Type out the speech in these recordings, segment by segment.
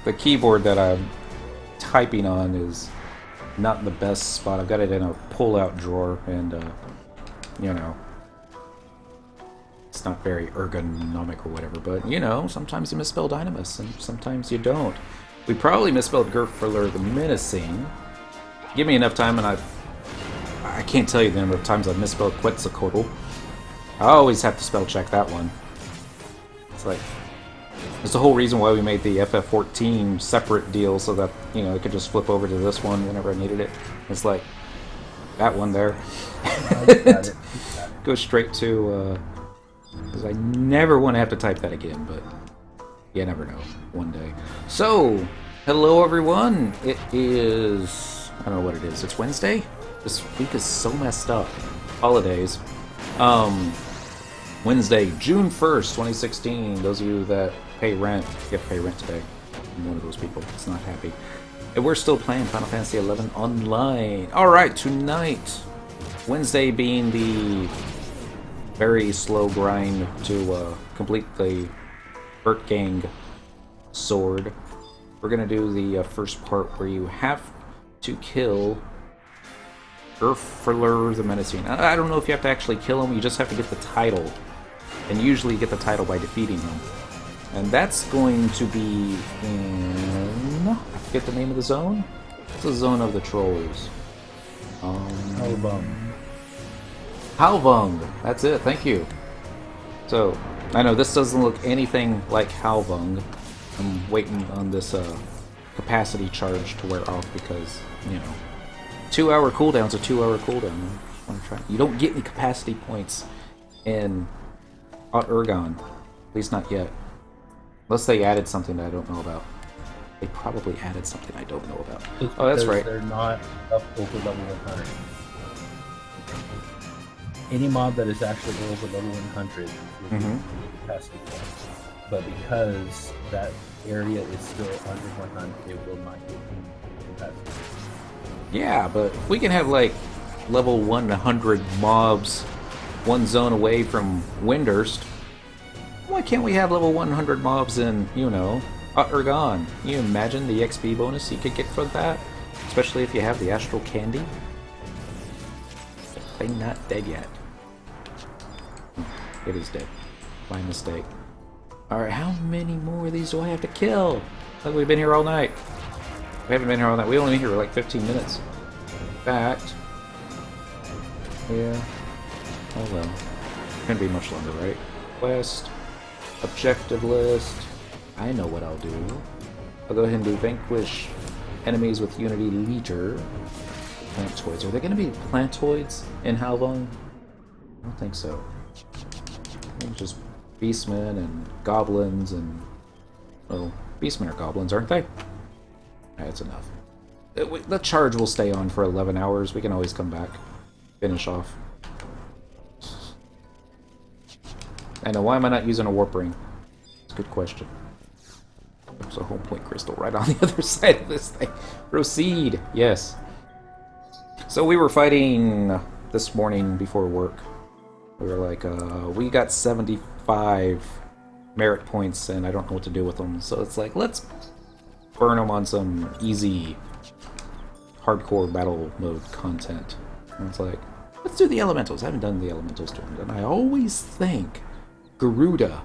the keyboard that I'm typing on is not in the best spot. I've got it in a pull-out drawer, and you know, it's not very ergonomic or whatever. But you know, sometimes you misspell Dynamis, and sometimes you don't. We probably misspelled Gurfurlur the Menacing. Give me enough time, and I can't tell you the number of times I've misspelled Quetzalcoatl. I always have to spell check that one. It's like, it's the whole reason why we made the FF14 separate deal, so that, you know, I could just flip over to this one whenever I needed it. It's like, that one there. Go straight to, because I never want to have to type that again, but you never know, one day. So, hello everyone, it is, I don't know what it is, it's Wednesday? This week is so messed up. Holidays. Wednesday, June 1st, 2016. Those of you that pay rent, you have to pay rent today. I'm one of those people that's not happy. And we're still playing Final Fantasy XI Online. Alright, tonight, Wednesday being the very slow grind to complete the Urhgan sword. We're going to do the first part where you have to kill Gurfurlur the Menacing. I don't know if you have to actually kill him, you just have to get the title. And usually you get the title by defeating him. And that's going to be in... I forget the name of the zone? It's the Zone of the Trolls. Halvong. Halvong! That's it, thank you. So, I know this doesn't look anything like Halvong. I'm waiting on this capacity charge to wear off because, you know, 2-hour cooldown's a 2-hour cooldown. I want to try. You don't get any capacity points in Aht Urhgan. At least not yet. Unless they added something that I don't know about. They probably added something I don't know about. Oh, that's right. They're not up over level 100. Any mob that is actually over level 100 will be capacity points. But because that area is still under 100, it will not get capacity. Yeah, but if we can have like level 100 mobs one zone away from Windurst, why can't we have level 100 mobs in, you know, Aht Urhgan? Can you imagine the XP bonus you could get from that? Especially if you have the Astral Candy? They're not dead yet. It is dead. My mistake. Alright, how many more of these do I have to kill? Like we've been here all night. We haven't been here all night. We only been here for like 15 minutes. In fact, yeah. Oh well. Can't be much longer, right? Quest. Objective list. I know what I'll do. I'll go ahead and do vanquish enemies with Unity Leader. Plantoids. Are there going to be plantoids in Halvong? I don't think so. I think just beastmen and goblins and... Oh, beastmen are goblins, aren't they? That's enough. The charge will stay on for 11 hours. We can always come back. Finish off. I know, why am I not using a warp ring? It's a good question. There's a home point crystal right on the other side of this thing. Proceed! Yes. So we were fighting this morning before work. We were like, we got 75 merit points and I don't know what to do with them. So it's like, let's burn them on some easy hardcore battle mode content. And it's like, let's do the elementals. I haven't done the elementals to them. And I always think Garuda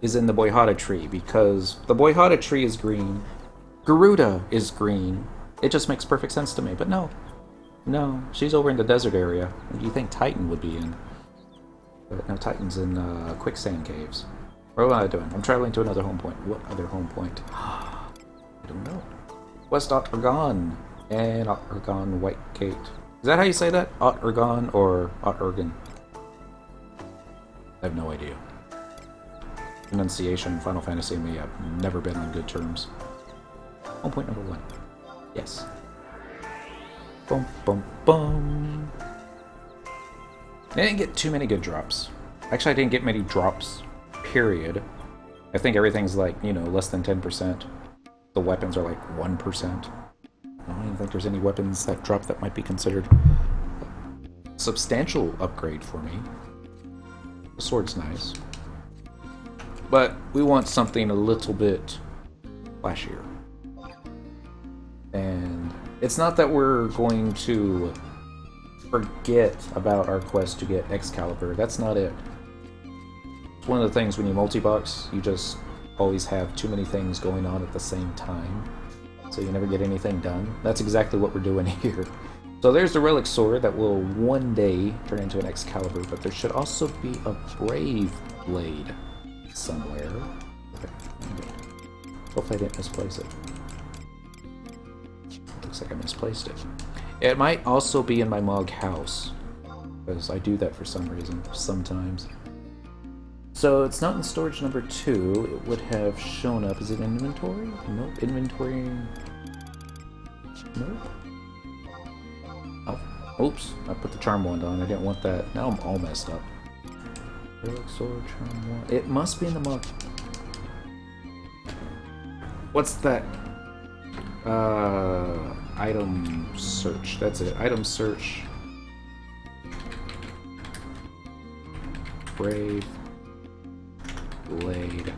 is in the Boyhata tree because the Boyhata tree is green. Garuda is green. It just makes perfect sense to me. But no. No, she's over in the desert area. What do you think Titan would be in? But no, Titan's in quicksand caves. What am I doing? I'm traveling to another home point. What other home point? I don't know. West Aht Urhgan and Aht Urhgan White Gate. Is that how you say that? Aht Urhgan or Aht Urhgan? I have no idea. Pronunciation, Final Fantasy and me have never been on good terms. Home point number 1. Yes. Bum bum bum. I didn't get too many good drops. Actually, I didn't get many drops, period. I think everything's like, you know, less than 10%. The weapons are like 1%. I don't even think there's any weapons that drop that might be considered a substantial upgrade for me. The sword's nice. But we want something a little bit flashier. And it's not that we're going to forget about our quest to get Excalibur. That's not it. It's one of the things when you multi-box, you just always have too many things going on at the same time, so you never get anything done. That's exactly what we're doing here. So there's the Relic Sword that will one day turn into an Excalibur, but there should also be a Brave Blade somewhere. Okay. Hopefully I didn't misplace it. Looks like I misplaced it. It might also be in my Mog House, because I do that for some reason, sometimes. So it's not in storage number 2. It would have shown up. Is it in inventory? Nope. Inventory. Nope. Oh, oops. I put the charm wand on. I didn't want that. Now I'm all messed up. Relic sword, charm wand. It must be in the Mog. What's that? Item search. That's it. Item search. Brave Blade.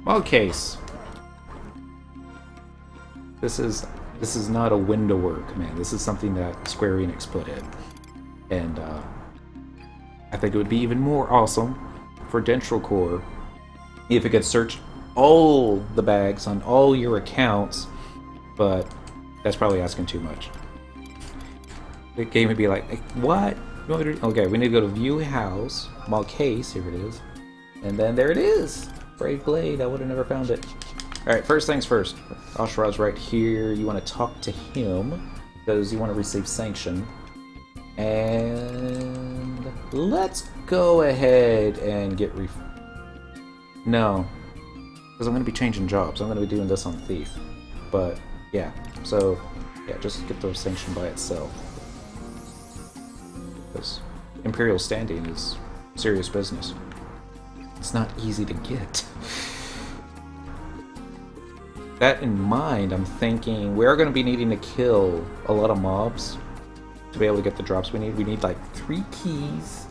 Mog case. This is not a window work, man. This is something that Square Enix put in, and I think it would be even more awesome for Dentral Core if it could search all the bags on all your accounts, but that's probably asking too much. The game would be like, what? Okay, we need to go to View House, Mog Case, here it is, and then there it is! Brave Blade, I would have never found it. Alright, first things first. Asherad's right here, you want to talk to him, because you want to receive sanction. And let's go ahead and get No, because I'm going to be changing jobs. I'm going to be doing this on Thief. But, yeah. So, yeah, just get the sanction by itself. Because Imperial standing is serious business. It's not easy to get. That in mind, I'm thinking we're going to be needing to kill a lot of mobs to be able to get the drops we need. We need like 3 keys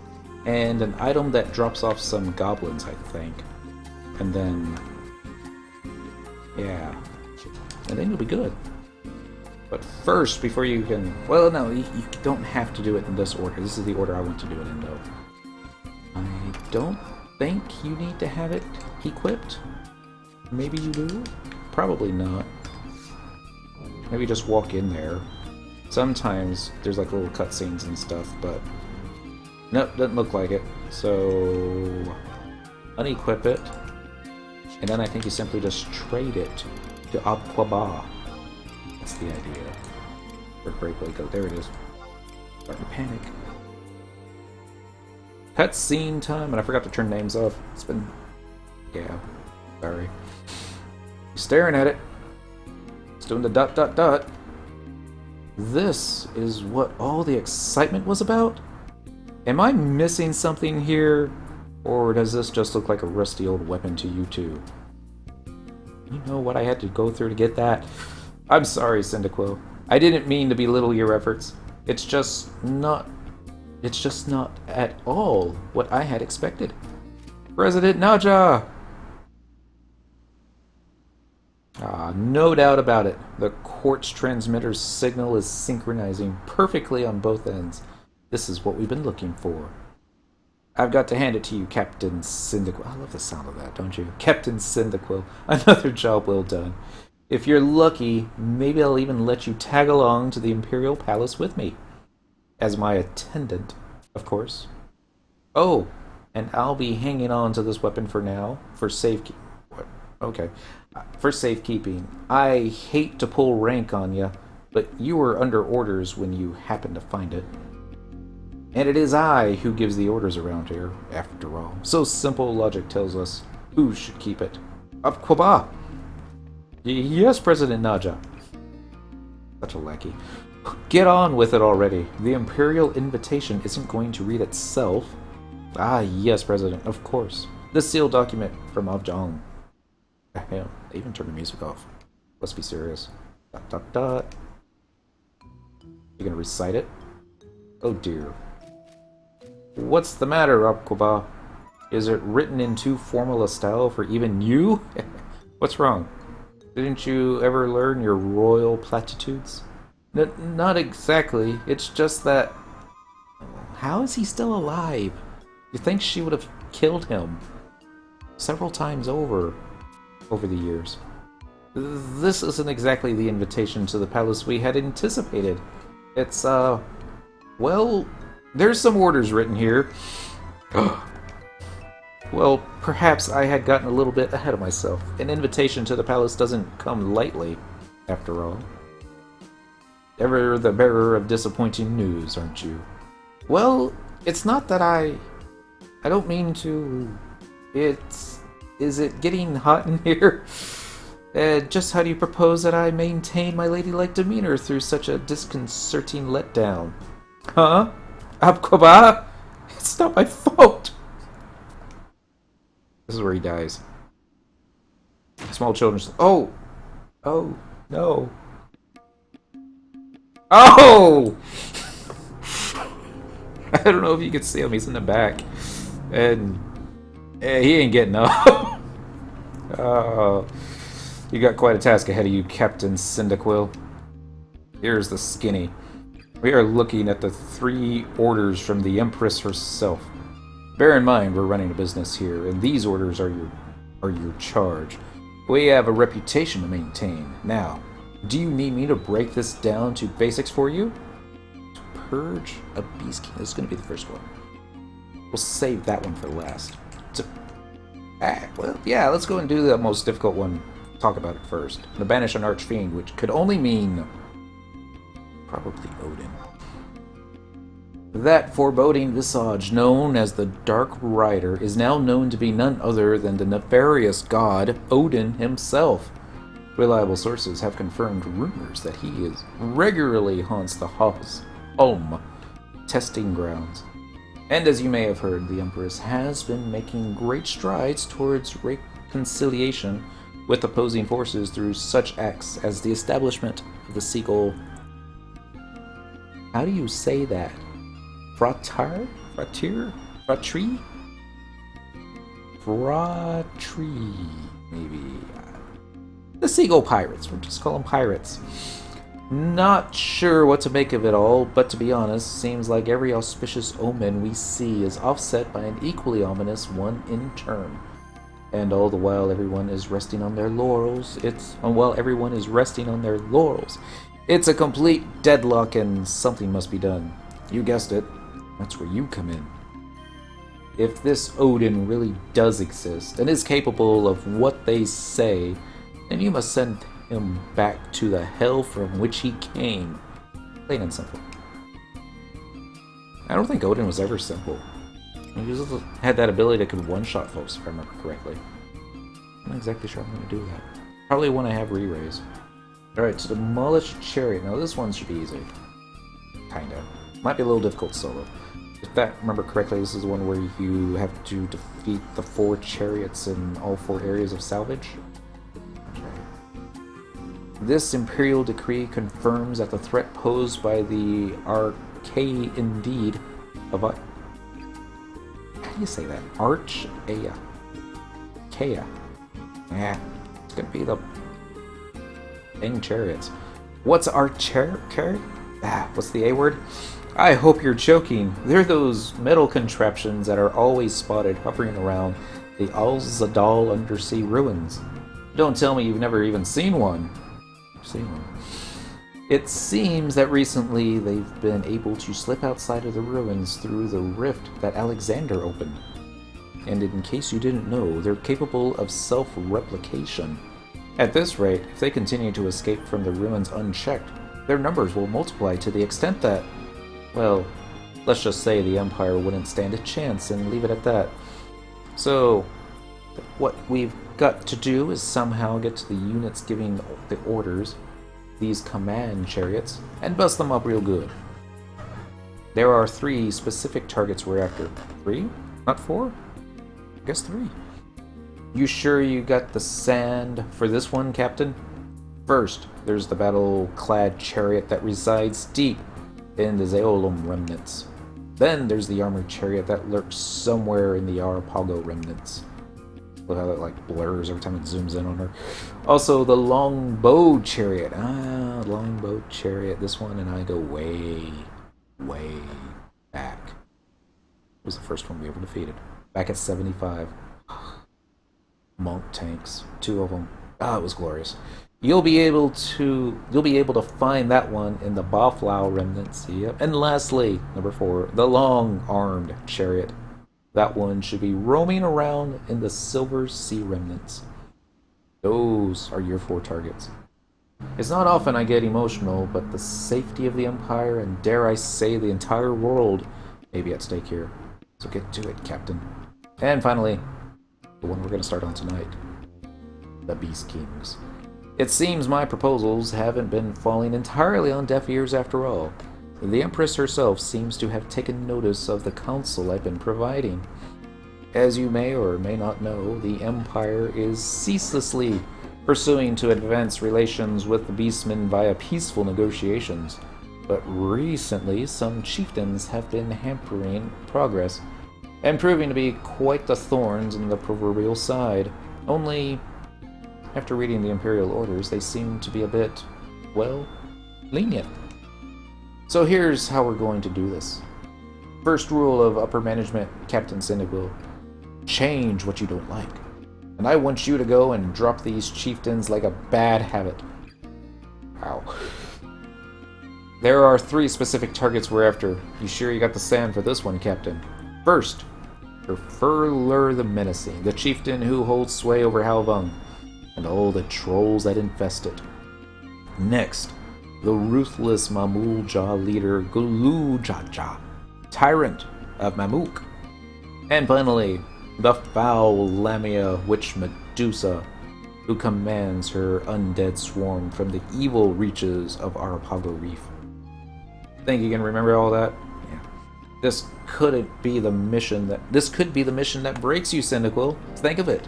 and an item that drops off some goblins, I think. And then, yeah, and then you'll be good. But first, before you can, well, no, you don't have to do it in this order. This is the order I want to do it in, though. I don't think you need to have it equipped. Maybe you do? Probably not. Maybe just walk in there. Sometimes there's like little cutscenes and stuff, but nope, doesn't look like it. So unequip it, and then I think you simply just trade it to Aquaba. That's the idea. Where'd Brave Blade go? There it is. Starting to panic. Cutscene time, and I forgot to turn names off. It's been, yeah, sorry. Staring at it. It's doing the ... This is what all the excitement was about? Am I missing something here? Or does this just look like a rusty old weapon to you two? You know what I had to go through to get that? I'm sorry, Cyndaquil. I didn't mean to belittle your efforts. It's just not at all what I had expected. President Naja! No doubt about it. The quartz transmitter's signal is synchronizing perfectly on both ends. This is what we've been looking for. I've got to hand it to you, Captain Cyndaquil. I love the sound of that, don't you? Captain Cyndaquil. Another job well done. If you're lucky, maybe I'll even let you tag along to the Imperial Palace with me. As my attendant, of course. Oh, and I'll be hanging on to this weapon for now, for safekeeping. Okay. For safekeeping. I hate to pull rank on you, but you were under orders when you happened to find it. And it is I who gives the orders around here, after all. So simple logic tells us who should keep it. Aquaba! Yes, President Naja. Such a lackey. Get on with it already. The Imperial invitation isn't going to read itself. Ah, yes, President, of course. The sealed document from Halvong. Damn, they even turned the music off. Let's be serious. ... You gonna recite it? Oh dear. What's the matter, Aquaba? Is it written in too formal a style for even you? What's wrong? Didn't you ever learn your royal platitudes? Not exactly. It's just that... How is he still alive? You think she would have killed him several times over the years. This isn't exactly the invitation to the palace we had anticipated. It's, well, there's some orders written here. Well, perhaps I had gotten a little bit ahead of myself. An invitation to the palace doesn't come lightly, after all. Ever the bearer of disappointing news, aren't you? Well, it's not that I don't mean to... Is it getting hot in here? Just how do you propose that I maintain my ladylike demeanor through such a disconcerting letdown? Huh? Abkoba? It's not my fault! This is where he dies. Small children... Oh! Oh, no. Oh! I don't know if you can see him. He's in the back. And... he ain't getting up. Oh... You got quite a task ahead of you, Captain Cyndaquil. Here's the skinny. We are looking at the 3 orders from the Empress herself. Bear in mind, we're running a business here, and these orders are your charge. We have a reputation to maintain. Now, do you need me to break this down to basics for you? To purge a beast king. This is going to be the first one. We'll save that one for last. Well, yeah, let's go and do the most difficult one. Talk about it first. To banish an archfiend, which could only mean probably Odin. That foreboding visage, known as the Dark Rider, is now known to be none other than the nefarious god Odin himself. Reliable sources have confirmed rumors that he regularly haunts the Holm testing grounds. And as you may have heard, the Empress has been making great strides towards reconciliation with opposing forces through such acts as the establishment of the Seagull... How do you say that? Fratrie? Maybe. The Seagull Pirates. We'll just call them pirates. Not sure what to make of it all, but to be honest, seems like every auspicious omen we see is offset by an equally ominous one in turn. And all the while everyone is resting on their laurels, it's a complete deadlock and something must be done. You guessed it. That's where you come in. If this Odin really does exist and is capable of what they say, then you must send him back to the hell from which he came. Plain and simple. I don't think Odin was ever simple. He just had that ability that could one-shot folks, if I remember correctly. I'm not exactly sure I'm going to do that. Probably when I have re-raise. Alright, to demolish chariot. Now this one should be easy. Kinda. Might be a little difficult solo. If I remember correctly, this is the one where you have to defeat the 4 chariots in all 4 areas of salvage. This Imperial decree confirms that the threat posed by the indeed of... How do you say that? Archaea. Kea. Yeah, it's gonna be the dang chariots. What's chariot? What's the A word? I hope you're joking. They're those metal contraptions that are always spotted hovering around the Al-Zadal undersea ruins. Don't tell me you've never even seen one. It seems that recently they've been able to slip outside of the ruins through the rift that Alexander opened. And in case you didn't know, they're capable of self-replication. At this rate, if they continue to escape from the ruins unchecked, their numbers will multiply to the extent that, well, let's just say the Empire wouldn't stand a chance and leave it at that. So, what we've got to do is somehow get to the units giving the orders, these command chariots, and bust them up real good. There are 3 specific targets we're after. 3? Not 4? I guess 3. You sure you got the sand for this one, Captain? First, there's the battle-clad chariot that resides deep in the Zeolum remnants. Then there's the armored chariot that lurks somewhere in the Arapago remnants. Look how that like blurs every time it zooms in on her. Also, the longbow chariot. Longbow chariot. This one, and I go way, way back. It was the first one we ever defeated. Back at 75. Monk tanks. 2 of them. It was glorious. You'll be able to find that one in the Baflau remnants. Yep. And lastly, number 4, the long-armed chariot. That one should be roaming around in the Silver Sea remnants. Those are your 4 targets. It's not often I get emotional, but the safety of the Empire, and dare I say the entire world, may be at stake here. So get to it, Captain. And finally, the one we're going to start on tonight. The Beast Kings. It seems my proposals haven't been falling entirely on deaf ears after all. The Empress herself seems to have taken notice of the counsel I've been providing. As you may or may not know, the Empire is ceaselessly pursuing to advance relations with the beastmen via peaceful negotiations. But recently, some chieftains have been hampering progress, and proving to be quite the thorns in the proverbial side. Only, after reading the Imperial orders, they seem to be a bit, well, lenient. So here's how we're going to do this. First rule of upper management, Captain Syndical: change what you don't like. And I want you to go and drop these chieftains like a bad habit. Ow. There are 3 specific targets we're after. You sure you got the sand for this one, Captain? First, Gurfurlur the Menacing, the chieftain who holds sway over Halvong, and all the trolls that infest it. Next, the ruthless Mamulja leader Gulujaja, tyrant of Mamuk. And finally, the foul Lamia witch Medusa, who commands her undead swarm from the evil reaches of Arapago Reef. Think you can remember all that? Yeah. This could be the mission that breaks you, Syndical. Think of it.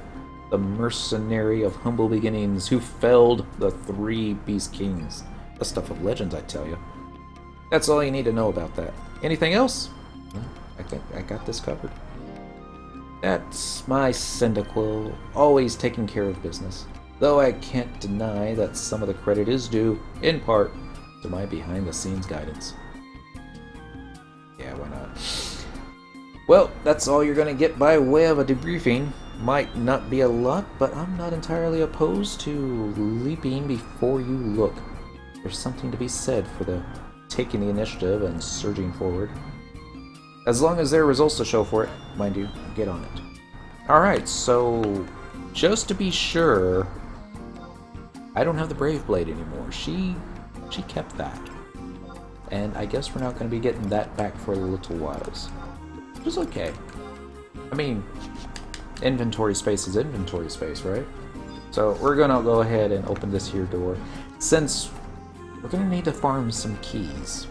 The mercenary of humble beginnings who felled the 3 Beast Kings. The stuff of legends, I tell you. That's all you need to know about that. Anything else? Well, I think I got this covered. That's my Syndical, always taking care of business. Though I can't deny that some of the credit is due, in part, to my behind-the-scenes guidance. Yeah, why not? Well, that's all you're gonna get by way of a debriefing. Might not be a lot, but I'm not entirely opposed to leaping before you look. There's something to be said for the taking the initiative and surging forward. As long as there are results to show for it, mind you, get on it. Alright, so just to be sure, I don't have the Brave Blade anymore. She kept that. And I guess we're not going to be getting that back for a little whiles. Which is okay. I mean, inventory space is inventory space, right? So we're going to go ahead and open this here door. Since we're going to need to farm some keys.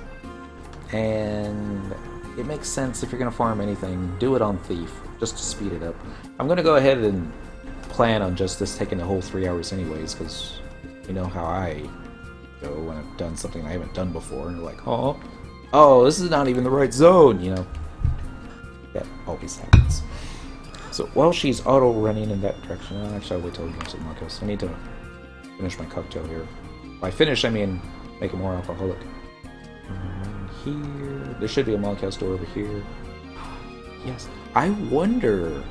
And it makes sense if you're going to farm anything, do it on Thief, just to speed it up. I'm going to go ahead and plan on just this taking the whole 3 hours anyways, because you know how I go when I've done something I haven't done before, and you're like, oh, this is not even the right zone, you know. That always happens. So while she's auto-running in that direction, actually I'll wait till we get to the Mog House. I need to finish my cocktail here. By finish, I mean make it more alcoholic. Here, there should be a Mog House door over here. Yes. I wonder,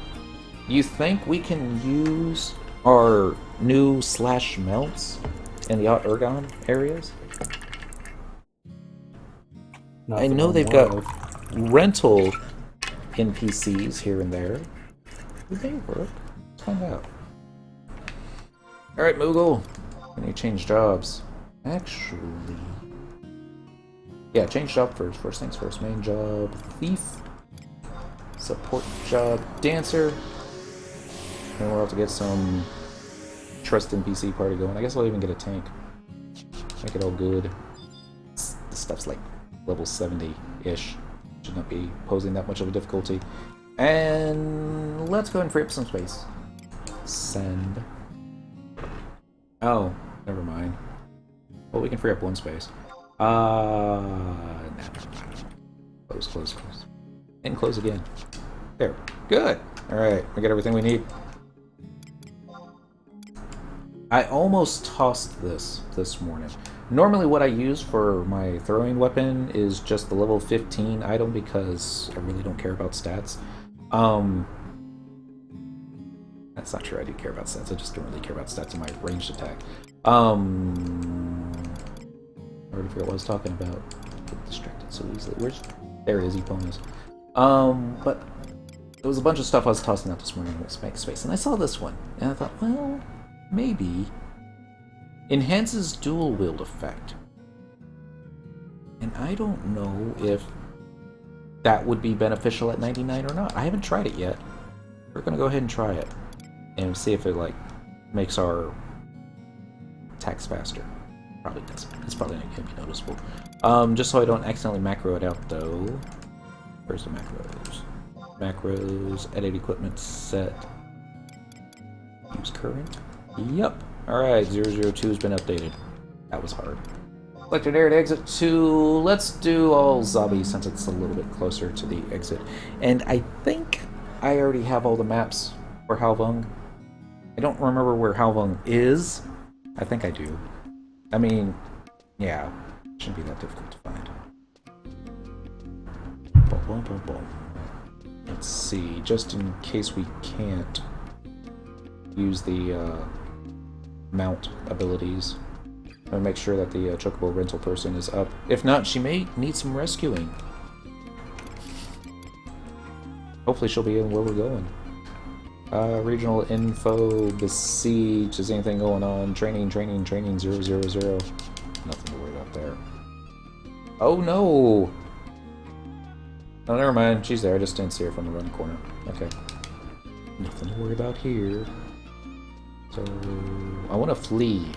do you think we can use our new / mounts in the Aht Urhgan areas? I know they've got rental NPCs here and there. Would they work? Let's find out. Alright, Moogle. I need to change jobs. Actually, yeah, change job first. First things first. Main job, Thief. Support job, Dancer. And we'll have to get some Trust NPC party going. I guess I'll even get a tank. Make it all good. This stuff's like level 70-ish. Should not be posing that much of a difficulty. And let's go and free up some space. Send. Oh, never mind. Well, we can free up one space. Never mind. Close. And close again. There. Good. Alright, we got everything we need. I almost tossed this morning. Normally what I use for my throwing weapon is just the level 15 item because I really don't care about stats. That's not true, I do care about stats, I just don't really care about stats in my ranged attack. I already forgot what I was talking about. Get distracted so easily. There it is, Eponas. But there was a bunch of stuff I was tossing out this morning in space, and I saw this one, and I thought, well, maybe enhances dual wield effect. And I don't know if that would be beneficial at 99 or not. I haven't tried it yet. We're gonna go ahead and try it and see if it like makes our attacks faster. Probably doesn't. It's probably not gonna be noticeable. Just so I don't accidentally macro it out though. Where's the macros? Macros, edit equipment set. Use current. Yep. Alright, 002 has been updated. That was hard. Selected area to exit to... Let's do all Zabi since it's a little bit closer to the exit. And I think I already have all the maps for Halvong. I don't remember where Halvong is. I think I do. I mean, yeah. Shouldn't be that difficult to find. Boom, boom, boom, boom. Let's see, just in case we can't use the mount abilities, I'll make sure that the Chocobo rental person is up. If not, she may need some rescuing. Hopefully she'll be in where we're going. Regional info, besiege, is anything going on? Training, 000. Nothing to worry about there. Oh no! Oh, never mind. She's there. I just didn't see her from the run corner. Okay. Nothing to worry about here. So, I want to flee.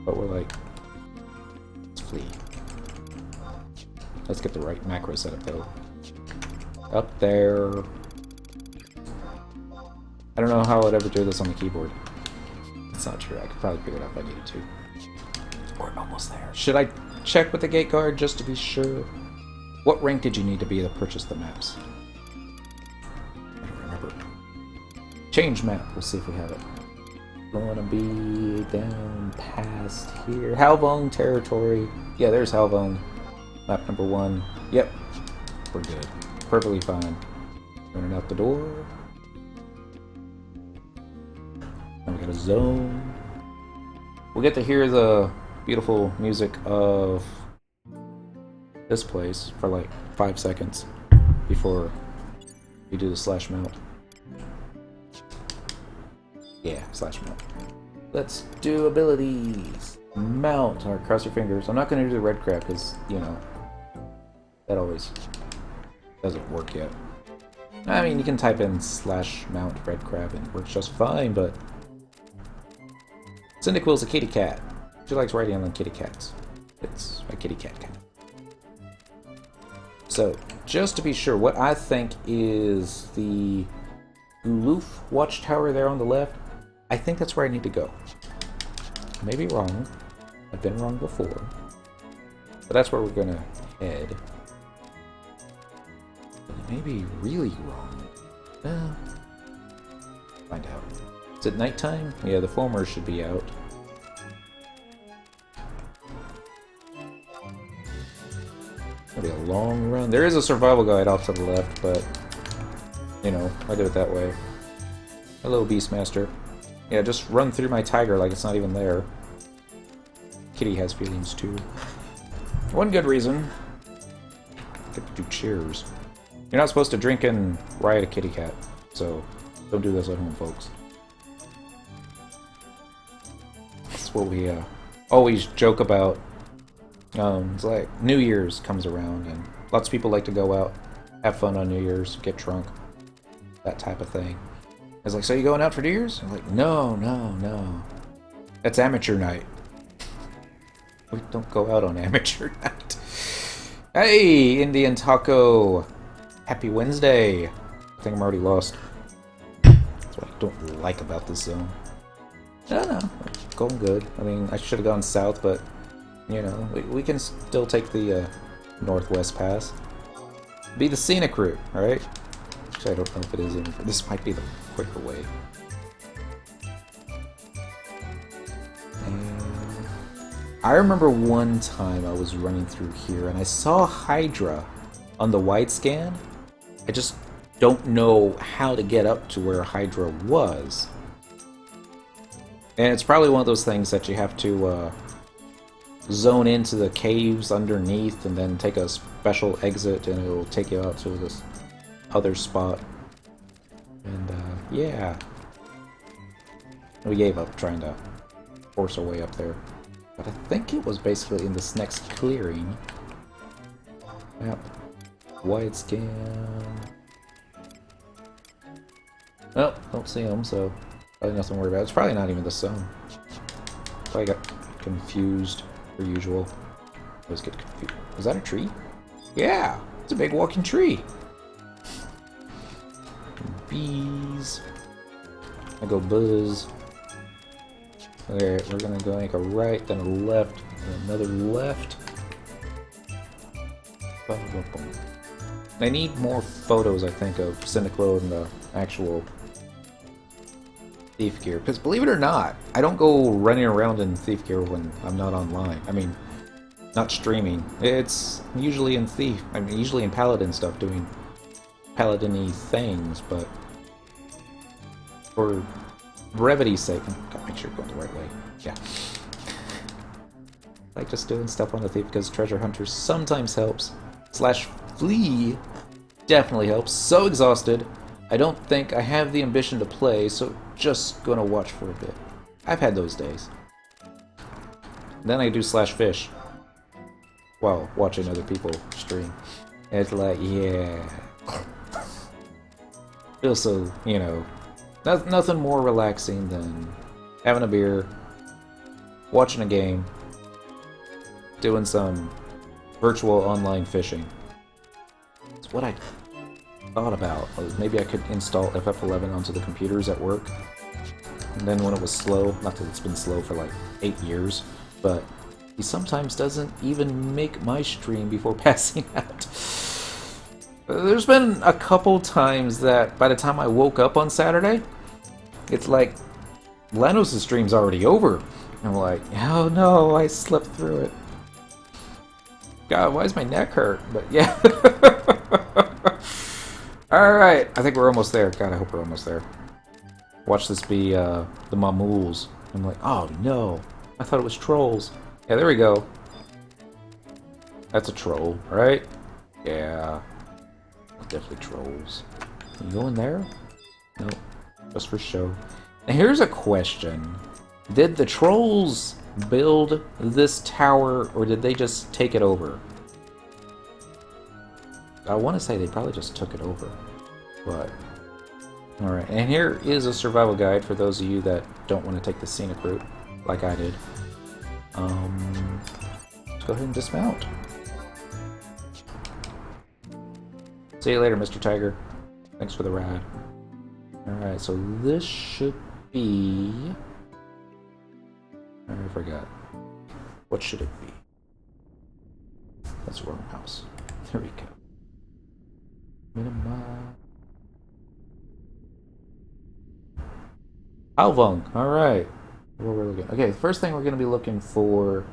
But we're like, let's flee. Let's get the right macro setup, though. Up there. I don't know how I'd ever do this on the keyboard. It's not true. I could probably figure it out if I needed to. We're almost there. Should I check with the gate guard just to be sure? What rank did you need to be to purchase the maps? I don't remember. Change map. We'll see if we have it. Gonna be down past here. Halvong territory. Yeah, there's Halvong. Map number 1. Yep. We're good. Perfectly fine. Running out the door. Now we got a zone. We'll get to hear the beautiful music of this place for like 5 seconds before we do the slash mount. Yeah, slash mount. Let's do abilities. Mount. Alright, cross your fingers. I'm not going to do the red crab because, you know, that always doesn't work yet. I mean, you can type in slash mount red crab and it works just fine, but Cyndaquil's a kitty cat. She likes riding on kitty cats. It's a kitty cat cat. So, just to be sure, what I think is the Guluf watchtower there on the left, I think that's where I need to go. I may be wrong. I've been wrong before. But that's where we're gonna head. But it may be really wrong. Find out. Is it nighttime? Yeah, the foamer should be out. It'll be a long run. There is a survival guide off to the left, but you know, I do it that way. Hello, Beastmaster. Yeah, just run through my tiger like it's not even there. Kitty has feelings too. One good reason. Get to do cheers. You're not supposed to drink and ride a kitty cat, so don't do this at home, folks. That's what we always joke about. It's like New Year's comes around, and lots of people like to go out, have fun on New Year's, get drunk, that type of thing. It's like, so you going out for New Year's? I'm like, no. That's amateur night. We don't go out on amateur night. Hey, Indian Taco! Happy Wednesday! I think I'm already lost. That's what I don't like about this zone. No, going good. I mean, I should have gone south, but you know, we can still take the northwest pass. be the scenic route, alright? Actually, I don't know if it is in. This might be the quicker way. And I remember one time I was running through here and I saw Hydra on the wide scan. I just don't know how to get up to where Hydra was. And it's probably one of those things that you have to zone into the caves underneath and then take a special exit and it'll take you out to this other spot. And yeah. We gave up trying to force our way up there. But I think it was basically in this next clearing. Yep. Wide scan. Well, don't see them, so probably nothing to worry about. It's probably not even the zone. I got confused, per usual. Always get confused. Is that a tree? Yeah! It's a big walking tree! Bees. I go buzz. Alright, we're gonna go make a right, then a left, and another left. Boom, boom, boom. I need more photos, I think, of Cyniclo and the actual Thief gear. Because believe it or not, I don't go running around in Thief gear when I'm not online. I mean, not streaming. It's usually in Thief. I mean, usually in Paladin stuff, doing Paladin-y things, but for brevity's sake, gotta make sure you're going the right way. Yeah. I like just doing stuff on the Thief because Treasure Hunter sometimes helps. Slash Flee definitely helps. So exhausted, I don't think I have the ambition to play, so just gonna watch for a bit. I've had those days. Then I do Slash Fish while watching other people stream. And it's like, yeah. Feels so, you know, nothing more relaxing than having a beer, watching a game, doing some virtual online fishing. It's what I thought about. Maybe I could install FF11 onto the computers at work. And then when it was slow, not that it's been slow for like 8 years, but he sometimes doesn't even make my stream before passing out. There's been a couple times that by the time I woke up on Saturday, it's like Lanos' stream's already over. And I'm like, oh no, I slept through it. God, why is my neck hurt? But yeah. Alright, I think we're almost there. God, I hope we're almost there. Watch this be the Mamools. I'm like, oh no, I thought it was trolls. Yeah, there we go. That's a troll, right? Yeah. Definitely trolls. Can you go in there? Nope. Just for show. Now here's a question. Did the trolls build this tower, or did they just take it over? I want to say they probably just took it over. But alright, and here is a survival guide for those of you that don't want to take the scenic route, like I did. Let's go ahead and dismount. See you later, Mr. Tiger. Thanks for the ride. Alright, so this should be... I forgot. What should it be? That's Mog House. There we go. Minimize. Halvong. Alright. What we're looking. Okay, the first thing we're going to be looking for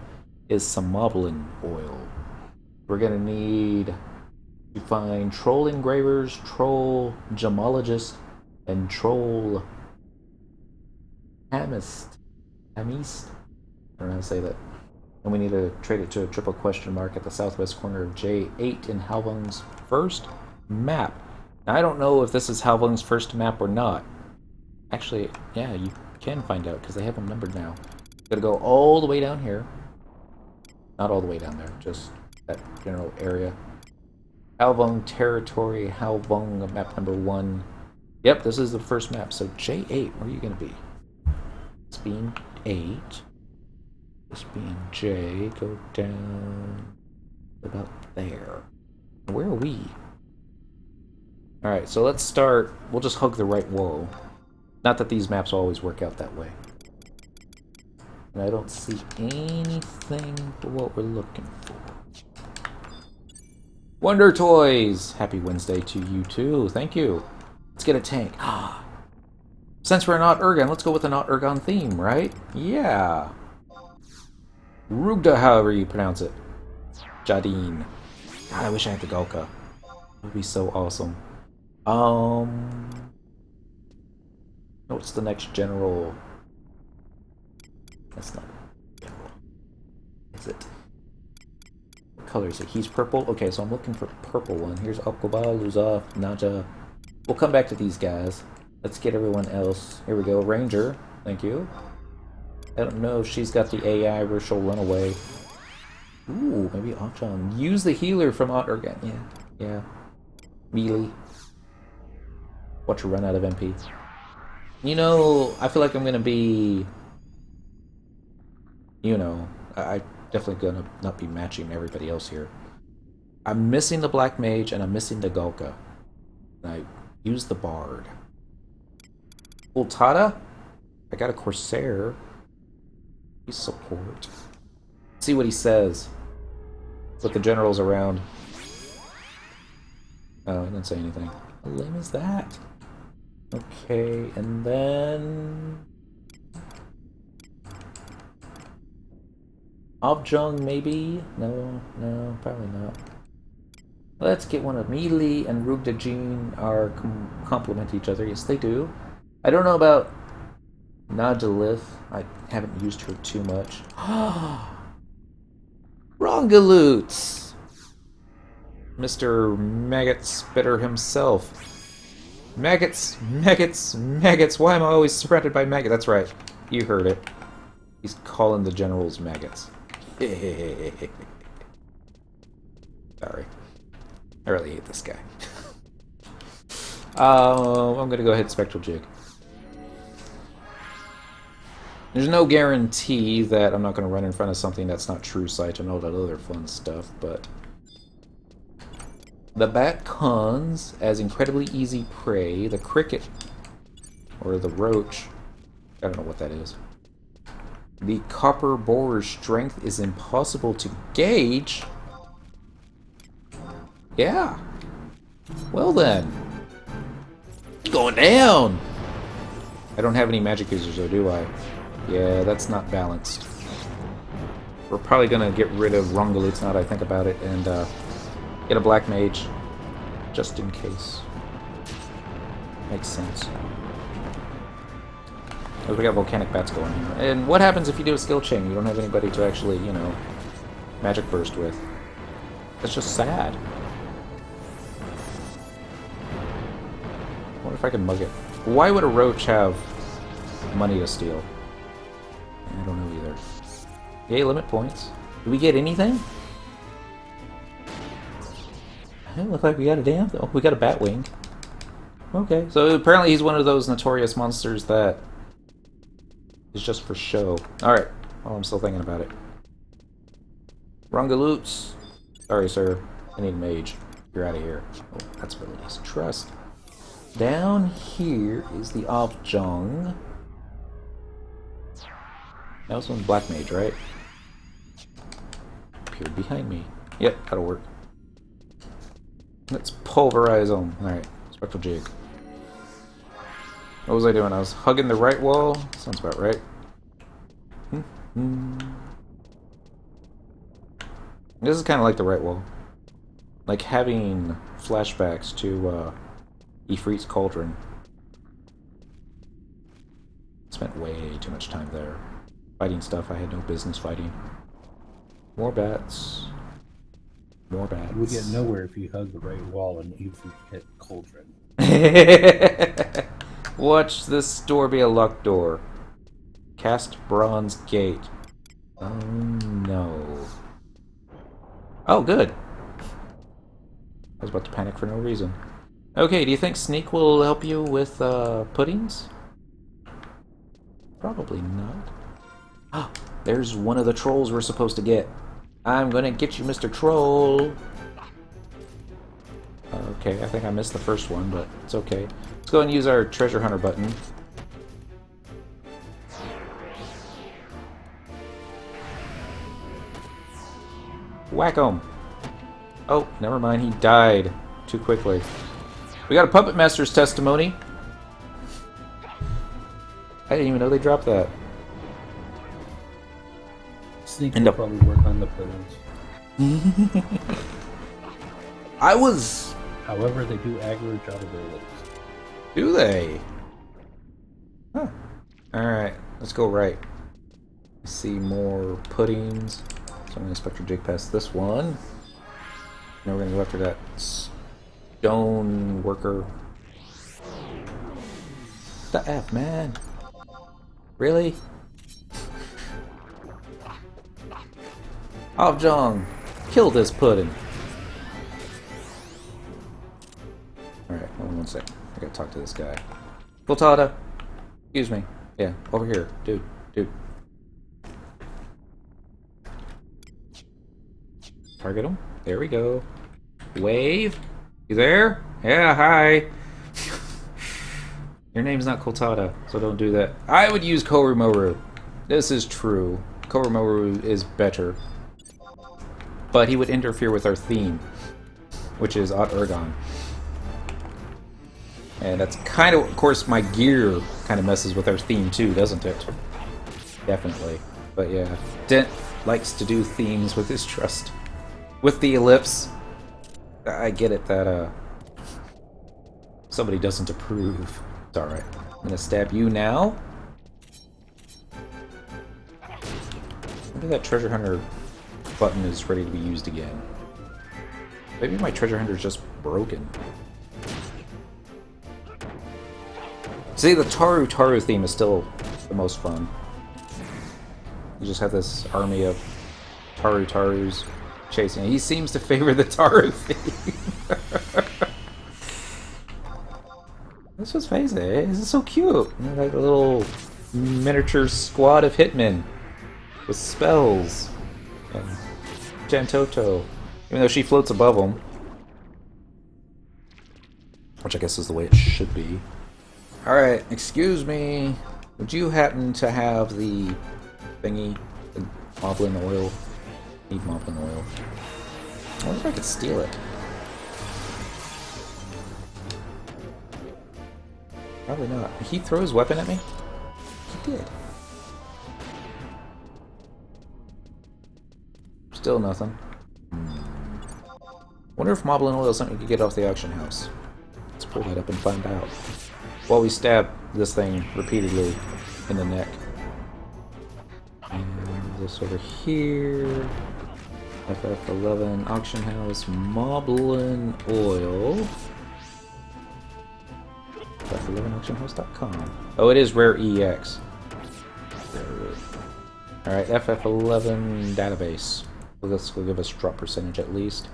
is some moblin oil. We're going to need to find troll engravers, troll gemologists, and troll hamist. I don't know how to say that. And we need to trade it to a triple question mark at the southwest corner of J8 in Halvong's first map. Now, I don't know if this is Halvong's first map or not. Actually, yeah, you can find out because they have them numbered now. Gotta go all the way down here. Not all the way down there, just that general area. Halvong territory, Halvong map number 1. Yep, this is the first map. So J8, where are you gonna be? This being 8. This being J. Go down about there. Where are we? Alright, so let's start. We'll just hug the right wall. Not that these maps always work out that way. And I don't see anything but what we're looking for. Wonder Toys! Happy Wednesday to you too. Thank you. Let's get a tank. Since we're in Aht Urhgan, let's go with an Aht Urhgan theme, right? Yeah. Rugda, however you pronounce it. Jadine. God, I wish I had the Gulka. That would be so awesome. What's the next general? That's not general. Is it? What color is it? He's purple? Okay, so I'm looking for the purple one. Here's Alkoba, Luzaf, Naja. We'll come back to these guys. Let's get everyone else. Here we go. Ranger. Thank you. I don't know if she's got the AI where she'll run away. Ooh, maybe Achan. Use the healer from Aht Urhgan. Yeah. Melee. Watch her run out of MP. You know, I feel like I'm gonna be... You know, I definitely gonna not be matching everybody else here. I'm missing the Black Mage and I'm missing the Gulka. And I use the Bard. Ultada? I got a Corsair. He's support. Let's see what he says. With the generals around. Oh, he didn't say anything. How lame is that? Okay, and then... Objong, maybe? No, probably not. Let's get one of Melee and Rugda Jean are complement each other. Yes, they do. I don't know about Nadalith. I haven't used her too much. Rongaloots! Mr. Maggot Spitter himself. Maggots! Why am I always surrounded by maggots? That's right. You heard it. He's calling the generals maggots. Sorry. I really hate this guy. I'm gonna go ahead and Spectral Jig. There's no guarantee that I'm not going to run in front of something that's not True Sight and all that other fun stuff, but... The bat cons as incredibly easy prey. The cricket, or the roach, I don't know what that is. The copper borer's strength is impossible to gauge. Yeah. Well then. Going down! I don't have any magic users though, do I? Yeah, that's not balanced. We're probably gonna get rid of Rongaloots now that I think about it, and get a Black Mage, just in case. Makes sense. Because we got Volcanic Bats going here. And what happens if you do a skill chain? You don't have anybody to actually, you know, Magic Burst with. That's just sad. I wonder if I can mug it. Why would a Roach have money to steal? I don't know either. Yay, limit points. Do we get anything? It doesn't look like we got a damn... Oh, we got a Batwing. Okay, so apparently he's one of those notorious monsters that is just for show. Alright, well, I'm still thinking about it. Rongaloots. Sorry, sir. I need a mage. You're out of here. Oh, that's release. Trust. Down here is the Objong. That was one Black Mage, right? Appeared behind me. Yep, that'll work. Let's pulverize them. Alright, Spectral Jig. What was I doing? I was hugging the right wall? Sounds about right. This is kind of like the right wall. Like having flashbacks to Ifrit's Cauldron. Spent way too much time there. Fighting stuff I had no business fighting. More bats. More bats. We get nowhere if you hug the right wall and you hit Cauldron. Watch this door be a luck door. Cast Bronze Gate. Oh no. Oh, good. I was about to panic for no reason. Okay, do you think Sneak will help you with puddings? Probably not. Oh, there's one of the trolls we're supposed to get. I'm gonna get you, Mr. Troll. Okay, I think I missed the first one, but it's okay. Let's go and use our treasure hunter button. Whack 'em! Oh, never mind. He died too quickly. We got a Puppet Master's testimony. I didn't even know they dropped that. Sneak will probably work on the puddings. I was... However, they do aggro job abilities. Do they? Huh. Alright, let's go right. See more puddings. So I'm going to Spectre Jig past this one. Now we're going to go after that stone worker. The F, man. Really? Halvong, kill this pudding. Alright, hold on one second. I gotta talk to this guy. Voltada! Excuse me. Yeah, over here. Dude. Target him. There we go. Wave. You there? Yeah, hi. Your name's not Koltada, so don't do that. I would use Korumoru. This is true. Korumoru is better. But he would interfere with our theme, which is Aht Urhgan. And that's kind of course, my gear kind of messes with our theme too, doesn't it? Definitely. But yeah, Dent likes to do themes with his trust. With the ellipse, I get it that somebody doesn't approve. It's alright. I'm gonna stab you now. Maybe that treasure hunter button is ready to be used again. Maybe my treasure hunter is just broken. See, the Taru theme is still the most fun. You just have this army of Tarus chasing. He seems to favor the Taru theme. Let's just face it, this is so cute. Like a little miniature squad of hitmen with spells. And Jantoto, even though she floats above them. Which I guess is the way it should be. Alright, excuse me. Would you happen to have the thingy? The Moblin oil? Need Moblin oil. I wonder if I could steal it. Probably not. Did he throw his weapon at me? He did. Still nothing. Wonder if Moblin oil is something you could get off the auction house. Let's pull that up and find out. While we stab this thing repeatedly in the neck. And this over here. FF11 auction house Moblin oil. FF11auctionhouse.com. Oh, it is rare EX. Alright, FF11 database. This will give us drop percentage at least.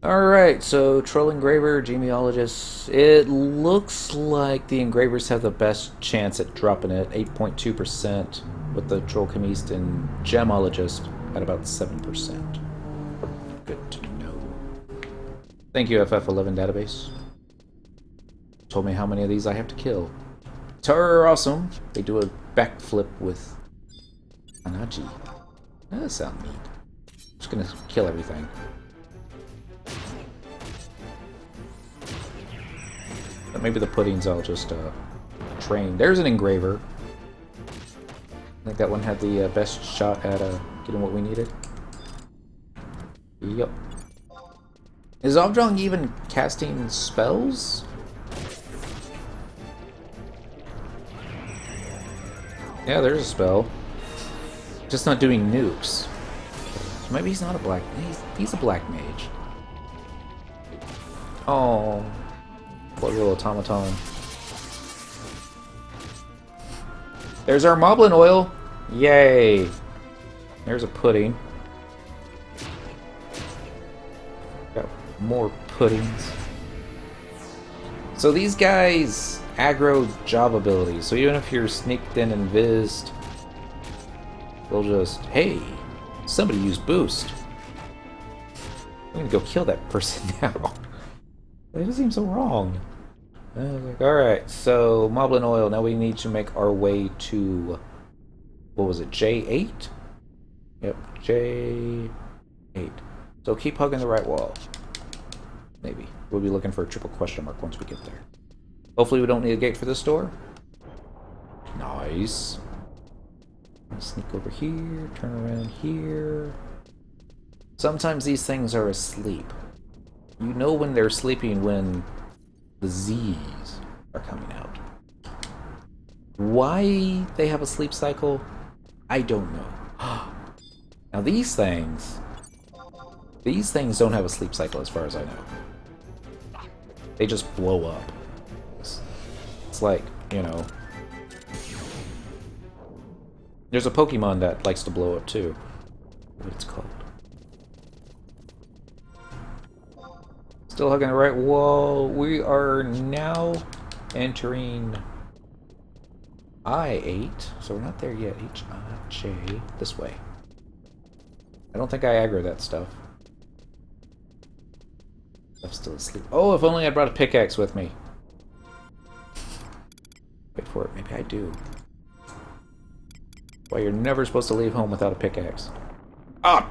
Alright, so Troll Engraver, Genealogist. It looks like the Engravers have the best chance at dropping it, 8.2%, with the Troll Chemist and Gemologist at about 7%. Good to know. Thank you, FF11 database. Told me how many of these I have to kill. Taru are awesome. They do a backflip with Anaji. That does sound neat. Just gonna kill everything. But maybe the puddings I'll just train. There's an engraver. I think that one had the best shot at getting what we needed. Yep. Is Halvong even casting spells? Yeah, there's a spell. Just not doing nukes. So maybe he's not a black... He's a black mage. Oh... Poor little automaton. There's our Moblin oil! Yay! There's a pudding. Got more puddings. So these guys aggro job abilities. So even if you're sneaked in and vised, they'll just, hey, somebody use boost. I'm gonna go kill that person now. It just seems so wrong. Alright, so Moblin oil. Now we need to make our way to, what was it, J8? Yep, J8. So keep hugging the right wall. Maybe. We'll be looking for a triple question mark once we get there. Hopefully we don't need a gate for this door. Nice. Sneak over here, turn around here. Sometimes these things are asleep. You know when they're sleeping when the Z's are coming out. Why they have a sleep cycle, I don't know. Now these things don't have a sleep cycle as far as I know. They just blow up. It's like, you know... There's a Pokemon that likes to blow up too. What it's called. Still hugging the right wall. We are now entering I-8. So we're not there yet. H-I-J. This way. I don't think I aggro that stuff. I'm still asleep. Oh, if only I brought a pickaxe with me. Wait for it. Maybe I do. Well, you're never supposed to leave home without a pickaxe. Ah!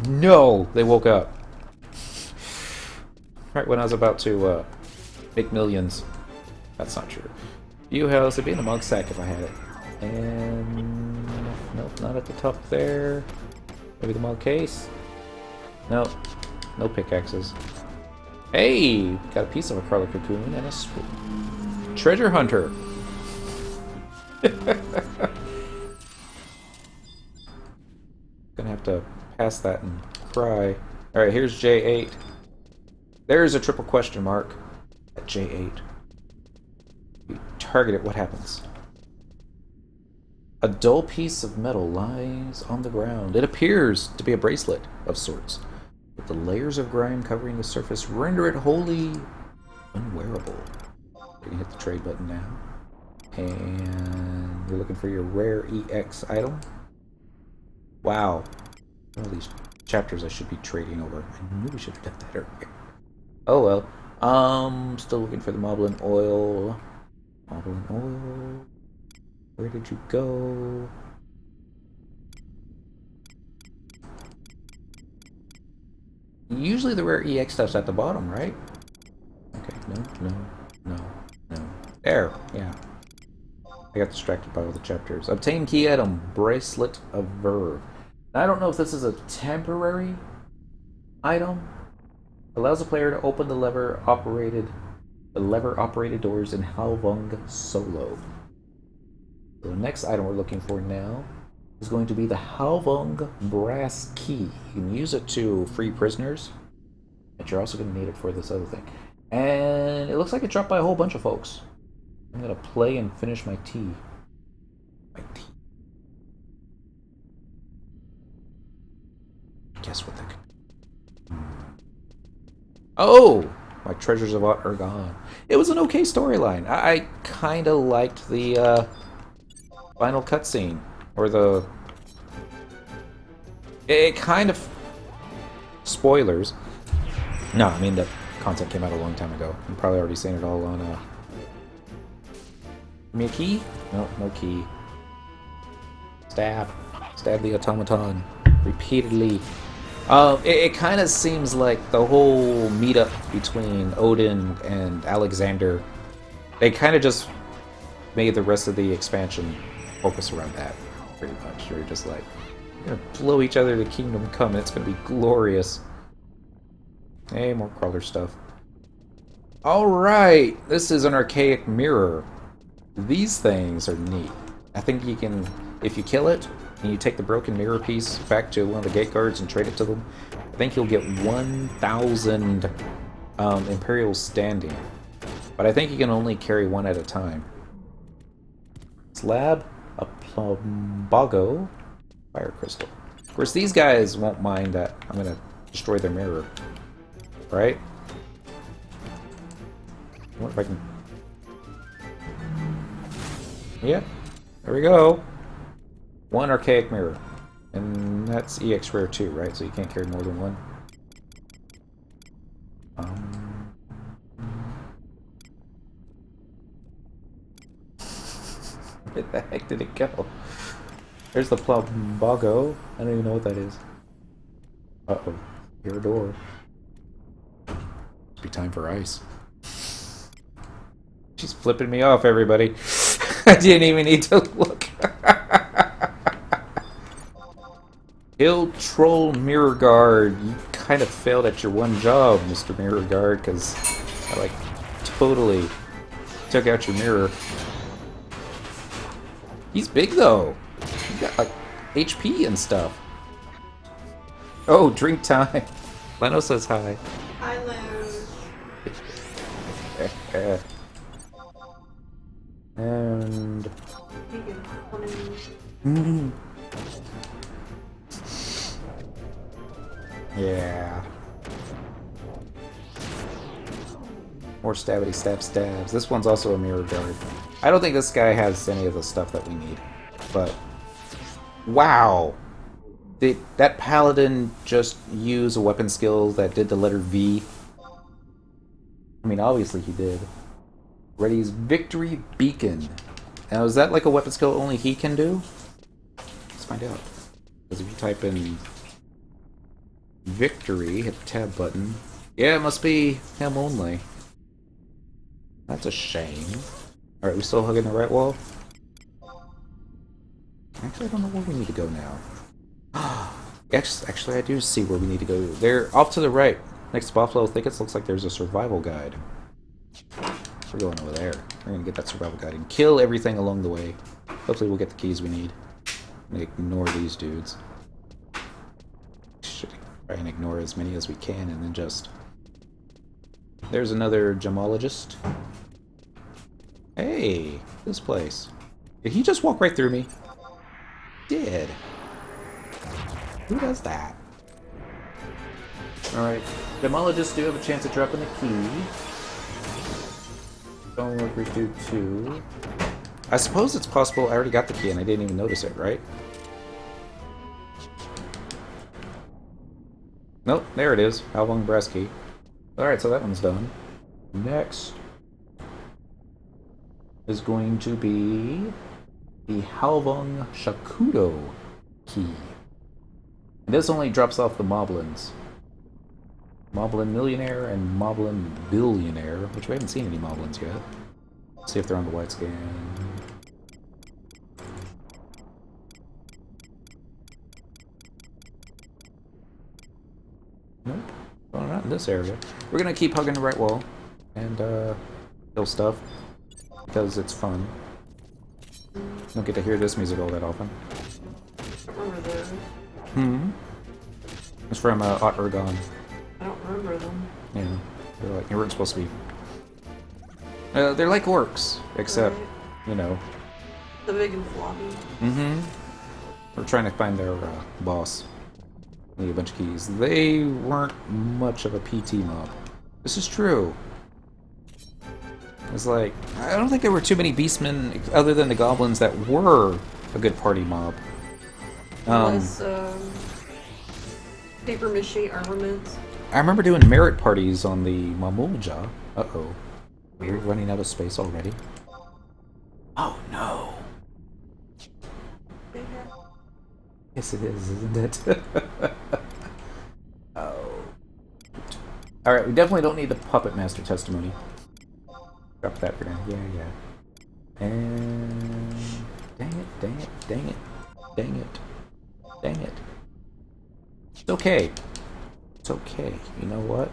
No! They woke up. Right when I was about to make millions. That's not true. View house. It'd be in a mug sack if I had it. And... Nope, not at the top there. Maybe the mug case? Nope. No pickaxes. Hey! Got a piece of a crawler cocoon and a spoon. Treasure hunter! Gonna have to pass that and cry. Alright, here's J8. There's a triple question mark at J8. You target it, what happens? A dull piece of metal lies on the ground. It appears to be a bracelet of sorts, but the layers of grime covering the surface render it wholly unwearable. You can hit the trade button now. And you're looking for your rare EX item. Wow. All these chapters I should be trading over. I knew we should have done that earlier. Oh well. Still looking for the Moblin oil. Moblin oil. Where did you go? Usually the rare EX stuff's at the bottom, right? Okay, no. There, yeah. I got distracted by all the chapters. Obtain key item, bracelet of verve. Now, I don't know if this is a temporary item. Allows the player to open the lever-operated doors in Halvong solo. So the next item we're looking for now is going to be the Halvong brass key. You can use it to free prisoners, but you're also going to need it for this other thing. And it looks like it dropped by a whole bunch of folks. I'm going to play and finish my tea. Guess what that could be. Oh! My treasures of Aht Urhgan. It was an okay storyline. I kind of liked the final cutscene. Or the... It kind of... Spoilers. No, I mean the content came out a long time ago. I'm probably already saying it all on... Give me a key? No, no key. Stab. Stab the automaton. Repeatedly. It kind of seems like the whole meetup between Odin and Alexander, they kind of just made the rest of the expansion focus around that, pretty much. They're just like, we're gonna blow each other to Kingdom Come, and it's gonna be glorious. Hey, more crawler stuff. Alright, this is an archaic mirror. These things are neat. I think you can, if you kill it, and you take the broken mirror piece back to one of the gate guards and trade it to them, I think you'll get 1,000 Imperial standing. But I think you can only carry one at a time. Slab, a plumbago, fire crystal. Of course, these guys won't mind that I'm going to destroy their mirror. Right? I wonder if I can... Yep, there we go. One archaic mirror. And that's EX rare too, right? So you can't carry more than one. Where the heck did it go? There's the plumbago. I don't even know what that is. Uh-oh. Hear a door. Be time for ice. She's flipping me off, everybody. I didn't even need to look. Kill Troll Mirror Guard. You kind of failed at your one job, Mr. Mirror Guard, because I like totally took out your mirror. He's big though. He got like HP and stuff. Oh, drink time. Leno says hi. Hi, Leno. And yeah. More stabby stabs. This one's also a mirror guard. I don't think this guy has any of the stuff that we need. But wow. Did that paladin just use a weapon skill that did the letter V? I mean, obviously he did. Ready's Victory Beacon. Now, is that like a weapon skill only he can do? Let's find out. Because if you type in Victory, hit the tab button. Yeah, it must be him only. That's a shame. Alright, we still hugging the right wall? Actually, I don't know where we need to go now. Actually, I do see where we need to go. They're off to the right. Next to Buffalo Thickets looks like there's a survival guide. We're going over there. We're going to get that survival guide and kill everything along the way. Hopefully we'll get the keys we need. And ignore these dudes. Should try and ignore as many as we can and then just... There's another gemologist. Hey, this place. Did he just walk right through me? Did. Who does that? Alright, gemologists do have a chance of dropping the key. Don't workers do too. I suppose it's possible I already got the key and I didn't even notice it, right? Nope, there it is. Halvong brass key. Alright, so that one's done. Next is going to be the Halvong Shakudo key. And this only drops off the Moblins. Moblin Millionaire and Moblin Billionaire, which we haven't seen any Moblins yet. Let's see if they're on the white scan. Nope. Well, not in this area. We're gonna keep hugging the right wall and kill stuff because it's fun. Don't get to hear this music all that often. I remember those. It's from Aht Urhgan. I don't remember them. Yeah, they're like, they weren't supposed to be. They're like orcs, except, Right. you know. The big and floppy. We're trying to find their boss. Need a bunch of keys. They weren't much of a PT mob. This is true. It's like, I don't think there were too many beastmen other than the goblins that were a good party mob. Unless, paper mache armaments. I remember doing merit parties on the Mamulja. Uh-oh. We're running out of space already. Oh no. Yes it is, isn't it? Oh. Alright, we definitely don't need the Puppet Master testimony. Drop that for now. Yeah. And... Dang it. It's okay. It's okay. You know what?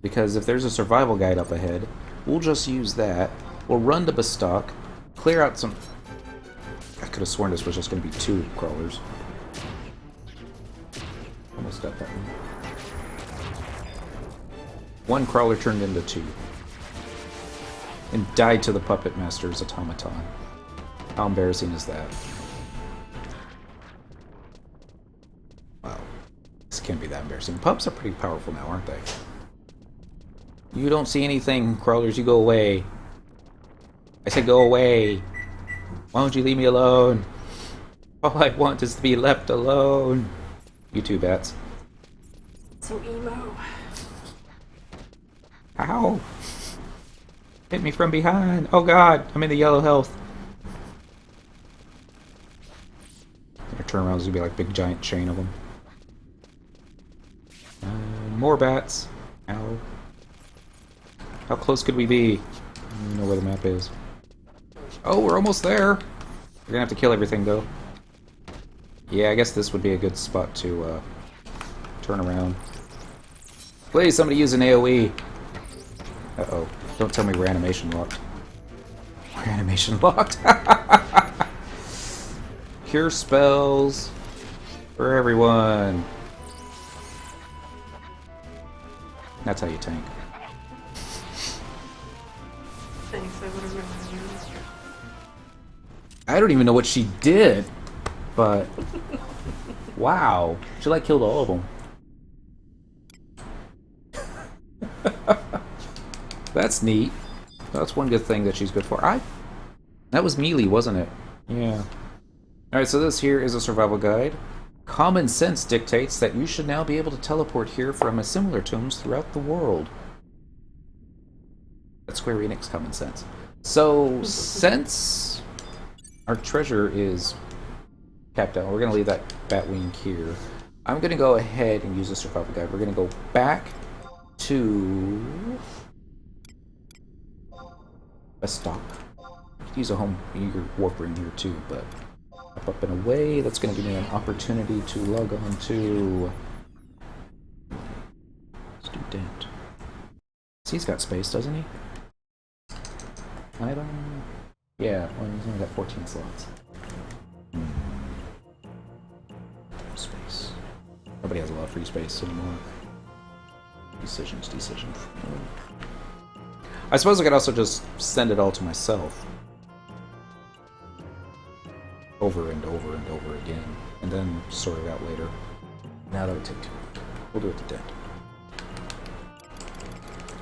Because if there's a survival guide up ahead, we'll just use that. We'll run to Bestock, clear out some... I could have sworn this was just going to be 2 crawlers. Almost got that one. 1 crawler turned into 2. And died to the Puppet Master's automaton. How embarrassing is that? Wow. This can't be that embarrassing. Pups are pretty powerful now, aren't they? You don't see anything, crawlers. You go away. I said go away. Why don't you leave me alone? All I want is to be left alone. You too, bats. So emo. Ow! Hit me from behind. Oh god, I'm in the yellow health. Your turn around is gonna be like a big giant chain of them. More bats. Ow. How close could we be? I don't know where the map is. Oh, we're almost there! We're gonna have to kill everything, though. Yeah, I guess this would be a good spot to turn around. Please, somebody use an AoE! Uh-oh. Don't tell me reanimation locked. Reanimation locked? Cure spells for everyone. That's how you tank. Thanks, I would have remembered. I don't even know what she did, but wow, she like killed all of them. That's neat. That's one good thing that she's good for. That was melee, wasn't it? Yeah. Alright, so this here is a survival guide. Common sense dictates that you should now be able to teleport here from similar tombs throughout the world. That's Square Enix common sense. So, since our treasure is capped out, we're going to leave that Batwing here. I'm going to go ahead and use the survival guide. We're going to go back to a stop. Use a home warp ring here too, but up and away. That's going to give me an opportunity to log on to. Let's do Dent. He's got space, doesn't he? Item. Yeah, well, he's only got 14 slots. Space. Nobody has a lot of free space anymore. Decisions. I suppose I could also just send it all to myself. Over and over and over again. And then sort it out later. Now that would take too long. We'll do it to Dent.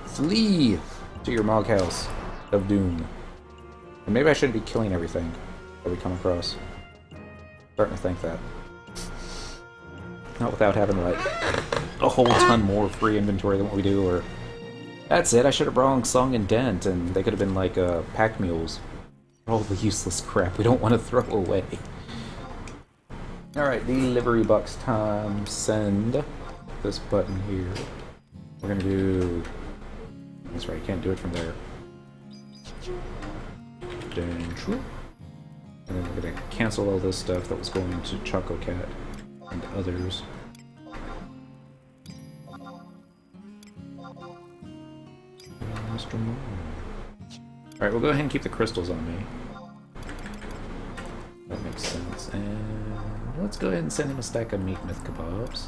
Flee to your Mog House of Doom. And maybe I shouldn't be killing everything that we come across. Starting to think that. Not without having, like, a whole ton more free inventory than what we do, or... That's it, I should have brought Song and Dent, and they could have been, like, pack mules. All the useless crap we don't want to throw away. Alright, delivery box time. Send this button here. We're gonna do... That's right, you can't do it from there. True. And then we're gonna cancel all this stuff that was going to Choco Cat and others. Mr. Moore. Alright, we'll go ahead and keep the crystals on me. That makes sense. And let's go ahead and send him a stack of meat myth kebabs.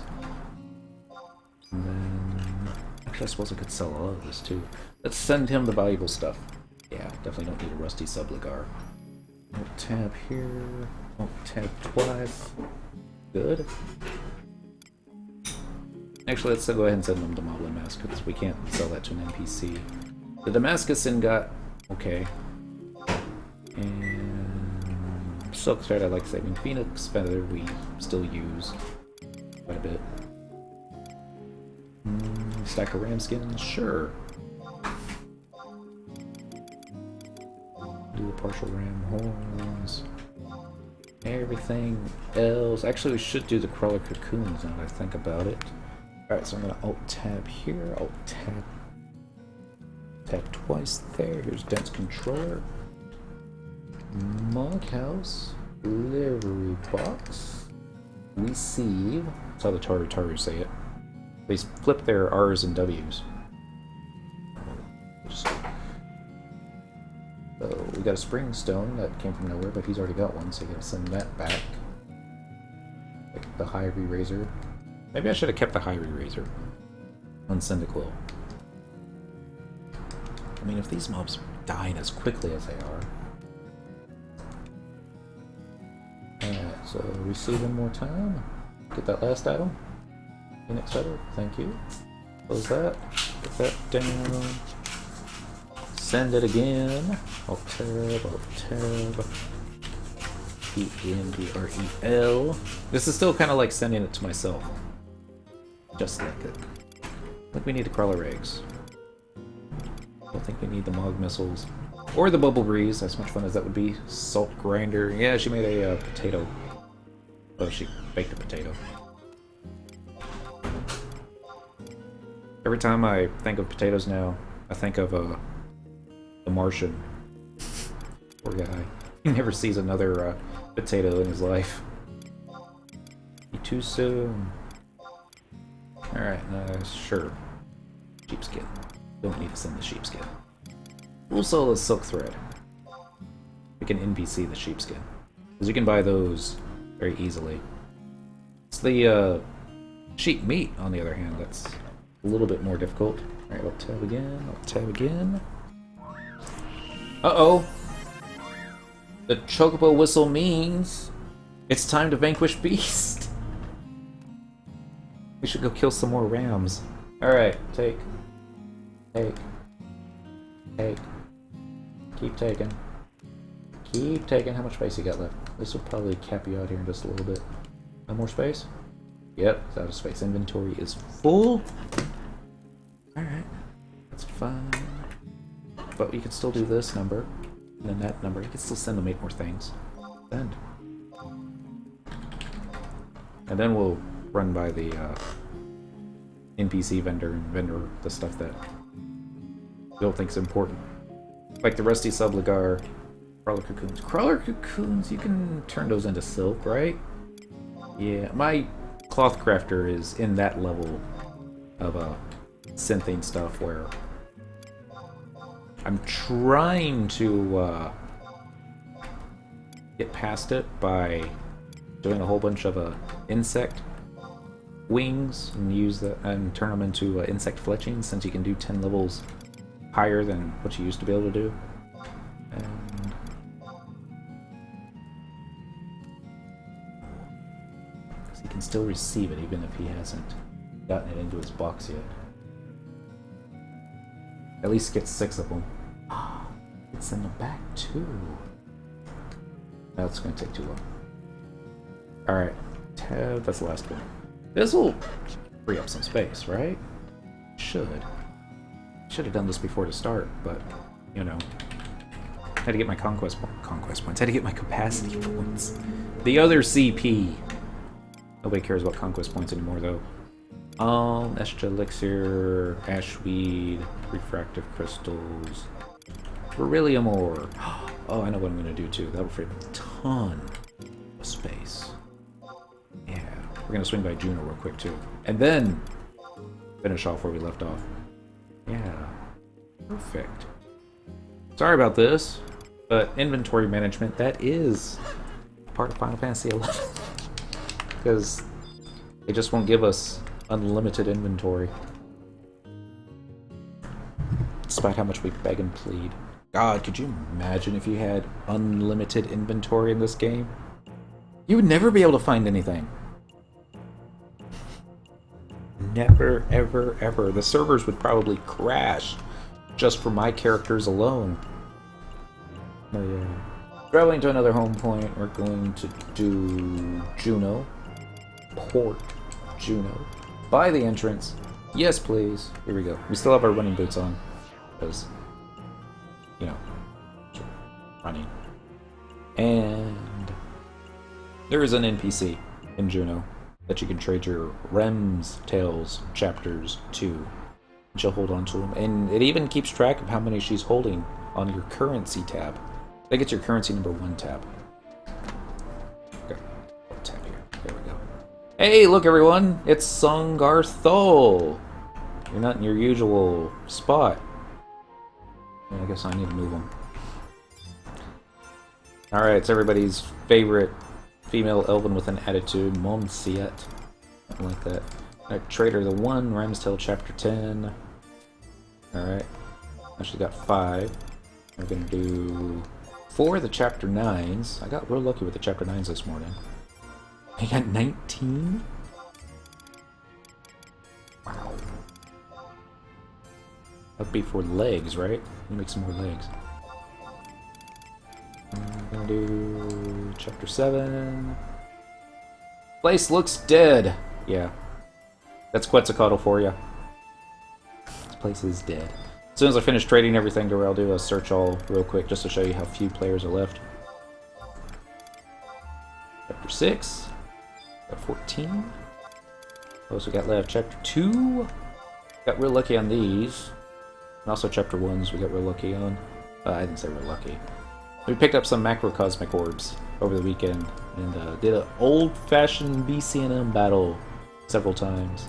And then... Actually, I suppose I could sell all of this too. Let's send him the valuable stuff. Yeah, definitely don't need a rusty subligar. Alt tab here. Alt tab twice. Good. Actually, let's go ahead and send them the Moblin Mask, because we can't sell that to an NPC. The Damascus got... Okay. And... Silk Thread I like saving. Phoenix Feather we still use quite a bit. Stack of ram skins? Sure. Do the partial ram horns. Everything else. Actually, we should do the crawler cocoons now that I think about it. Alright, so I'm going to alt-tab here. Alt-tab. Tab twice there. Here's Dent's controller. Mog House. Delivery box. Receive. That's how the Taru say it. They flip their R's and W's. So we got a spring stone that came from nowhere, but he's already got one, so you gotta send that back. Like the high re-razor. Maybe I should have kept the high re-razor. Unsend-a-quill. I mean, if these mobs are dying as quickly as they are. Alright, so receive one more time. Get that last item. Phoenix Feather, thank you. Close that. Put that down. Send it again. Alt tab. E-N-D-R-E-L. This is still kind of like sending it to myself. Just like it. I think we need the crawler eggs. Don't think we need the Mog missiles. Or the Bubble Breeze, as much fun as that would be. Salt grinder. Yeah, she made a potato. Oh, she baked a potato. Every time I think of potatoes now, I think of the Martian. Poor guy. He never sees another potato in his life. Be too soon. Alright, sure. Sheepskin. Don't need to send the sheepskin. We'll sell the silk thread. We can NPC the sheepskin. Because you can buy those very easily. It's the sheep meat, on the other hand, that's a little bit more difficult. Alright, I'll tab again, I'll tab again. Uh-oh! The chocobo whistle means it's time to vanquish Beast! We should go kill some more rams. Alright, take. Take. Take. Keep taking. Keep taking. How much space you got left? This will probably cap you out here in just a little bit. No more space? Yep, it's out of space. Inventory is full. Alright. That's fine. But you can still do this number. And then that number. You can still send them 8 more things. Send. And then we'll run by the NPC vendor and vendor the stuff that you don't think is important. Like the rusty subligar, crawler cocoons. Crawler cocoons, you can turn those into silk, right? Yeah, my cloth crafter is in that level of synthing stuff where I'm trying to get past it by doing a whole bunch of insect wings and use that and turn them into insect fletchings, since you can do 10 levels higher than what you used to be able to do. And because he can still receive it even if he hasn't gotten it into his box yet. At least get 6 of them. Let's send them back too. That's going to take too long. Alright, tab, that's the last one. This will free up some space, right? Should have done this before to start, but, you know. Had to get my conquest points. Had to get my capacity points. The other CP. Nobody cares about conquest points anymore, though. Escha elixir, ashweed, refractive crystals, beryllium ore. Oh, I know what I'm gonna do too. That'll free up a ton of space. Yeah, we're gonna swing by Juno real quick too, and then finish off where we left off. Yeah, perfect. Sorry about this, but inventory management, that is part of Final Fantasy XI. Because they just won't give us unlimited inventory. Despite how much we beg and plead. God, could you imagine if you had unlimited inventory in this game? You would never be able to find anything. Never, ever, ever. The servers would probably crash just for my characters alone. Oh yeah. Traveling to another home point, we're going to do Juno. Port Juno. By the entrance. Yes, please. Here we go. We still have our running boots on. Because, you know, running. And there is an NPC in Juno that you can trade your Rem's Tales chapters to. She'll hold on to them. And it even keeps track of how many she's holding on your currency tab. That gets your currency number 1 tab. Okay. Tab here. There we go. Hey, look everyone! It's Sungarthol! You're not in your usual spot. I guess I need to move them. Alright, it's everybody's favorite female elven with an attitude, Monsiet. Something like that. Alright, Trader the 1, Ram's Tale Chapter 10. Alright. Actually got 5. We're gonna do 4 of the Chapter 9s. I got real lucky with the Chapter 9s this morning. I got 19? Wow. That'd be for legs, right? Let me make some more legs. I'm gonna do Chapter 7. Place looks dead. Yeah. That's Quetzalcoatl for you. This place is dead. As soon as I finish trading everything to where I'll do a search all real quick just to show you how few players are left. Chapter 6. Got 14. What else we got left? Chapter 2. Got real lucky on these. And also chapter 1s we got real lucky on. I didn't say real lucky. We picked up some macrocosmic orbs over the weekend and did an old-fashioned BCNM battle several times.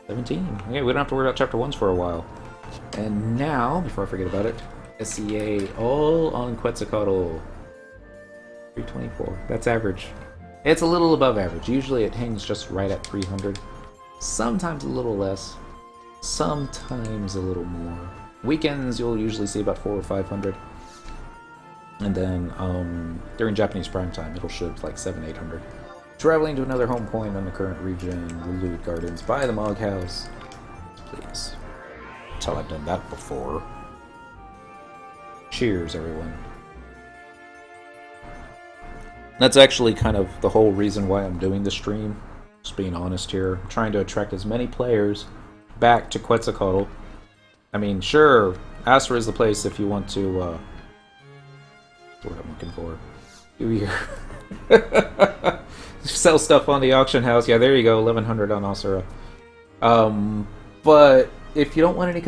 17. Okay, we don't have to worry about chapter 1s for a while. And now, before I forget about it, SEA all on Quetzalcoatl. 324. That's average. It's a little above average. Usually it hangs just right at 300. Sometimes a little less. Sometimes a little more. Weekends you'll usually see about 400 or 500. And then during Japanese prime time it'll shoot like 700, 800. Traveling to another home point on the current region, Relude Gardens by the Mog House. Please. Tell I've done that before. Cheers, everyone. That's actually kind of the whole reason why I'm doing the stream. Just being honest here. I'm trying to attract as many players back to Quetzalcoatl. I mean, sure, Astra is the place if you want to, that's what I'm looking for. Do your sell stuff on the auction house. Yeah, there you go, 1100 on Asura. But if you don't want any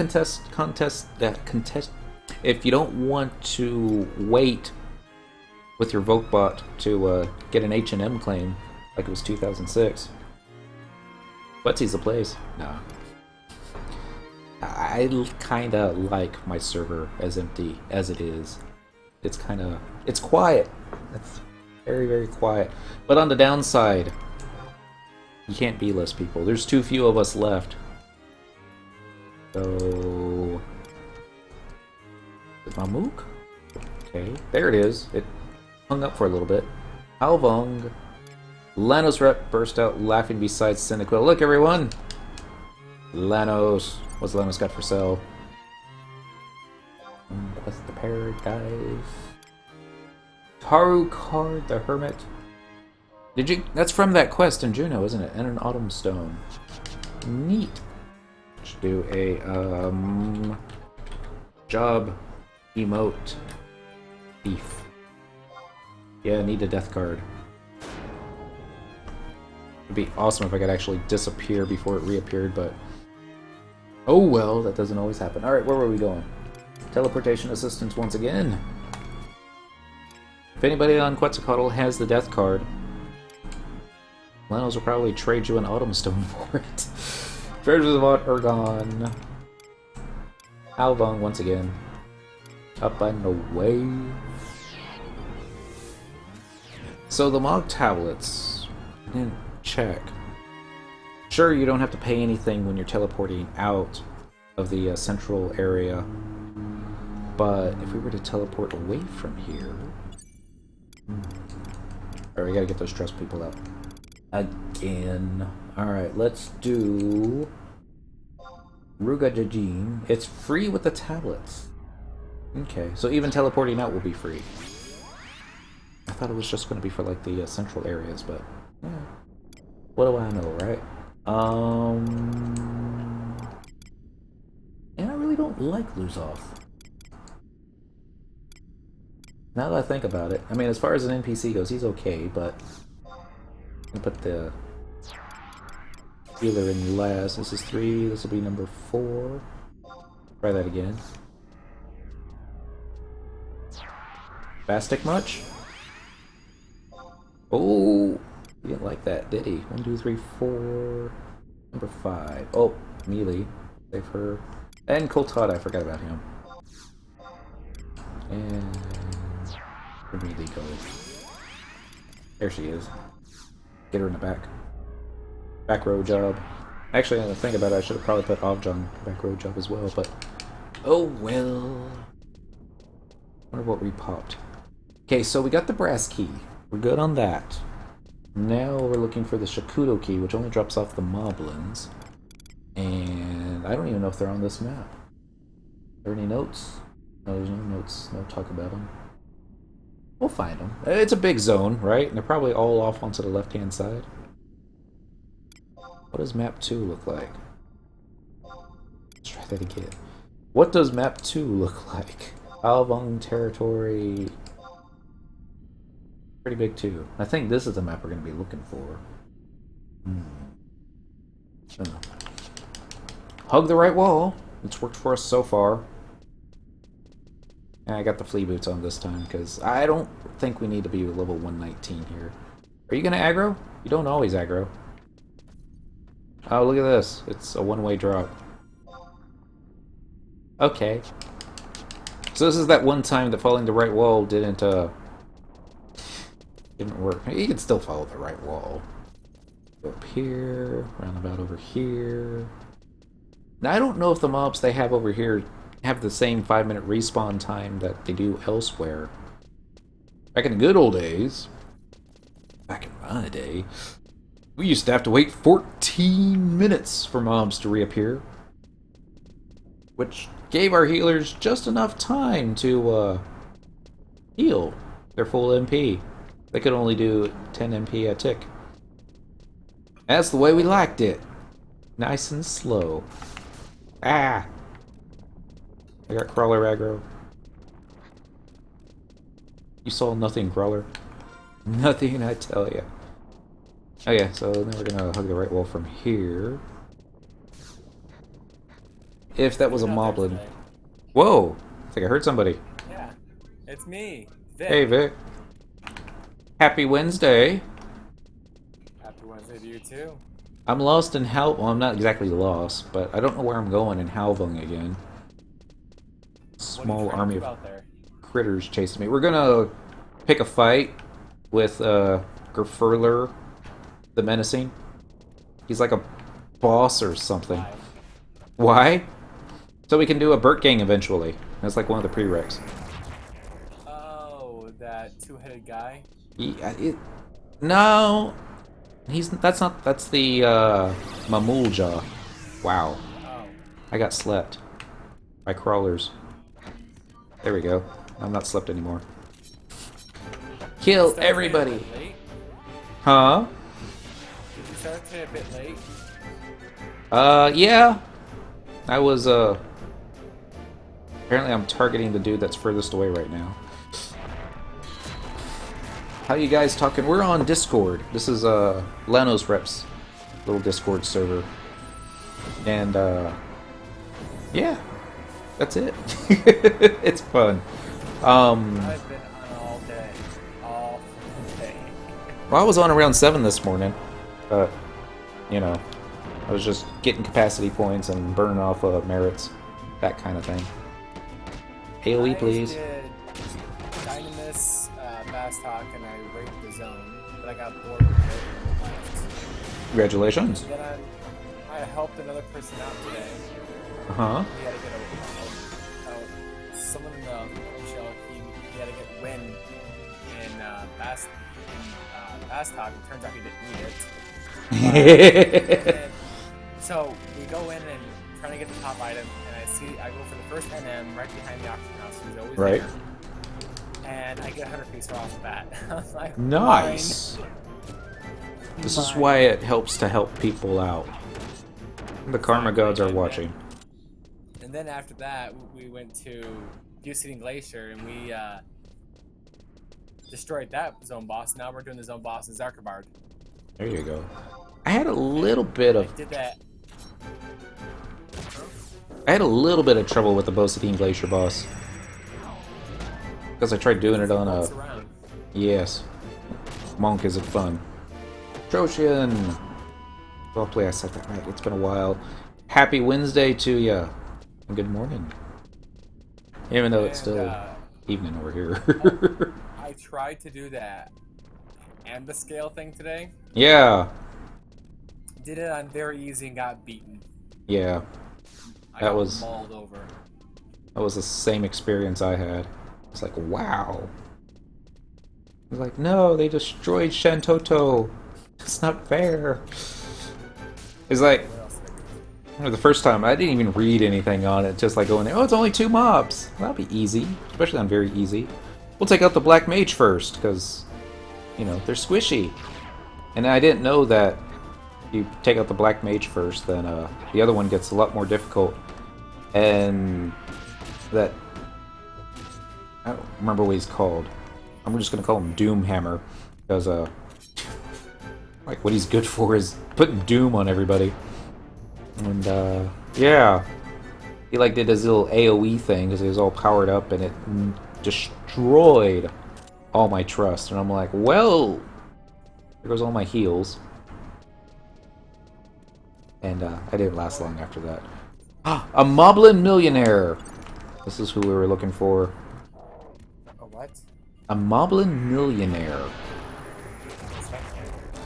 if you don't want to wait with your Vokebot to get an H&M claim, like it was 2006, Quetsy's the place. Nah. I kinda like my server as empty as it is. It's quiet. It's very, very quiet. But on the downside, you can't be less people. There's too few of us left. So... Is it Mamook? Okay, there it is. It hung up for a little bit. Halvong. Lanos rep burst out laughing beside Cynical. Look, everyone! Lanos. What's Lanos got for sale? Quest the Paradise. Taru Card the Hermit. Did you? That's from that quest in Juno, isn't it? And an Autumn Stone. Neat. Should do a job emote thief. Yeah, I need a death card. It'd be awesome if I could actually disappear before it reappeared, but oh well, that doesn't always happen. Alright, where were we going? Teleportation assistance once again. If anybody on Quetzalcoatl has the death card, Lanos will probably trade you an Autumn Stone for it. Treasures of Aht Urhgan. Halvong once again. Up and away. So the Mog tablets, I didn't check. Sure, you don't have to pay anything when you're teleporting out of the central area, but if we were to teleport away from here... Alright, we gotta get those trust people out. Again. Alright, let's do... Ruga Jajin. It's free with the tablets. Okay, so even teleporting out will be free. I thought it was just going to be for like the central areas, but yeah. What do I know, right? And I really don't like Lose Off. Now that I think about it, I mean, as far as an NPC goes, he's okay, but I put the healer in last. This is 3. This will be number 4. Try that again. Bastic much? Oh, he didn't like that, did he? 1, 2, 3, 4. Number 5. Oh, melee. Save her. And Coltada, I forgot about him. And where did melee go? There she is. Get her in the back. Back row job. Actually, now that I think about it, I should have probably put Ovjon back row job as well, but oh well. Wonder what repopped. Okay, so we got the brass key. We're good on that. Now we're looking for the Shakudo key, which only drops off the moblins. And I don't even know if they're on this map. Are there any notes? No, there's no notes. No talk about them. We'll find them. It's a big zone, right? And they're probably all off onto the left-hand side. What does map 2 look like? Let's try that again. What does map 2 look like? Halvong territory. Pretty big too. I think this is the map we're going to be looking for. I don't know. hug the right wall. It's worked for us so far. And I got the flea boots on this time, because I don't think we need to be level 119 here. Are you going to aggro? You don't always aggro. Oh, look at this. It's a one-way drop. Okay. So this is that one time that following the right wall didn't work. You can still follow the right wall. Go up here, roundabout over here. Now, I don't know if the mobs they have over here have the same 5-minute respawn time that they do elsewhere. Back in the good old days, back in my day, we used to have to wait 14 minutes for mobs to reappear, which gave our healers just enough time to heal their full MP. They could only do 10 MP a tick. That's the way we liked it. Nice and slow. Ah! I got crawler aggro. You saw nothing, crawler. Nothing, I tell ya. Okay, so then we're gonna hug the right wall from here. If that was a moblin. Whoa! I think I heard somebody. Yeah, it's me, Vic. Hey, Vic. Happy Wednesday. Happy Wednesday to you too. I'm lost in well, I'm not exactly lost, but I don't know where I'm going in Halvong again. Small army of critters chasing me. We're gonna pick a fight with Gurfurlur the Menacing. He's like a boss or something. Why? So we can do a Burt Gang eventually. That's like one of the prereqs. Oh, that two-headed guy? No, that's the Mamulja. Wow. Oh. I got slept by crawlers. There we go. I'm not slept anymore. Kill everybody. Huh? Did you start today a bit late? Yeah. I was apparently I'm targeting the dude that's furthest away right now. How you guys talking? We're on Discord. This is Lano's Reps little Discord server. And yeah. That's it. It's fun. I've been on all day. All day. Well, I was on around 7 this morning. But you know, I was just getting capacity points and burning off merits. That kind of thing. AoE, please. I did Dynamis, Fast Talk, and I raped the zone, but I got bored with it and left. Congratulations. And then I helped another person out today. Uh-huh. He had to get someone in the show, he had to get win in Fast Talk. It turns out he didn't need it. So we go in and trying to get the top item, and I go for the first NM right behind the auction house. He's always right there. And I get 100 piece off the bat. I was like, nice. Mine. This is why it helps to help people out. The karma gods are watching. And then after that, we went to Bucine Glacier, and we destroyed that zone boss. Now we're doing the zone boss in Zarkabard. There you go. I had a little bit of... I did that. I had a little bit of trouble with the Bucine Glacier boss. Because I tried doing it on a... Yes. Monk isn't fun. Troshian! Hopefully I said that right. It's been a while. Happy Wednesday to ya. And good morning. Even though it's still evening over here. I tried to do that and the scale thing today. Yeah. Did it on very easy and got beaten. Yeah. I got mauled over. That was the same experience I had. It's like, wow. I was like, no, they destroyed Shantoto. It's not fair. It's like, the first time, I didn't even read anything on it. Just like going there, oh, it's only 2 mobs. That'll be easy. Especially on very easy. We'll take out the Black Mage first, because, you know, they're squishy. And I didn't know that you take out the Black Mage first, then the other one gets a lot more difficult. And that... I don't remember what he's called. I'm just gonna call him Doomhammer, because, like, what he's good for is putting doom on everybody. And, yeah. He, like, did his little AoE thing, because he was all powered up, and it destroyed all my trust. And I'm like, well, there goes all my heals. And, I didn't last long after that. A Moblin Millionaire! This is who we were looking for. A what? A Moblin Millionaire.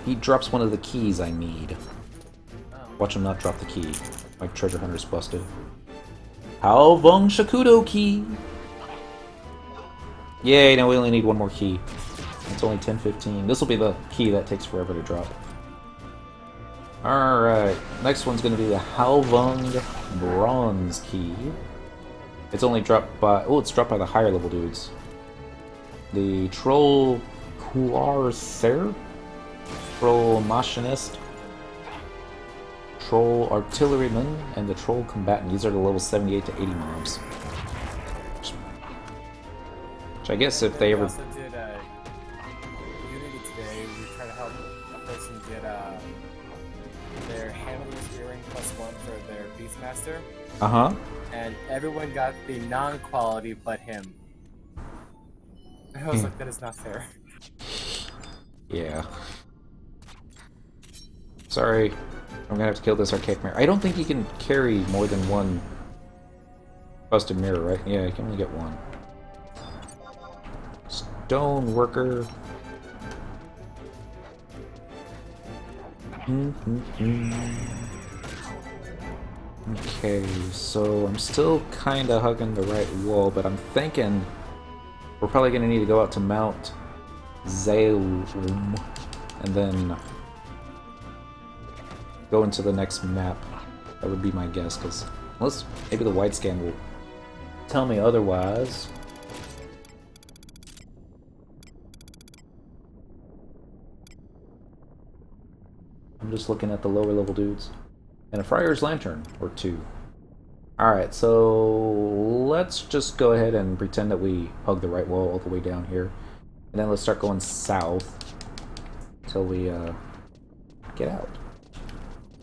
He drops one of the keys I need. Watch him not drop the key. My treasure hunter's busted. Halvong Shakudo key! Yay, now we only need one more key. It's only 10:15. This will be the key that takes forever to drop. Alright, next one's gonna be the Halvong Bronze key. It's only dropped by... oh, it's dropped by the higher level dudes. The Troll Kuarser, Troll Machinist, Troll Artilleryman, and the Troll Combatant. These are the level 78 to 80 mobs. Which I guess if they We ever... also did Unity today. We tried to help a person get their handler's earring +1 for their Beastmaster, Uh-huh. and everyone got the non-quality but him. I was like, that is not fair. Yeah. Sorry. I'm gonna have to kill this archaic mirror. I don't think you can carry more than one busted mirror, right? Yeah, you can only get one. Stone worker. Okay, so I'm still kinda hugging the right wall, but I'm thinking we're probably gonna need to go out to Mount Zalum and then go into the next map. That would be my guess, because unless maybe the wide scan will tell me otherwise. I'm just looking at the lower level dudes. And a Friar's Lantern, or two. Alright, so let's just go ahead and pretend that we hug the right wall all the way down here. And then let's start going south until we get out.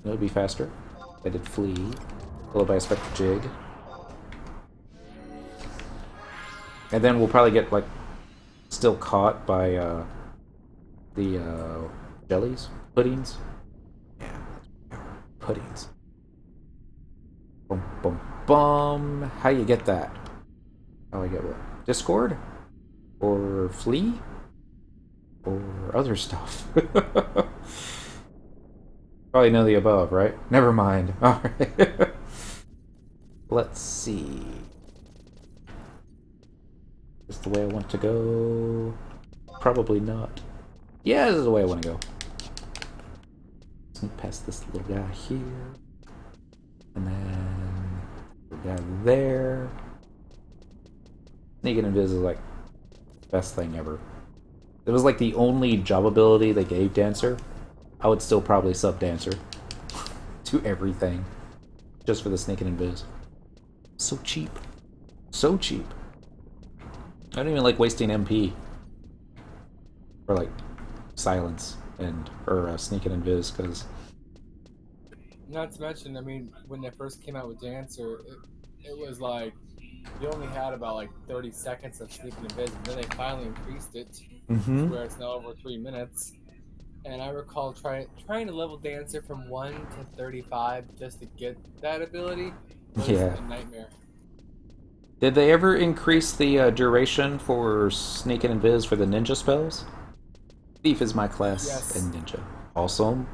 It would be faster. I did flee, followed by a spectral jig. And then we'll probably get, like, still caught by the jellies? Puddings? Yeah, puddings. Boom, boom, boom. How do you get that? How do I get what? Discord? Or flee? Or other stuff? Probably none of the above, right? Never mind. Alright. Let's see. Is this the way I want to go? Probably not. Yeah, this is the way I want to go. Sneak past this little guy here. And then little guy there. Sneaking invis is like the best thing ever. It was like the only job ability they gave Dancer. I would still probably sub Dancer to everything just for the sneaking invis. So cheap. So cheap. I don't even like wasting MP for like silence and or sneaking invis because. Not to mention, I mean, when they first came out with Dancer, it was like you only had about like 30 seconds of sneaking invis, and then they finally increased it to where it's now over 3 minutes. And I recall trying to level Dancer from 1 to 35 just to get that ability. Was a nightmare. Did they ever increase the duration for sneak and invis for the ninja spells? Thief is my class Yes. and ninja. Awesome.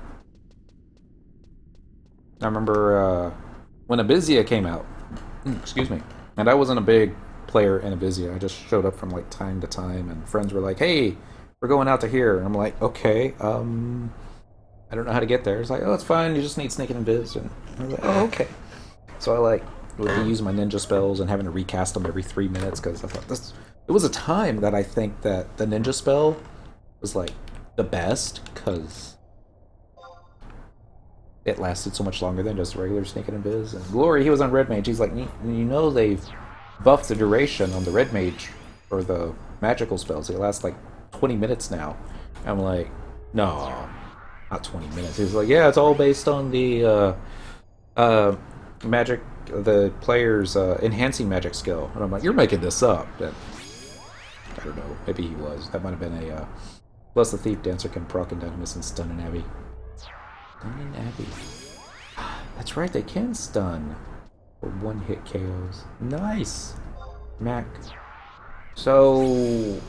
I remember when Abizia came out. Excuse me. And I wasn't a big player in Abizia. I just showed up from like time to time, and friends were like, "Hey, we're going out to here." And I'm like, "Okay, I don't know how to get there." It's like, "Oh, it's fine. You just need sneak and invis." And I was like, "Oh, okay." So I like would be using my ninja spells and having to recast them every 3 minutes because I thought this. It was a time that I think that the ninja spell was like the best because it lasted so much longer than just regular sneak and invis. And Glory, he was on Red Mage. He's like, you know, they've buffed the duration on the Red Mage or the magical spells. It lasts like 20 minutes now. I'm like, no, not 20 minutes. He's like, yeah, it's all based on the magic, the player's enhancing magic skill. And I'm like, you're making this up. And I don't know. Maybe he was. That might have been a. Plus, the Thief Dancer can proc and dynamis and stun an Abbey. Stun an Abbey. That's right, they can stun. Or one-hit KOs. Nice! Mac. So...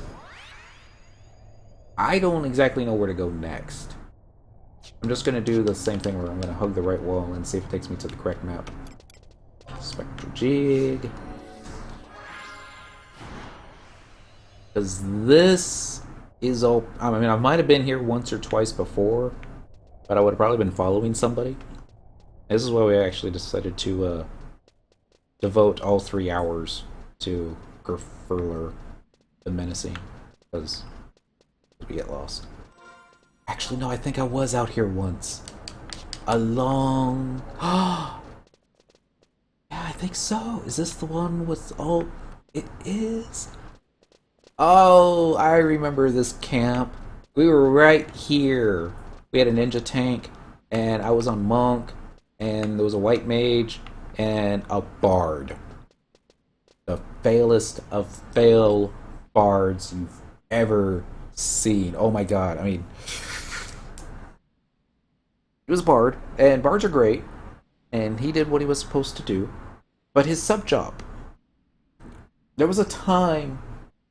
I don't exactly know where to go next. I'm just going to do the same thing where I'm going to hug the right wall and see if it takes me to the correct map. Spectral Jig. Because this is all... I mean, I might have been here once or twice before, but I would have probably been following somebody. This is why we actually decided to devote all 3 hours to Gurfurlur the Menacing, because we get lost. Actually, no, I think I was out here once. A long... yeah, I think so. Is this the one with all... It is? Oh, I remember this camp. We were right here. We had a ninja tank, and I was on Monk, and there was a white mage, and a bard. The failest of fail bards you've ever seen. Oh my god, I mean... He was a bard, and bards are great, and he did what he was supposed to do, but his sub-job... There was a time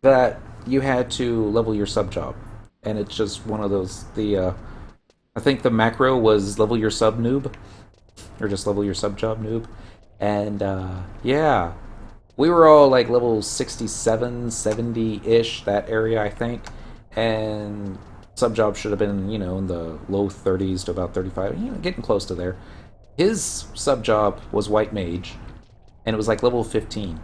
that you had to level your sub-job, and it's just one of those... I think the macro was level your sub-noob, or just level your sub-job noob, and yeah, we were all like level 67, 70-ish, that area I think, and sub-job should have been, you know, in the low 30s to about 35, you know, getting close to there. His sub-job was white mage, and it was like level 15.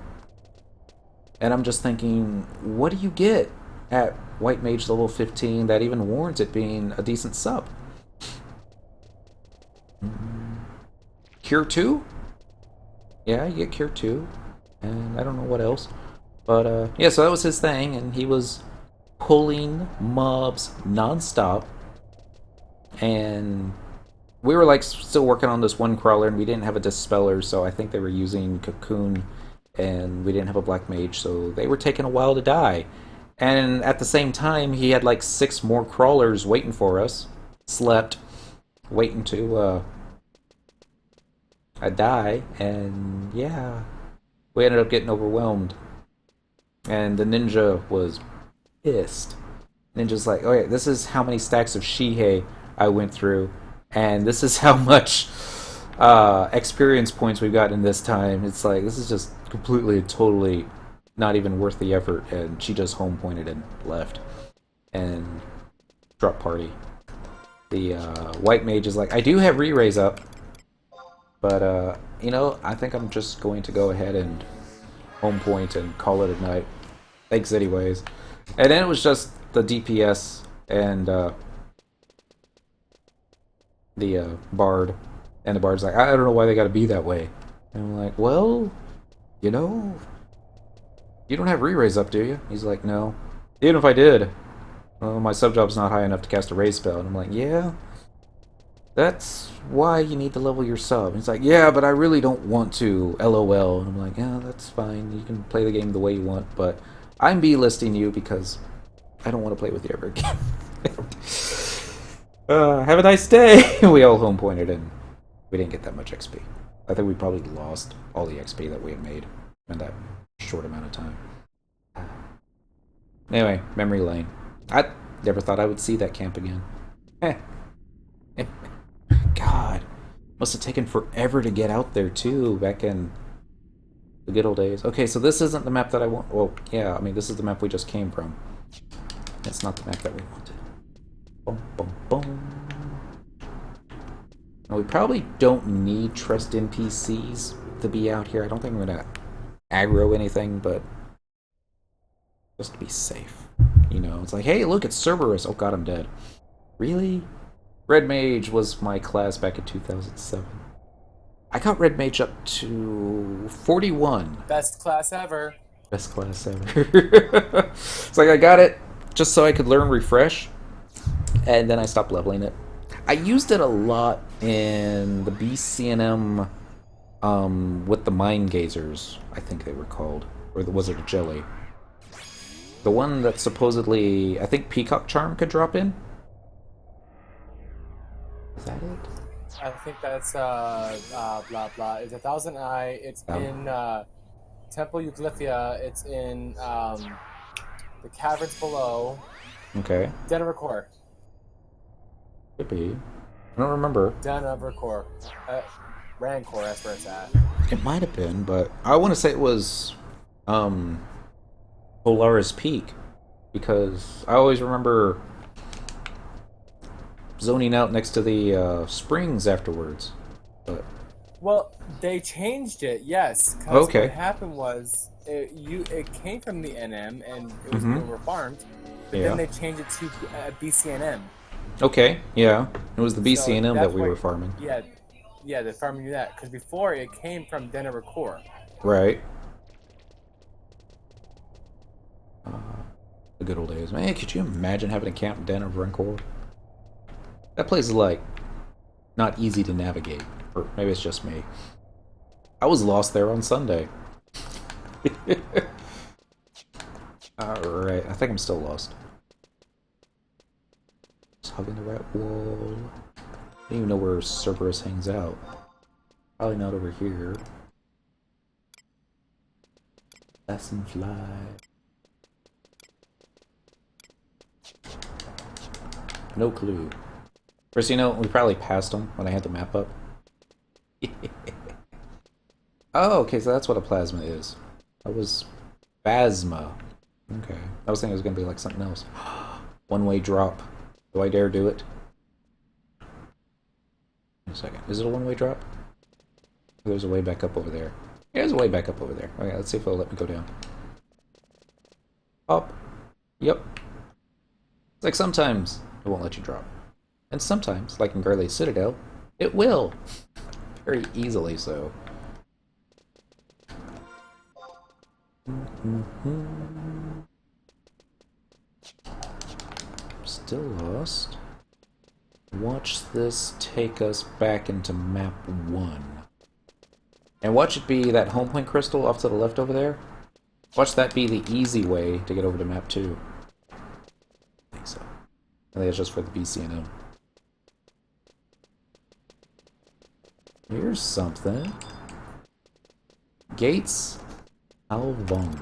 And I'm just thinking, what do you get at white mage level 15 that even warrants it being a decent sub? Cure 2? Yeah, you get Cure 2. And I don't know what else. But, yeah, so that was his thing, and he was pulling mobs non-stop. And we were, like, still working on this one crawler, and we didn't have a dispeller, so I think they were using Cocoon, and we didn't have a black mage, so they were taking a while to die. And at the same time, he had, like, 6 more crawlers waiting for us. Slept. Waiting to, die, and yeah, we ended up getting overwhelmed. And the ninja was pissed. Ninja's like, okay, this is how many stacks of Shihei I went through, and this is how much experience points we've gotten this time. It's like, this is just completely, totally not even worth the effort, and she just home pointed and left. And drop party. The white mage is like, I do have re-raise up, but you know, I think I'm just going to go ahead and home point and call it a night. Thanks anyways. And then it was just the DPS and the bard, and the bard's like, I don't know why they gotta be that way. And I'm like, well, you know, you don't have re-raise up, do you? He's like, no. Even if I did, well, my sub-job's not high enough to cast a raise spell. And I'm like, yeah, that's why you need to level your sub. And he's like, yeah, but I really don't want to, LOL. And I'm like, yeah, that's fine. You can play the game the way you want, but I'm B-listing you because I don't want to play with you ever again. Have a nice day. We all home pointed and we didn't get that much XP. I think we probably lost all the XP that we had made in that short amount of time. Anyway, memory lane. I never thought I would see that camp again. God, must have taken forever to get out there too, back in the good old days. Okay, so this isn't the map that I want. Well, yeah, I mean, this is the map we just came from. It's not the map that we wanted. Boom, boom, boom. Now, we probably don't need trust NPCs to be out here. I don't think I'm going to aggro anything, but just to be safe. You know, it's like, hey, look, it's Cerberus. Oh god, I'm dead. Really? Red Mage was my class back in 2007. I got Red Mage up to 41. Best class ever. Best class ever. It's like I got it just so I could learn Refresh, and then I stopped leveling it. I used it a lot in the BCNM with the Mind Gazers, I think they were called. Or was it a jelly? The one that supposedly, I think Peacock Charm could drop in? Is that it? I think that's blah blah. It's 1,000 Eye. It's in Temple Eucalyptia. It's in the caverns below. Okay. Den of Record. Could be. I don't remember. Den of Record. Rancor, that's where it's at. It might have been, but I want to say it was Polaris Peak, because I always remember zoning out next to the springs afterwards. But Well, they changed it, yes. 'Cause okay. What happened was it came from the NM and it was being farmed, but then they changed it to BCNM. Okay, yeah, it was the BCNM So that we why- were farming. Yeah, they're farming you that because before it came from Den of Record. Right. The good old days. Man, could you imagine having a camp Den of Rancor? That place is, like, not easy to navigate. Or maybe it's just me. I was lost there on Sunday. Alright, I think I'm still lost. Just hugging the rat wall. I don't even know where Cerberus hangs out. Probably not over here. Lesson fly. No clue. First, you know, we probably passed them when I had the map up. Oh, okay, so that's what a plasma is. That was Phasma. Okay. I was thinking it was going to be like something else. One-way drop. Do I dare do it? Wait a second. Is it a one-way drop? There's a way back up over there. Yeah, there's a way back up over there. Okay, let's see if it'll let me go down. Up. Yep. It's like sometimes it won't let you drop. And sometimes, like in Garley's Citadel, it will. Very easily so. Still lost. Watch this take us back into map 1. And watch it be that home point crystal off to the left over there. Watch that be the easy way to get over to map 2. I think so. I think it's just for the BCNO. Here's something. Gates Halvong.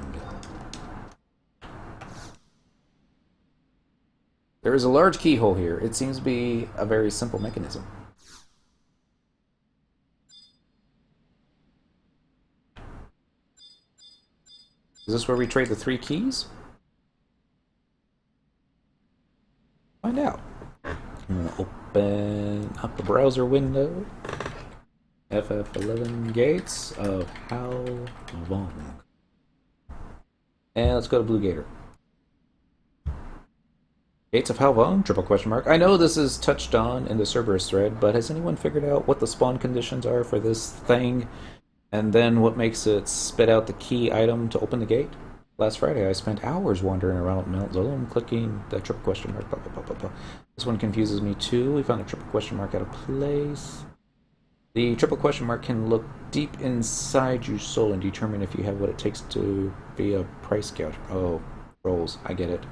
There is a large keyhole here. It seems to be a very simple mechanism. Is this where we trade the 3 keys? Find out. I'm gonna open up the browser window. FF11 Gates of Halvong. And let's go to Blue Gator. Gates of Halvong? Triple question mark. I know this is touched on in the Cerberus thread, but has anyone figured out what the spawn conditions are for this thing? And then what makes it spit out the key item to open the gate? Last Friday I spent hours wandering around Mount Zolom clicking the triple question mark. Blah, blah, blah, blah, blah. This one confuses me too. We found a triple question mark out of place. The triple question mark can look deep inside your soul and determine if you have what it takes to be a price gouger. Oh, rolls. I get it.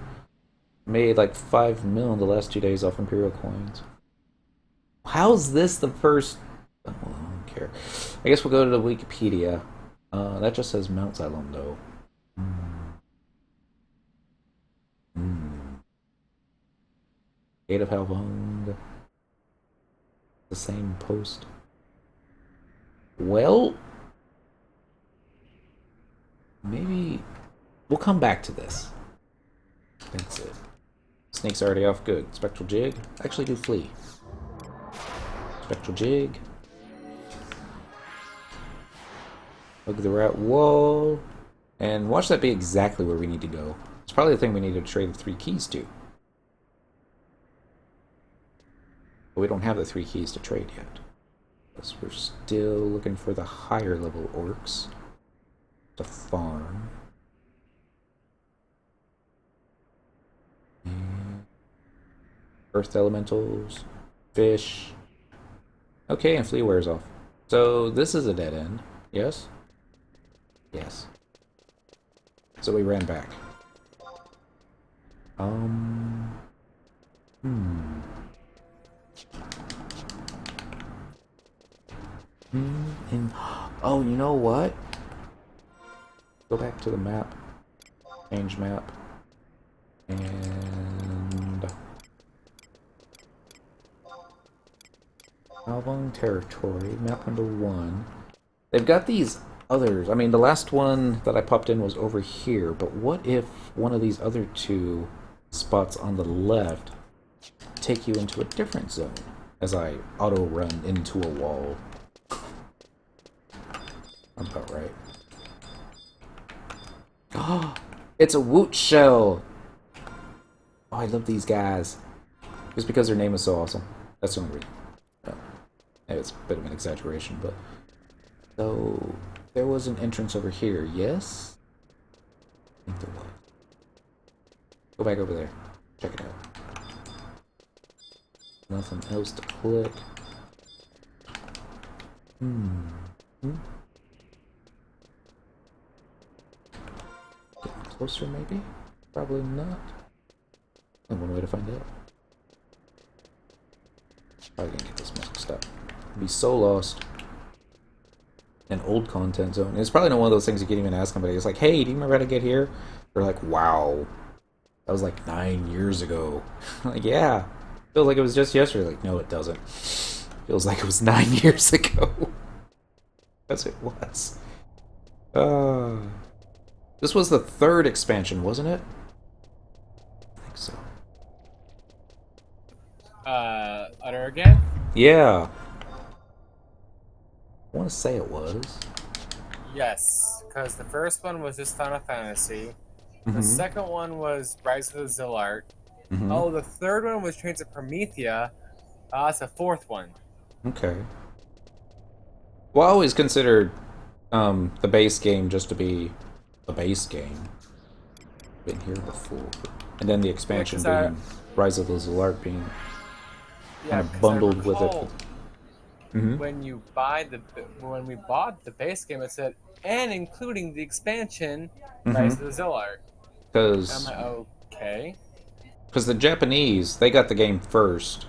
Made like 5 mil in the last 2 days off Imperial coins. How's this the first... Oh, well, I don't care. I guess we'll go to the Wikipedia. That just says Mount Zylom, though. Gate of Halvong. The same post. Well, maybe we'll come back to this. That's it. Snake's already off good. Spectral Jig. Actually do Flee. Spectral Jig. Hug the rat wall. And watch that be exactly where we need to go. It's probably the thing we need to trade the 3 keys to. But we don't have the 3 keys to trade yet. Because we're still looking for the higher level orcs to farm. And Earth elementals. Fish. Okay, and flea wears off. So this is a dead end. Yes? Yes. So we ran back. Oh, you know what? Go back to the map. Change map. And... Halvong territory, map number 1. They've got these others. I mean, the last one that I popped in was over here, but what if one of these other 2 spots on the left take you into a different zone as I auto-run into a wall? Sounds about right. Oh, it's a woot shell! Oh, I love these guys. Just because their name is so awesome. That's the only reason. It's a bit of an exaggeration, but... So, there was an entrance over here, yes? I think there was. Go back over there. Check it out. Nothing else to click. Getting closer, maybe? Probably not. And one way to find out. Probably gonna get this mixed up. Be so lost. An old content zone. It's probably not one of those things you can't even ask somebody. It's like, hey, do you remember how to get here? They're like, wow. That was like 9 years ago. Like, yeah. Feels like it was just yesterday. Like, no, it doesn't. Feels like it was 9 years ago. That's what it was. This was the 3rd expansion, wasn't it? I think so. Aht Urhgan? Yeah. I want to say it was. Yes, because the first one was just Final Fantasy. The second one was Rise of the Zillart. Oh, the third one was Trains of Promethea. That's the 4th one. Okay. Well, I always considered the base game just to be a base game. Been here before. And then the expansion being Rise of the Zillart being kind of bundled with it. When we bought the base game, it said, and including the expansion, Rise of the Zillart. Because I'm like, okay. Because the Japanese, they got the game first,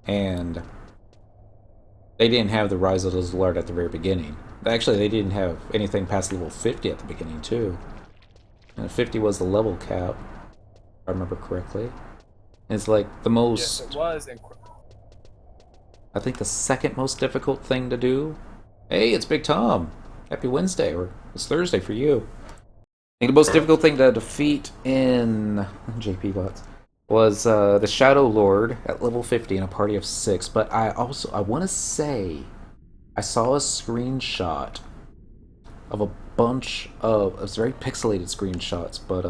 and they didn't have the Rise of the Zillart at the very beginning. Actually, they didn't have anything past level 50 at the beginning, too. And 50 was the level cap, if I remember correctly. It's like the most... Yes, it was. I think the second most difficult thing to do... Hey, it's Big Tom! Happy Wednesday, or it's Thursday for you. I think the most difficult thing to defeat in JP bots was the Shadow Lord at level 50 in a party of 6, but I want to say I saw a screenshot of a bunch of... It's very pixelated screenshots, but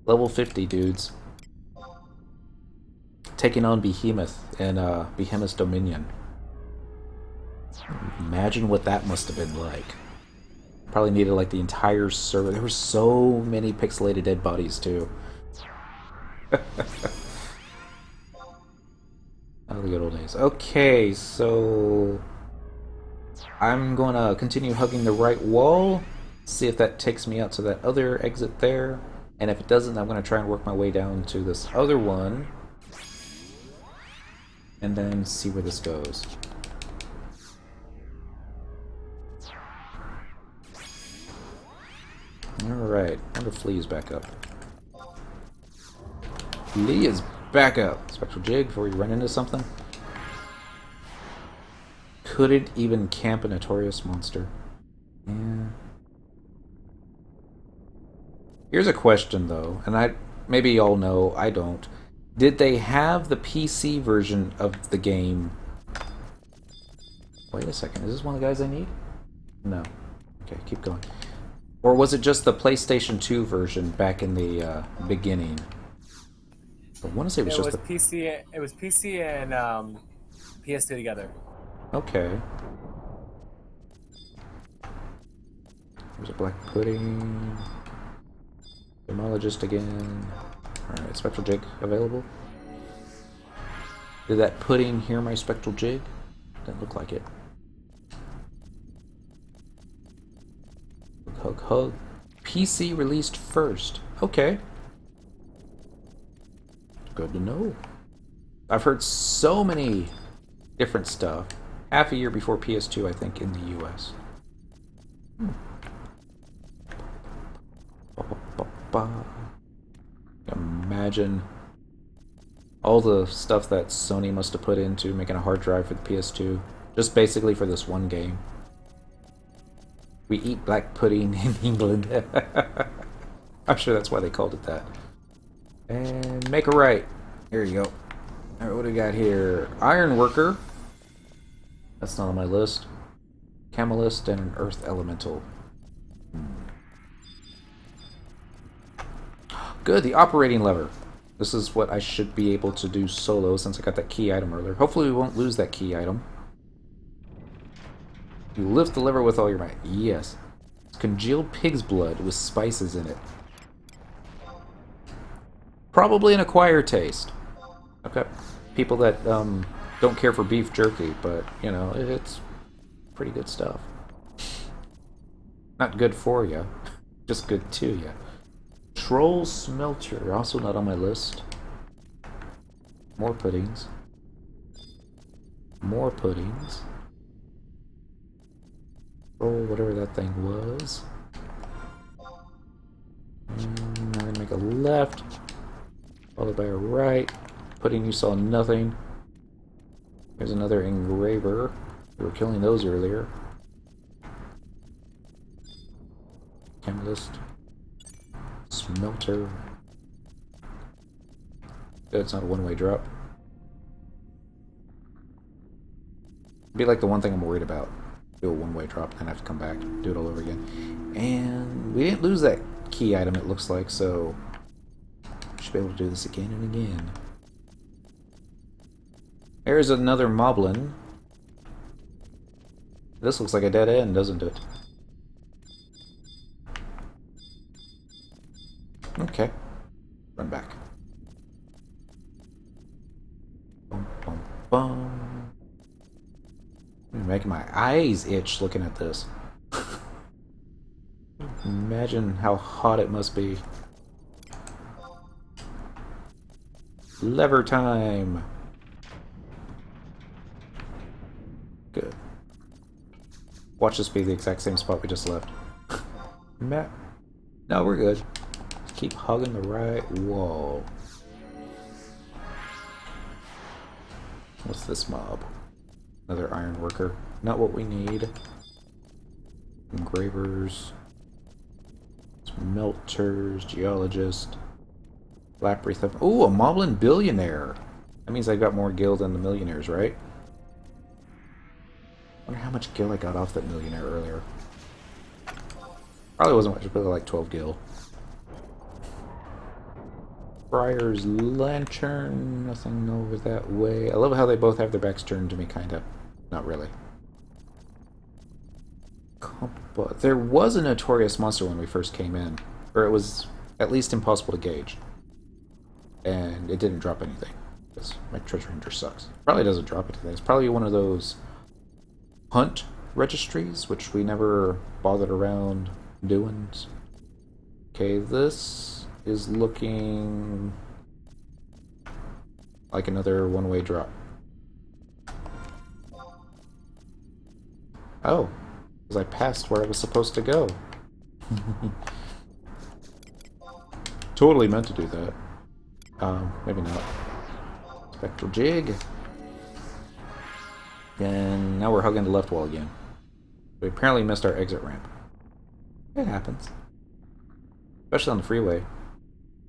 level 50 dudes taking on Behemoth in Behemoth's Dominion. Imagine what that must have been like. Probably needed like the entire server. There were so many pixelated dead bodies too. Oh, the good old days. Okay, so I'm gonna continue hugging the right wall, see if that takes me out to that other exit there, and if it doesn't, I'm gonna try and work my way down to this other one, and then see where this goes. Alright, I wonder if Flea is back up. Flea is back up! Spectral Jig before we run into something. Couldn't even camp a notorious monster. Yeah. Here's a question though, and maybe y'all know, I don't. Did they have the PC version of the game? Wait a second, is this one of the guys I need? No. Okay, keep going. Or was it just the PlayStation 2 version back in the beginning? I want to say it was just PC. It was PC and PS2 together. Okay. There's a black pudding. Gemologist again. Alright, Spectral Jig available. Did that pudding hear my spectral jig? Didn't look like it. Hug, hug. PC released first. Okay. Good to know. I've heard so many different stuff. Half a year before PS2, I think, in the US. Imagine all the stuff that Sony must have put into making a hard drive for the PS2. Just basically for this one game. We eat black pudding in England. I'm sure that's why they called it that. And make a right. Here you go. Alright, what do we got here? Iron Worker. That's not on my list. Camelist and an Earth Elemental. Good, the operating lever. This is what I should be able to do solo since I got that key item earlier. Hopefully we won't lose that key item. You lift the lever with all your might. Yes. It's congealed pig's blood with spices in it. Probably an acquired taste. Okay. People that don't care for beef jerky, but, you know, it's pretty good stuff. Not good for you, just good to you. Troll Smelter, also not on my list. More puddings. More puddings. Troll, whatever that thing was. I'm gonna make a left, followed by a right. Pudding, you saw nothing. There's another engraver. We were killing those earlier. Chemist. Smelter. Good, it's not a one-way drop. It'd be like the one thing I'm worried about. Do a one-way drop, then have to come back, do it all over again. And we didn't lose that key item, it looks like, so we should be able to do this again and again. There's another moblin. This looks like a dead end, doesn't it? Okay. Run back. Bum, bum, bum. I'm making my eyes itch looking at this. Imagine how hot it must be. Lever time! Good. Watch this be the exact same spot we just left. Matt. No, we're good. Keep hugging the right wall. What's this mob? Another iron worker. Not what we need. Engravers. Smelters. Geologist. Lapwreath of... Ooh, a Moblin billionaire! That means I got more gil than the millionaires, right? I wonder how much gil I got off that millionaire earlier. Probably wasn't much, but like 12 gil. Friar's Lantern, nothing over that way. I love how they both have their backs turned to me, kinda. Not really. There was a notorious monster when we first came in, or it was at least impossible to gauge. And it didn't drop anything, because my treasure hunter sucks. Probably doesn't drop anything. It's probably one of those hunt registries, which we never bothered around doing. Okay, this is looking like another one-way drop. Oh, because I passed where I was supposed to go. Totally meant to do that. Maybe not. Spectral Jig. And now we're hugging the left wall again. We apparently missed our exit ramp. It happens. Especially on the freeway.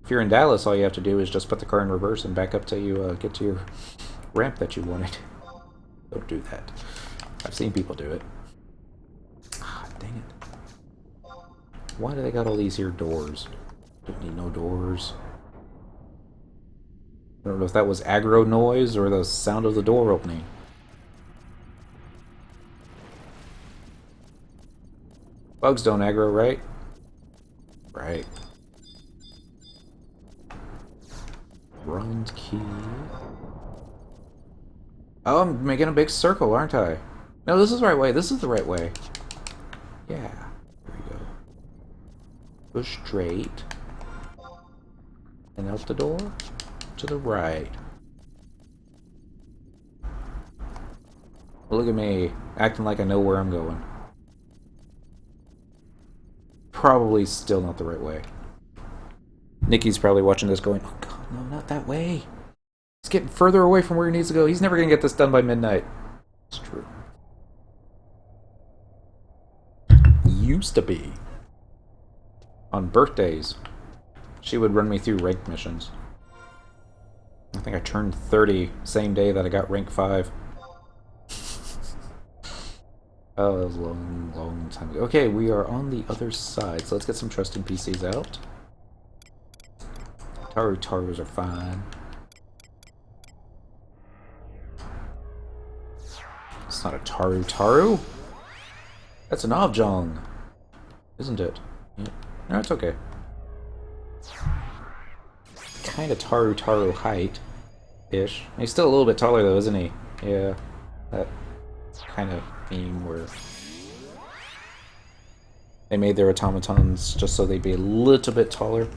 If you're in Dallas, all you have to do is just put the car in reverse and back up till you get to your ramp that you wanted. Don't do that. I've seen people do it. Ah, dang it. Why do they got all these here doors? Don't need no doors. I don't know if that was aggro noise or the sound of the door opening. Bugs don't aggro, right? Right. Bronze key. Oh, I'm making a big circle, aren't I? No, this is the right way. This is the right way. Yeah. Here we go. Go straight. And out the door. To the right. Look at me, acting like I know where I'm going. Probably still not the right way. Nikki's probably watching this going, oh god, no, not that way. He's getting further away from where he needs to go. He's never going to get this done by midnight. It's true. Used to be. On birthdays, she would run me through ranked missions. I think I turned 30 same day that I got rank 5. Oh, that was a long, long time ago. Okay, we are on the other side, so let's get some trust NPCs out. Tarus are fine. It's not a Taru. That's an Halvong, isn't it? Yeah. No, it's okay. Kind of Taru height-ish. He's still a little bit taller though, isn't he? Yeah. That kind of theme where they made their automatons just so they'd be a little bit taller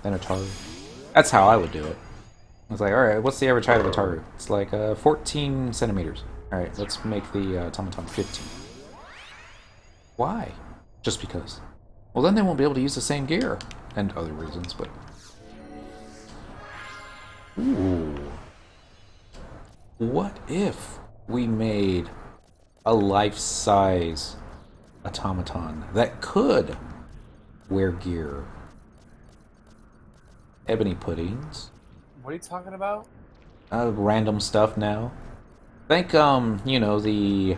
than a Taru. That's how I would do it. I was like, alright, what's the average height of a Taru? It's like 14 centimeters. Alright, let's make the automaton 15. Why? Just because. Well, then they won't be able to use the same gear. And other reasons, but... Ooh. What if we made a life-size automaton that could wear gear? Ebony puddings. What are you talking about? Random stuff now. Think, you know, the...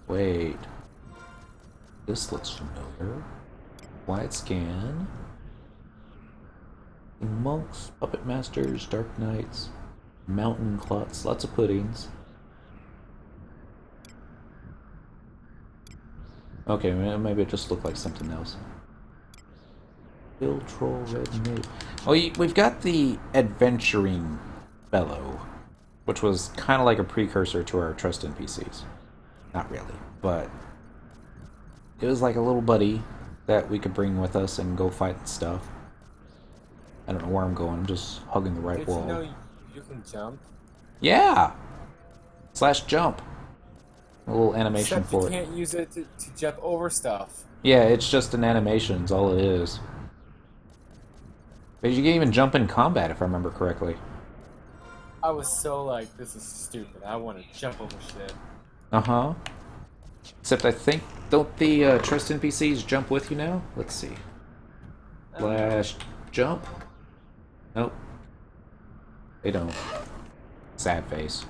Wait. This looks familiar. Wide scan. Monks, puppet masters, dark knights, mountain clots, lots of puddings. Okay, maybe it just looked like something else. Hill troll, red mage. Oh, we've got the adventuring fellow, which was kind of like a precursor to our trust NPCs. Not really, but it was like a little buddy that we could bring with us and go fight stuff. I don't know where I'm going. I'm just hugging the right wall. Did you know you can jump? Yeah! / jump. A little animation Except for you it. can't use it to jump over stuff. Yeah, it's just an animation is all it is. But you can even jump in combat if I remember correctly. I was so like, this is stupid. I want to jump over shit. Uh-huh. Except I think, don't the trust NPCs jump with you now? Let's see. / jump? Nope. They don't. Sad face.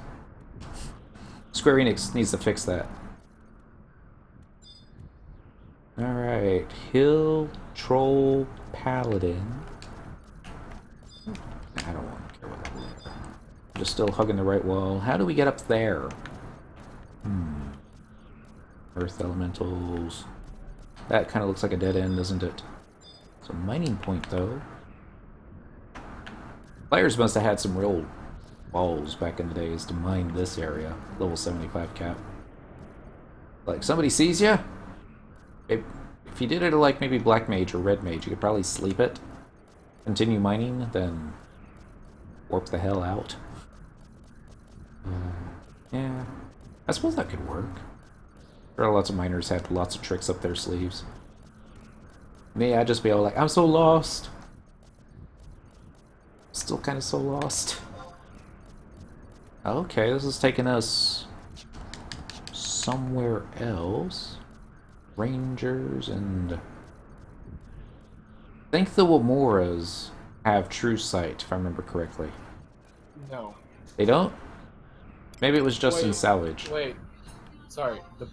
Square Enix needs to fix that. Alright. Hill Troll Paladin. I don't want to care what that is. I'm just still hugging the right wall. How do we get up there? Earth elementals. That kind of looks like a dead end, doesn't it? It's a mining point, though. Players must have had some real balls back in the days to mine this area. Level 75 cap. Like, somebody sees you? If you did it like maybe Black Mage or Red Mage, you could probably sleep it, continue mining, then warp the hell out. Yeah. I suppose that could work. There are lots of miners have lots of tricks up their sleeves. Me, I'd just be all like, I'm so lost. Still kind of so lost. Okay, this is taking us somewhere else. Rangers and... I think the Wamoras have true sight, if I remember correctly. No. They don't? Maybe it was just in salvage. Wait. Sorry. You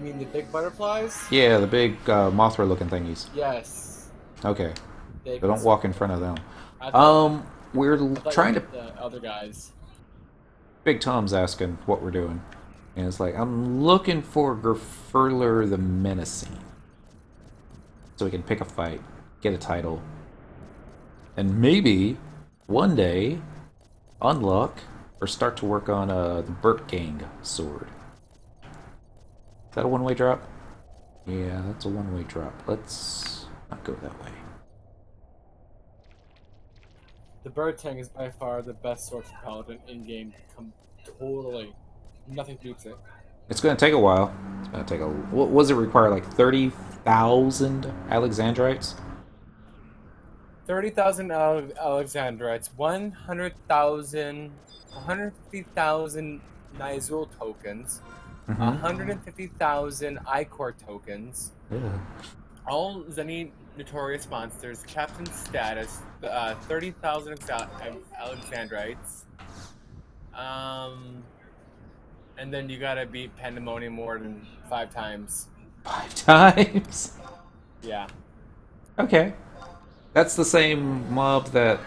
mean the big butterflies? Yeah, the big Mothra-looking thingies. Yes. Okay. They But don't walk in front of them. I We're thought trying you to... meant the other guys. Big Tom's asking what we're doing. And it's like, I'm looking for Gurfurlur the Menacing. So we can pick a fight, get a title. And maybe, one day, unlock or start to work on the Burtgang sword. Is that a one-way drop? Yeah, that's a one-way drop. Let's not go that way. The bird tank is by far the best sword for paladin in game. Totally, nothing beats it. It's going to take a while. It's going to take a... What was it require? Like 30,000 Alexandrites? 30,000 Alexandrites, 150,000 nyzul tokens, 150,000 Icor tokens, Yeah. all Zenny notorious monsters, captain status, 30,000 Alexandrites, and then you gotta beat Pandemonium more than 5 times. 5 times? Yeah. Okay. That's the same mob that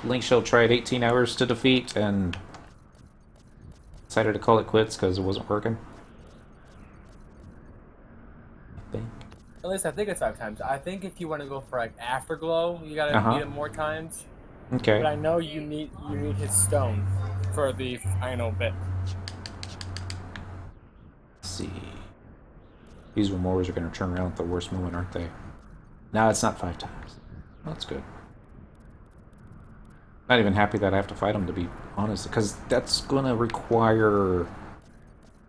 Link Shell tried 18 hours to defeat and decided to call it quits because it wasn't working. I think. At least I think it's 5 times. I think if you want to go for like Afterglow, you gotta beat him more times. Okay. But I know you need his stone for the final bit. Let's see. These Remorers are going to turn around at the worst moment, aren't they? No, it's not 5 times. That's good. Not even happy that I have to fight them, to be honest, because that's going to require...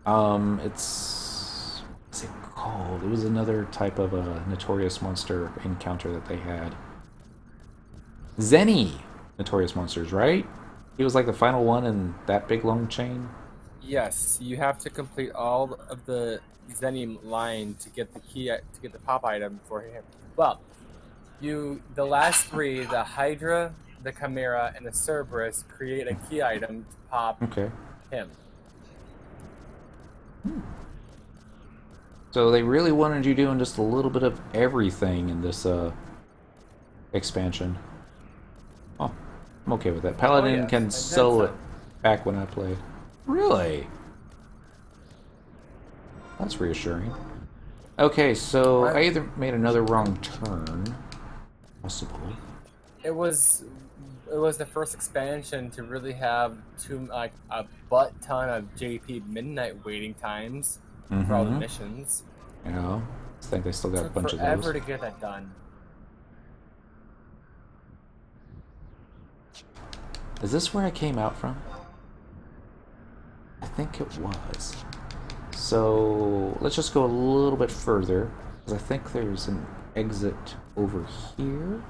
what's it called? It was another type of a notorious monster encounter that they had. Zenny notorious monsters, right? He was like the final one in that big long chain. Yes, you have to complete all of the Zenny line to get the key to get the pop item for him. Well, the last 3, the Hydra, the Chimera, and the Cerberus create a key item to pop him. So they really wanted you doing just a little bit of everything in this expansion. Oh, I'm okay with that. Paladin can sell it back when I played. Really? That's reassuring. Okay, so I either made another wrong turn. Possible. It was the first expansion to really have a butt ton of JP midnight waiting times for all the missions. Yeah, I think they still got a bunch of those. Forever to get that done. Is this where I came out from? I think it was. So let's just go a little bit further, because I think there's an exit over here.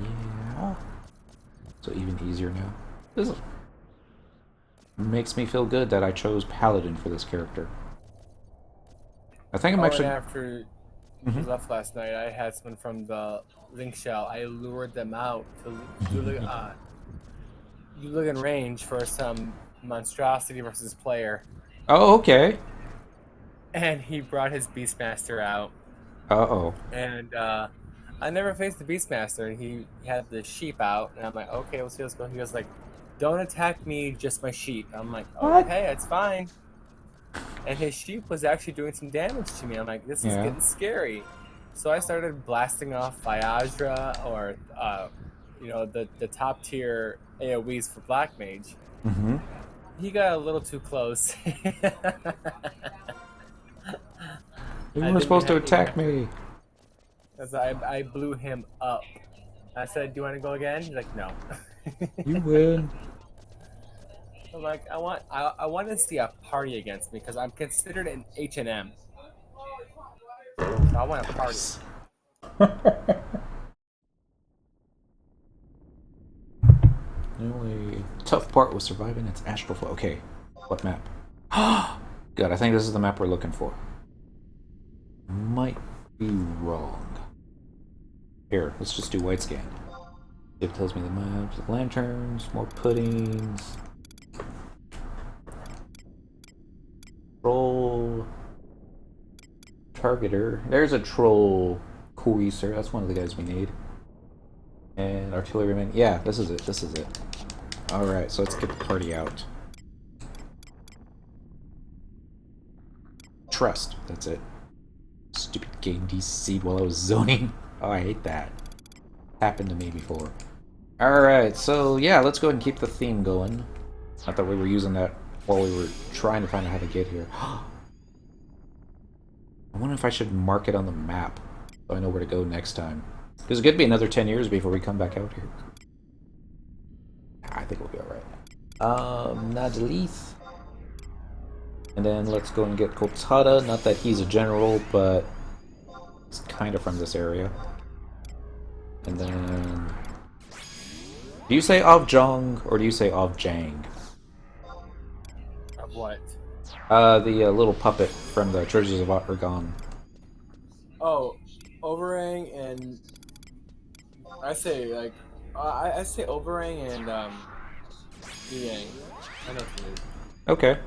Yeah. So even easier now. This makes me feel good that I chose Paladin for this character. I think I'm actually... After you left last night, I had someone from the Link Shell. I lured them out to you look in range for some monstrosity versus player. Oh, okay. And he brought his Beastmaster out. Uh-oh. And I never faced the Beastmaster. He had the sheep out, and I'm like, okay, let's see what's going on. He was like, don't attack me, just my sheep. I'm like, okay, it's fine. And his sheep was actually doing some damage to me. I'm like, this is getting scary. So I started blasting off Viagra or, the top tier AoEs for Black Mage. He got a little too close. You were supposed to attack me. Because I blew him up. I said, do you want to go again? He's like, no. You win. I'm like, I want to see a party against me because I'm considered an H&M. So I want a party. The only tough part was surviving its astral flow. Okay, what map? Good, I think this is the map we're looking for. Might be wrong. Here, let's just do white scan. It tells me the maps, lanterns, more puddings. Troll targeter. There's a troll coercer. That's one of the guys we need. And artilleryman. Yeah, this is it. This is it. Alright, so let's get the party out. Trust. That's it. Stupid game DC'd while I was zoning. Oh, I hate that. Happened to me before. Alright, so yeah, let's go ahead and keep the theme going. Not that we were using that while we were trying to find out how to get here. I wonder if I should mark it on the map so I know where to go next time. Because it could be another 10 years before we come back out here. I think we'll be alright. Najlith. And then let's go and get Kotata. Not that he's a general, but he's kind of from this area. And then... Do you say Avjong or do you say Avjang? Of what? The little puppet from the Treasures of Aht Urhgan. Oh, Overang and I say like I say Overang and Yang. I know what you mean. Okay.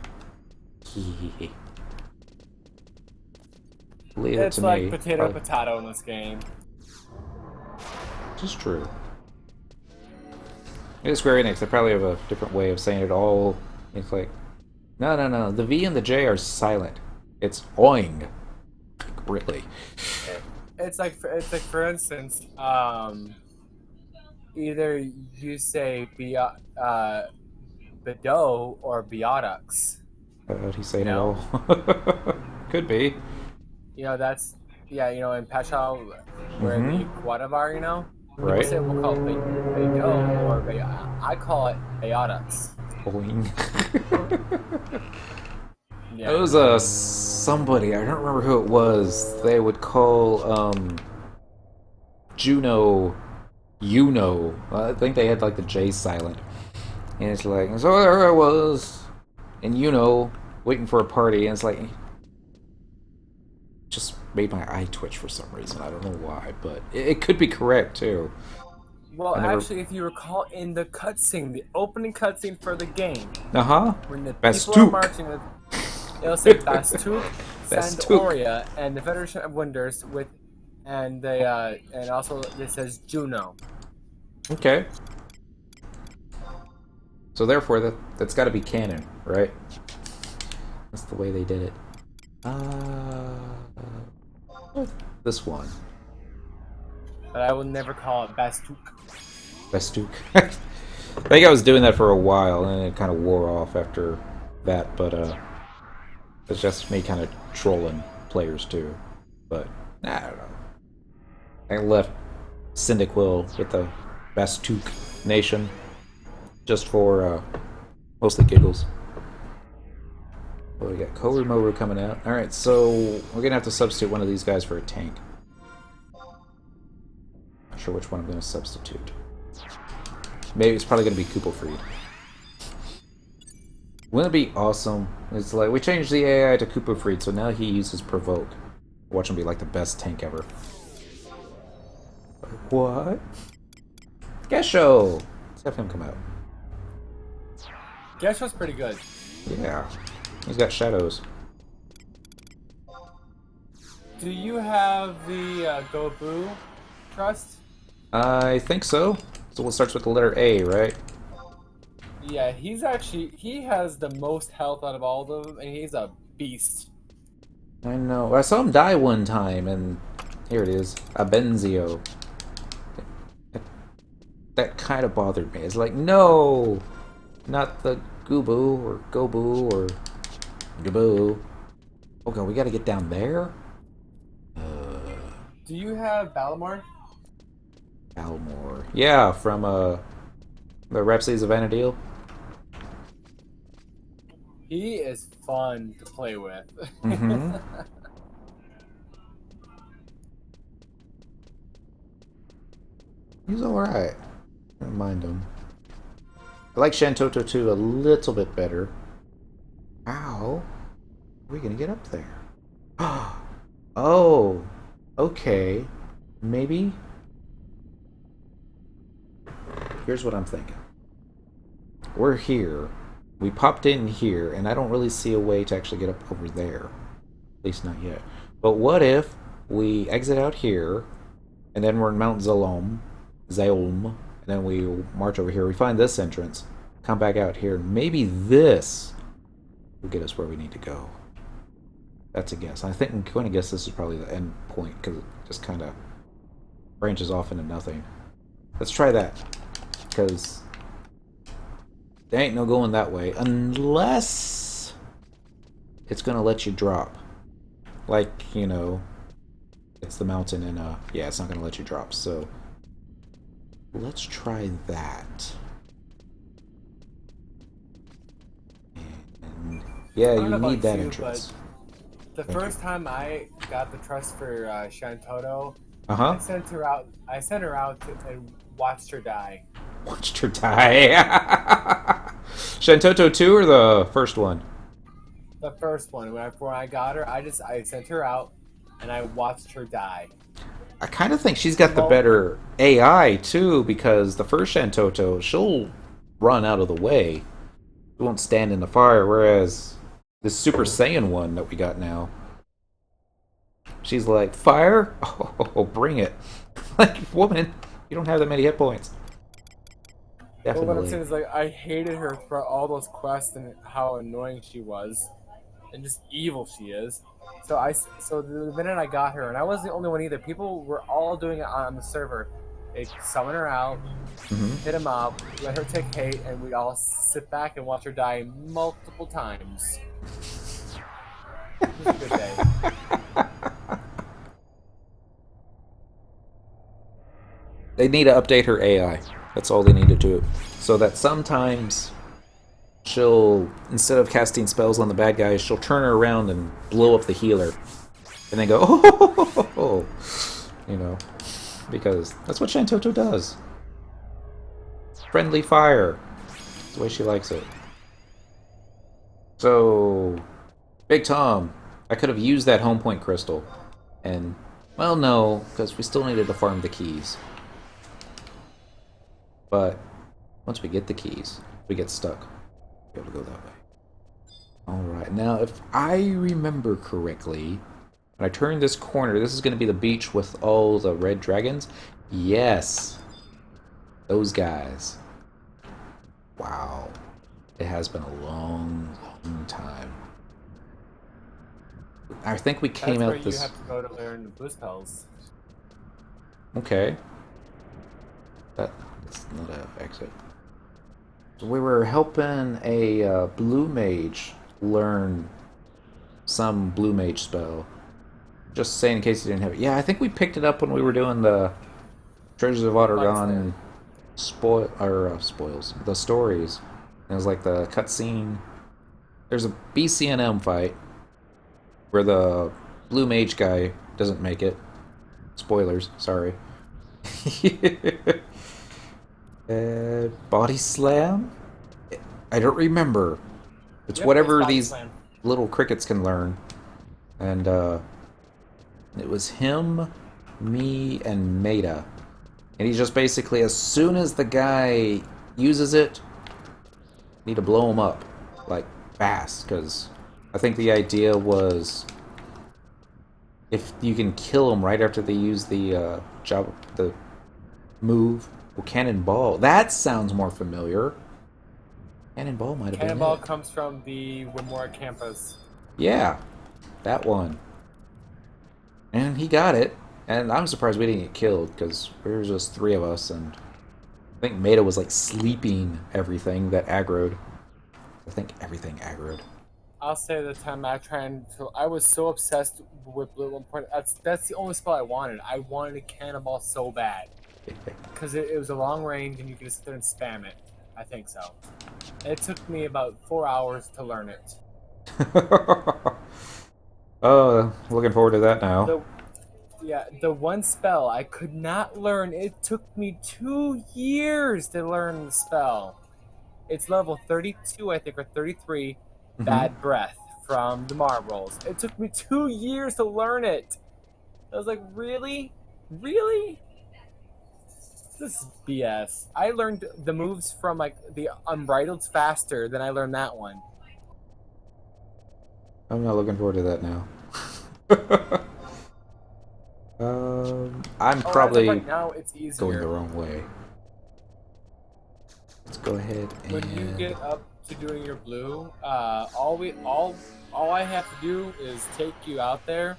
Leave it It's to like me. potato potato in this game. Which is true. It's Square Enix. They probably have a different way of saying it all. It's like, no. The V and the J are silent. It's oing. Really. It's like for instance, either you say Bedo or Beodux. How do you say it No. all? Could be. You know that's yeah. You know in Pashao where the Quadab are, you know. Right. People say we'll call it Bedo or I call it Beodux. Oing. Yeah. It was somebody, I don't remember who it was, they would call Juno I think they had like the J silent. And it's like, so there I was in waiting for a party, and it's like just made my eye twitch for some reason. I don't know why, but it could be correct too. Well, I never- actually, if you recall in the cutscene, the opening cutscene for the game, Uh-huh. when the Bastuk. people are marching with, it'll say Bastuk, Bastuk. Sandoria, and the Federation of Wonders with, and the and also it says Juno. Okay. So therefore, that's got to be canon, right? That's the way they did it. This one. But I will never call it Bastuk. Bastuk. I think I was doing that for a while, and it kind of wore off after that, but it's just me kind of trolling players too. But, I don't know. I left Cyndaquil with the Bastuk Nation just for mostly giggles. Well, we got Korumoru coming out. Alright, so we're gonna have to substitute one of these guys for a tank. Not sure which one I'm gonna substitute. Maybe it's probably gonna be Kupofried. Wouldn't it be awesome? It's like we changed the AI to Kupofried, so now he uses Provoke. Watch him be like the best tank ever. What? Gesho! Let's have him come out. Gesho's pretty good. Yeah. He's got shadows. Do you have the Gobu trust? I think so. So it starts with the letter A, right? Yeah, he has the most health out of all of them, and he's a beast. I know. I saw him die one time, and here it is. Abenzio. That kind of bothered me. It's like, no! Not the Gubu, or Gobu, or Gabu. Oh god, we gotta get down there? Do you have Balamar? Almor. Yeah, from the Rhapsodies of Vanadil. He is fun to play with. Mm-hmm. He's alright. I don't mind him. I like Shantoto too a little bit better. How are we gonna get up there? Oh, okay. Maybe. Here's what I'm thinking. We're here. We popped in here, and I don't really see a way to actually get up over there. At least not yet. But what if we exit out here, and then we're in Mount Zalom, and then we march over here. We find this entrance, come back out here. Maybe this will get us where we need to go. That's a guess. I think I'm going to guess this is probably the end point, because it just kind of branches off into nothing. Let's try that. because there ain't no going that way unless it's gonna let you drop. Like, you know, it's the mountain and yeah, it's not gonna let you drop. So let's try that. And yeah, I don't you know need about that you, entrance. but the first time I got the trust for Shantoto, Uh huh. I sent her out. I sent her out and watched her die. Watched her die. Shantoto 2 or the first one? The first one, when I got her, I sent her out and I watched her die. I kind of think she's got the better AI too, because the first Shantoto, she'll run out of the way. She won't stand in the fire, whereas the Super Saiyan one that we got now, she's like, fire? Oh, bring it. Like, woman, you don't have that many hit points. But what I'm Definitely. saying is, like, I hated her for all those quests and how annoying she was, and just evil she is. So the minute I got her, and I wasn't the only one either. People were all doing it on the server. They summon her out, hit him up, let her take hate, and we all sit back and watch her die multiple times. It was a good day. They need to update her AI. That's all they need to do. So that sometimes she'll, instead of casting spells on the bad guys, she'll turn her around and blow up the healer. And then go, oh, you know, because that's what Shantoto does. Friendly fire. That's the way she likes it. So, Big Tom, I could have used that home point crystal. And, well, no, because we still needed to farm the keys. But once we get the keys, we get stuck. Be able to go that way. Alright, now if I remember correctly, when I turn this corner, this is going to be the beach with all the red dragons? Yes. Those guys. Wow. It has been a long, long time. I think we came That's out where this... you have to go to learn the blue spells. Okay. That's not an exit. So we were helping a blue mage learn some blue mage spell. Just saying in case you didn't have it. Yeah, I think we picked it up when we were doing the Treasures of Aht Urhgan spoils. The stories. It was like the cutscene. There's a BCNM fight where the blue mage guy doesn't make it. Spoilers, sorry. Body slam? I don't remember. It's whatever these little crickets can learn. And it was him, me, and Maida. And he's just basically, as soon as the guy uses it, need to blow him up. Like, fast. Because I think the idea was if you can kill them right after they use the move. Well, cannonball. That sounds more familiar. Cannonball might have been Cannonball it. comes from the Remora campus. Yeah, that one. And he got it. And I'm surprised we didn't get killed, because there was just 3 of us, and I think Maida was like sleeping everything that aggroed. I think everything aggroed. I'll say the time I was so obsessed with blue at one point. That's the only spell I wanted. I wanted a cannonball so bad. Because it was a long range and you could just sit there and spam it. I think so. And it took me about 4 hours to learn it. Oh, looking forward to that now. The one spell I could not learn. It took me 2 years to learn the spell. It's level 32, I think, or 33. Bad breath from the marbles. It took me 2 years to learn it. I was like, really? Really? This is BS. I learned the moves from like the Unbridled faster than I learned that one. I'm not looking forward to that now. I'm probably right now it's easier. going the wrong way. Let's go ahead and... When you get up to doing your blue, all I have to do is take you out there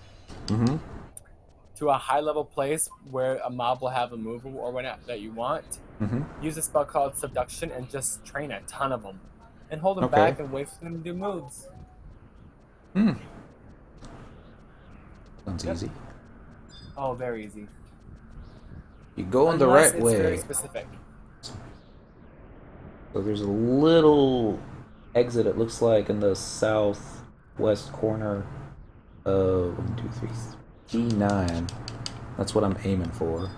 to a high level place where a mob will have a move or whatnot that you want. Mm-hmm. Use a spell called Subduction and just train a ton of them. And hold them Okay. back and wait for them to do moves. Hmm. Sounds Yep. easy. Oh, very easy. You go in the Unless right it's way. very specific. So there's a little exit, it looks like, in the southwest corner of 1, 2, 3, D9. That's what I'm aiming for.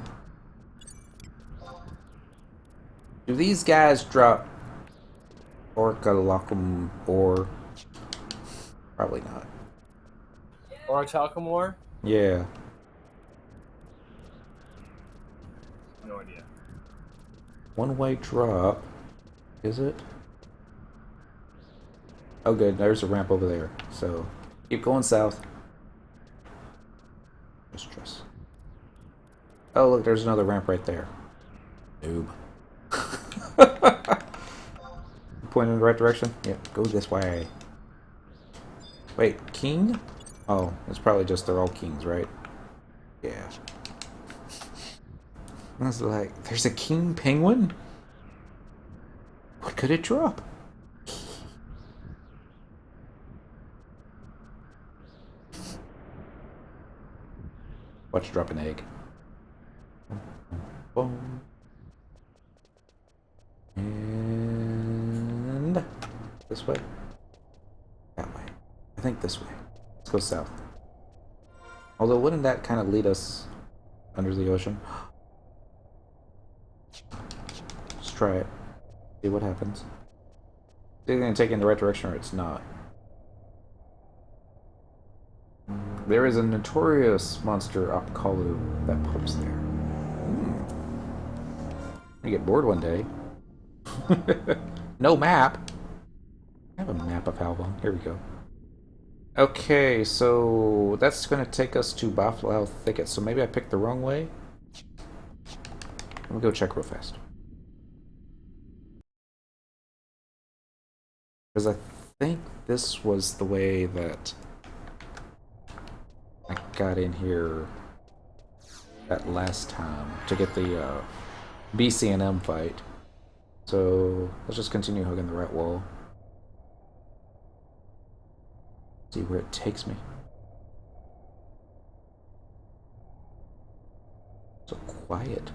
Do these guys drop Orcalocum or probably not? Or a Chalcamore? Yeah. No idea. One-way drop. Is it? Oh good, there's a ramp over there. So keep going south. Mistress. Oh look, there's another ramp right there. Noob. Pointing in the right direction? Yep, go this way. Wait, king? Oh, it's probably just they're all kings, right? Yeah. I was like, there's a king penguin? What could it drop? Watch it drop an egg. Boom. And this way? That way. I think this way. Let's go south. Although, wouldn't that kind of lead us under the ocean? Let's try it. See what happens. It's going to take you in the right direction or it's not. There is a notorious monster, Apkalu, that pops there. You get bored one day. No map. I have a map of Halvong. Here we go. Okay, so that's going to take us to Buffalo Thicket. So maybe I picked the wrong way. Let me go check real fast. Because I think this was the way that I got in here that last time to get the BC&M fight. So let's just continue hugging the right wall. See where it takes me. So quiet.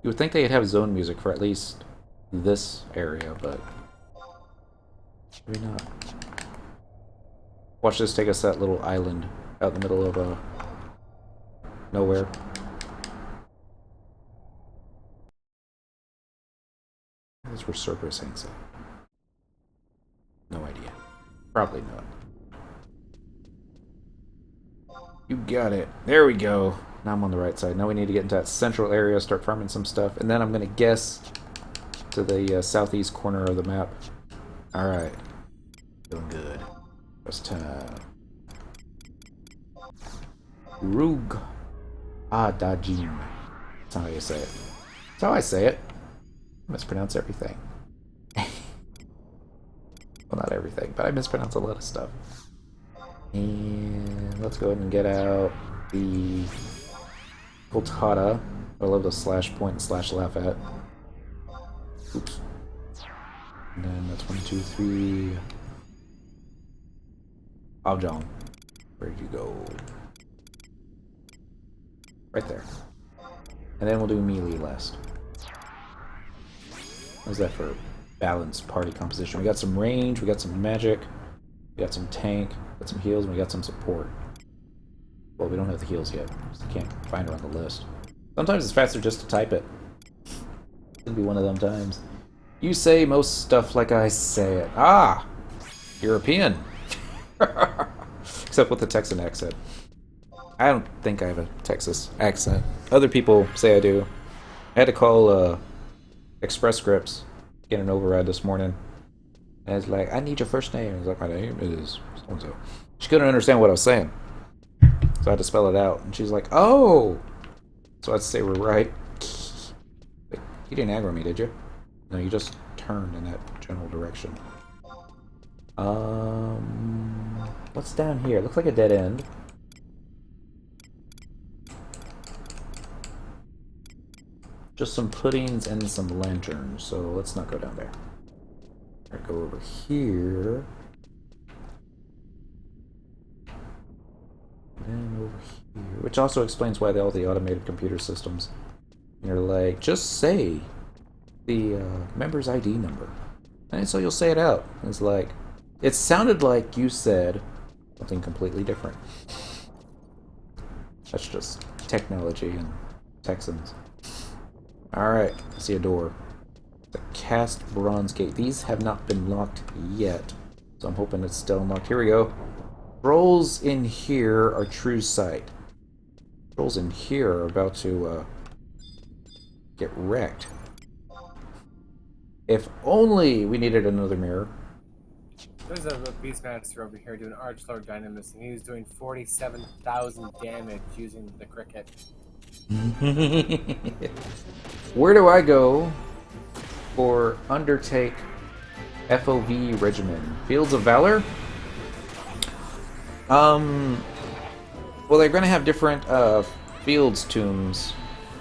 You would think they'd have zone music for at least this area, but maybe not. Watch this take us to that little island out in the middle of nowhere. That's where Cerberus hangs out. No idea. Probably not. You got it. There we go. Now I'm on the right side. Now we need to get into that central area, start farming some stuff, and then I'm going to guess to the southeast corner of the map. Alright. Doing good. First time. Rug Adajim. That's how you say it. That's how I say it. I mispronounce everything. Well, not everything, but I mispronounce a lot of stuff. And let's go ahead and get out the Goltata. I love the slash point and slash laugh at. Oops. And then that's 1, 2, 3. Aljong. Where'd you go? Right there. And then we'll do melee last. How's that for balanced party composition? We got some range, we got some magic, we got some tank, we got some heals, and we got some support. Well, we don't have the heals yet, so I can't find her on the list. Sometimes it's faster just to type it. It'll be one of them times. You say most stuff like I say it. Ah! European! Except with the Texan accent. I don't think I have a Texas accent. Other people say I do. I had to call Express Scripts to get an override this morning. And it's like, I need your first name. I was like, my name is so-and-so. She couldn't understand what I was saying. So I had to spell it out. And she's like, oh! So I had to say we're right. But you didn't aggro me, did you? No, you just turned in that general direction. What's down here? Looks like a dead end. just some puddings and some lanterns, so let's not go down there. Alright, go over here. And over here. Which also explains why all the automated computer systems, you're like, just say the member's ID number. And so you'll say it out. It's like, it sounded like you said something completely different. That's just technology and Texans. Alright, I see a door. The cast bronze gate. These have not been locked yet, so I'm hoping it's still unlocked. Here we go. Trolls in here are true sight. Trolls in here are about to get wrecked. If only we needed another mirror. There's a beastmaster over here doing Archlord Dynamis, and he was doing 47,000 damage using the cricket. Where do I go for Undertake FOV regimen? Fields of Valor? Well, they're going to have different fields tombs,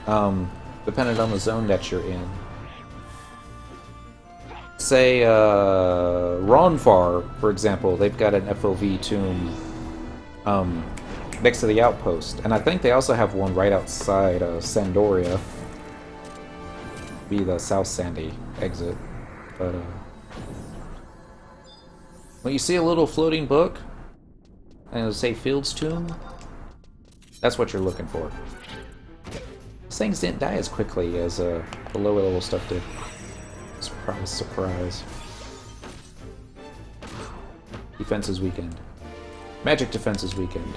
depending on the zone that you're in. Say, Ronfar, for example, they've got an FOV tomb next to the outpost. And I think they also have one right outside Sandoria. Be the South Sandy exit. But, when you see a little floating book, and it'll say Field's Tomb, that's what you're looking for. These things didn't die as quickly as the lower level stuff did. Surprise, surprise. Defenses weakened. Magic defenses weakened.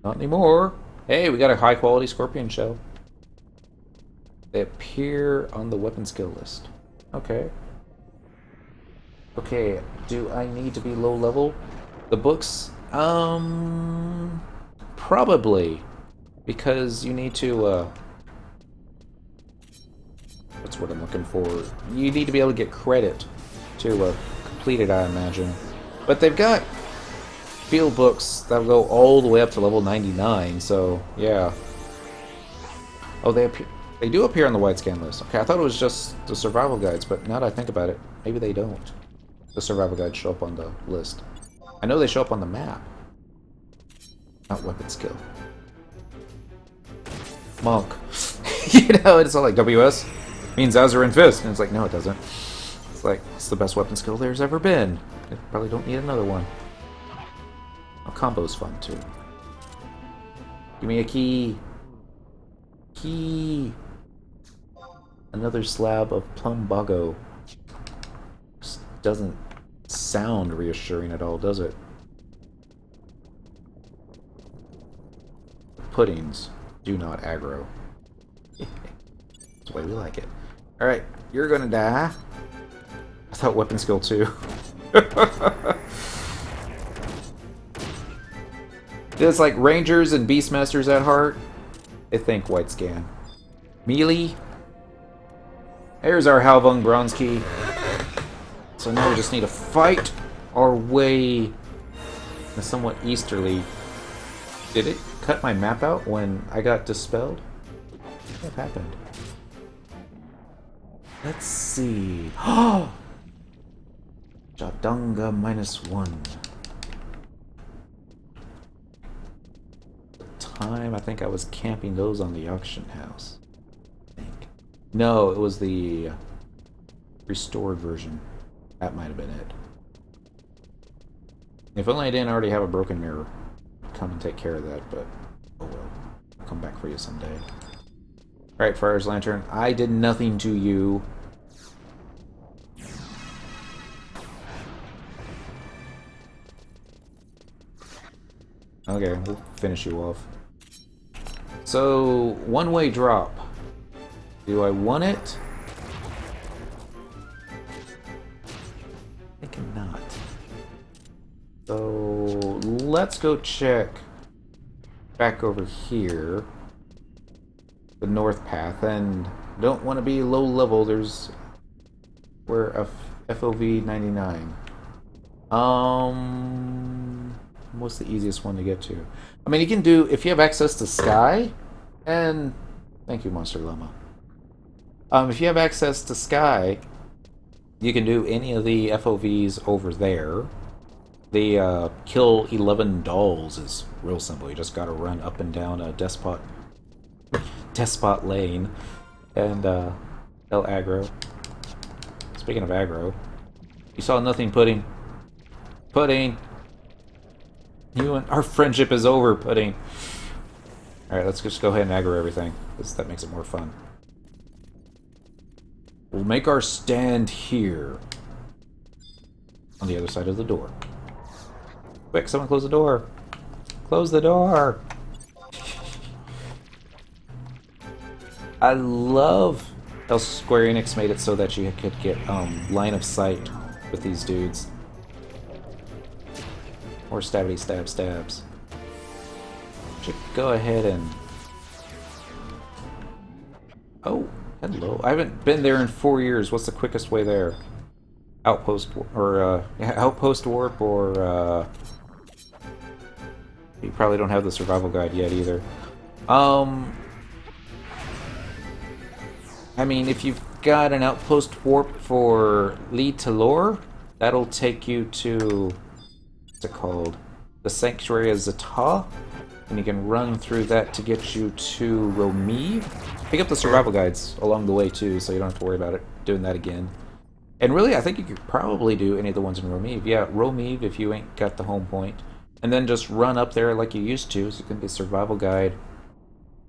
Not anymore. Hey, we got a high quality scorpion shell. They appear on the weapon skill list. Okay. Okay, do I need to be low level? The books? Probably. Because you need to, what's what I'm looking for? You need to be able to get credit to complete it, I imagine. But they've got field books that'll go all the way up to level 99, so yeah. Oh, they do appear on the wide scan list. Okay, I thought it was just the survival guides, but now that I think about it, maybe they don't. The survival guides show up on the list. I know they show up on the map. Not weapon skill. Monk. You know, it's all like WS means Azurin Fist, and it's like, no it doesn't. It's like, it's the best weapon skill there's ever been. I probably don't need another one. Oh, combo's fun too. Give me a key. Key. Another slab of plumbago. Just doesn't sound reassuring at all, does it? Puddings do not aggro. That's the way we like it. Alright, you're gonna die. I thought weapon skill too. It's like Rangers and Beastmasters at heart. They think white scan. Melee. There's our Halvong bronze key. So now we just need to fight our way in a somewhat easterly. Did it cut my map out when I got dispelled? What happened? Let's see. Oh! Jadanga -1. The time I think I was camping those on the auction house. I think. No, it was the restored version. That might have been it. If only I didn't already have a broken mirror. Come and take care of that, but oh well. I'll come back for you someday. Alright, Fire's Lantern. I did nothing to you. Okay, we'll finish you off. So, one-way drop. Do I want it? I cannot. So, let's go check back over here. The north path, and don't want to be low level. There's where a FOV 99. what's the easiest one to get to? I mean, you can do, if you have access to Sky, and thank you, Monster Llama. If you have access to Sky, you can do any of the FOVs over there. The kill 11 dolls is real simple. You just gotta run up and down a despot lane, and they'll aggro. Speaking of aggro, you saw nothing, Pudding. Pudding! You and our friendship is over, Pudding. Alright, let's just go ahead and aggro everything, because that makes it more fun. We'll make our stand here. On the other side of the door. Quick, someone close the door. Close the door! I love how Square Enix made it so that you could get line of sight with these dudes. Or stabby stab stabs. Should go ahead and... Oh, hello. I haven't been there in 4 years. What's the quickest way there? Outpost or outpost warp, or you probably don't have the survival guide yet either. I mean, if you've got an outpost warp for Lead to Lore, that'll take you to, what's it called? The Sanctuary of Zata, and you can run through that to get you to Romeave. Pick up the survival guides along the way too, so you don't have to worry about it doing that again. And really, I think you could probably do any of the ones in Romeave. Yeah, Romeave if you ain't got the home point. And then just run up there like you used to, so you can get a survival guide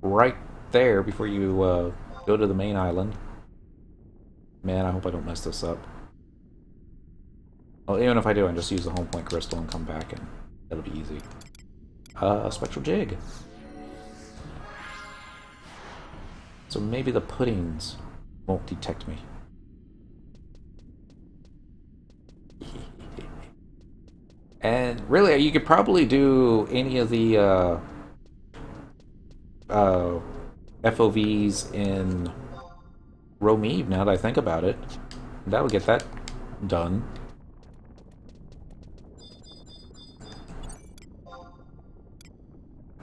right there before you go to the main island. Man, I hope I don't mess this up. Well, even if I do, I just use the home point crystal and come back, and that'll be easy. Spectral Jig. So maybe the puddings won't detect me. And really, you could probably do any of the FOVs in Romeave, now that I think about it. That would get that done.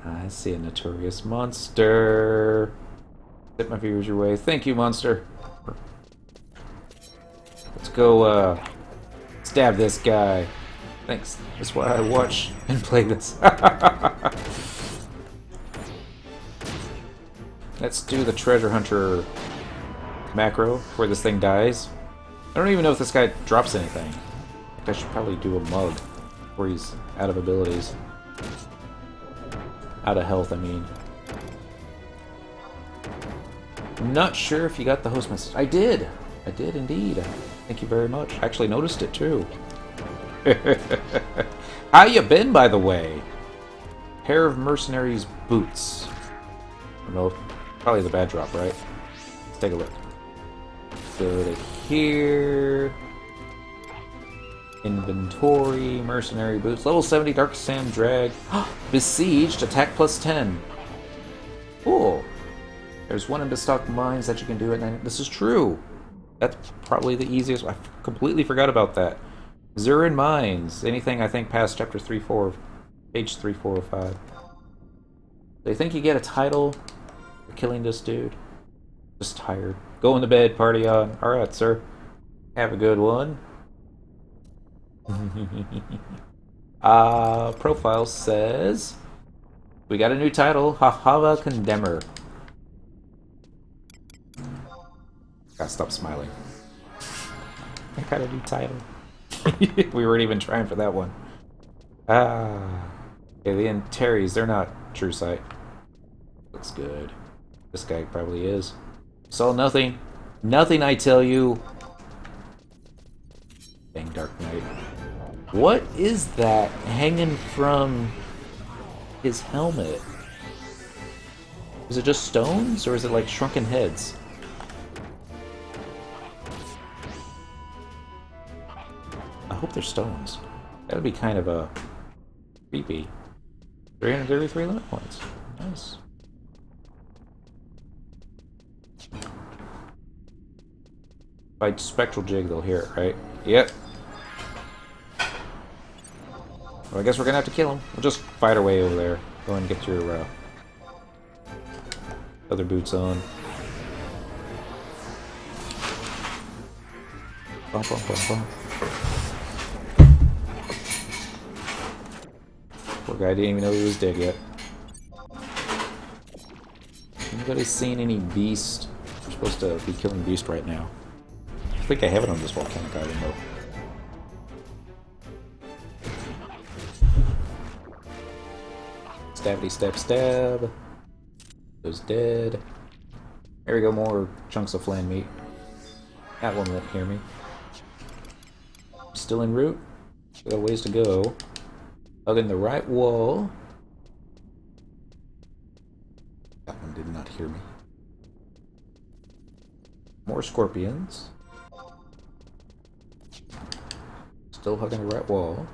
I see a notorious monster. Set my viewers your way. Thank you, monster. Let's go stab this guy. Thanks. That's why I watch and play this. Let's do the treasure hunter macro before this thing dies. I don't even know if this guy drops anything. I should probably do a mug before he's out of abilities. Out of health, I mean. I'm not sure if you got the host message. I did! I did indeed. Thank you very much. I actually noticed it too. How you been, by the way? Pair of mercenaries boots. I don't know. Probably the bad drop, right? Let's take a look. Go to here. Inventory, mercenary boots. Level 70 Dark Sand Drag. Besieged, attack plus 10. Cool. There's one in Bestocked Mines that you can do at 9. This is true. That's probably the easiest. I completely forgot about that. Zurin Mines. Anything I think past chapter 3-4, page 3-405. Do you think you get a title for killing this dude? Just tired. Going to bed, party on. Alright, sir. Have a good one. Profile says we got a new title, Hahava Condemner. Gotta stop smiling. I got a new title. We weren't even trying for that one. Okay, the Antares, they're not true sight. Looks good. This guy probably is. Saw nothing. Nothing, I tell you. Dang Dark Knight. What is that hanging from his helmet? Is it just stones, or is it like shrunken heads? I hope they're stones. That would be kind of a creepy. 333 limit points. Nice. By Spectral Jig, they'll hear it, right? Yep. Well, I guess we're gonna have to kill him. We'll just fight our way over there. Go and get your other boots on. Bum, bum, bum, bum. Poor guy didn't even know he was dead yet. Anybody seen any beast? We're supposed to be killing beast right now. I think I have it on this volcanic island though. Stabby stab stab. Goes dead. There we go, more chunks of flan meat. That one won't hear me. Still en route. Got a ways to go. Hugging the right wall. That one did not hear me. More scorpions. Still hugging the right wall.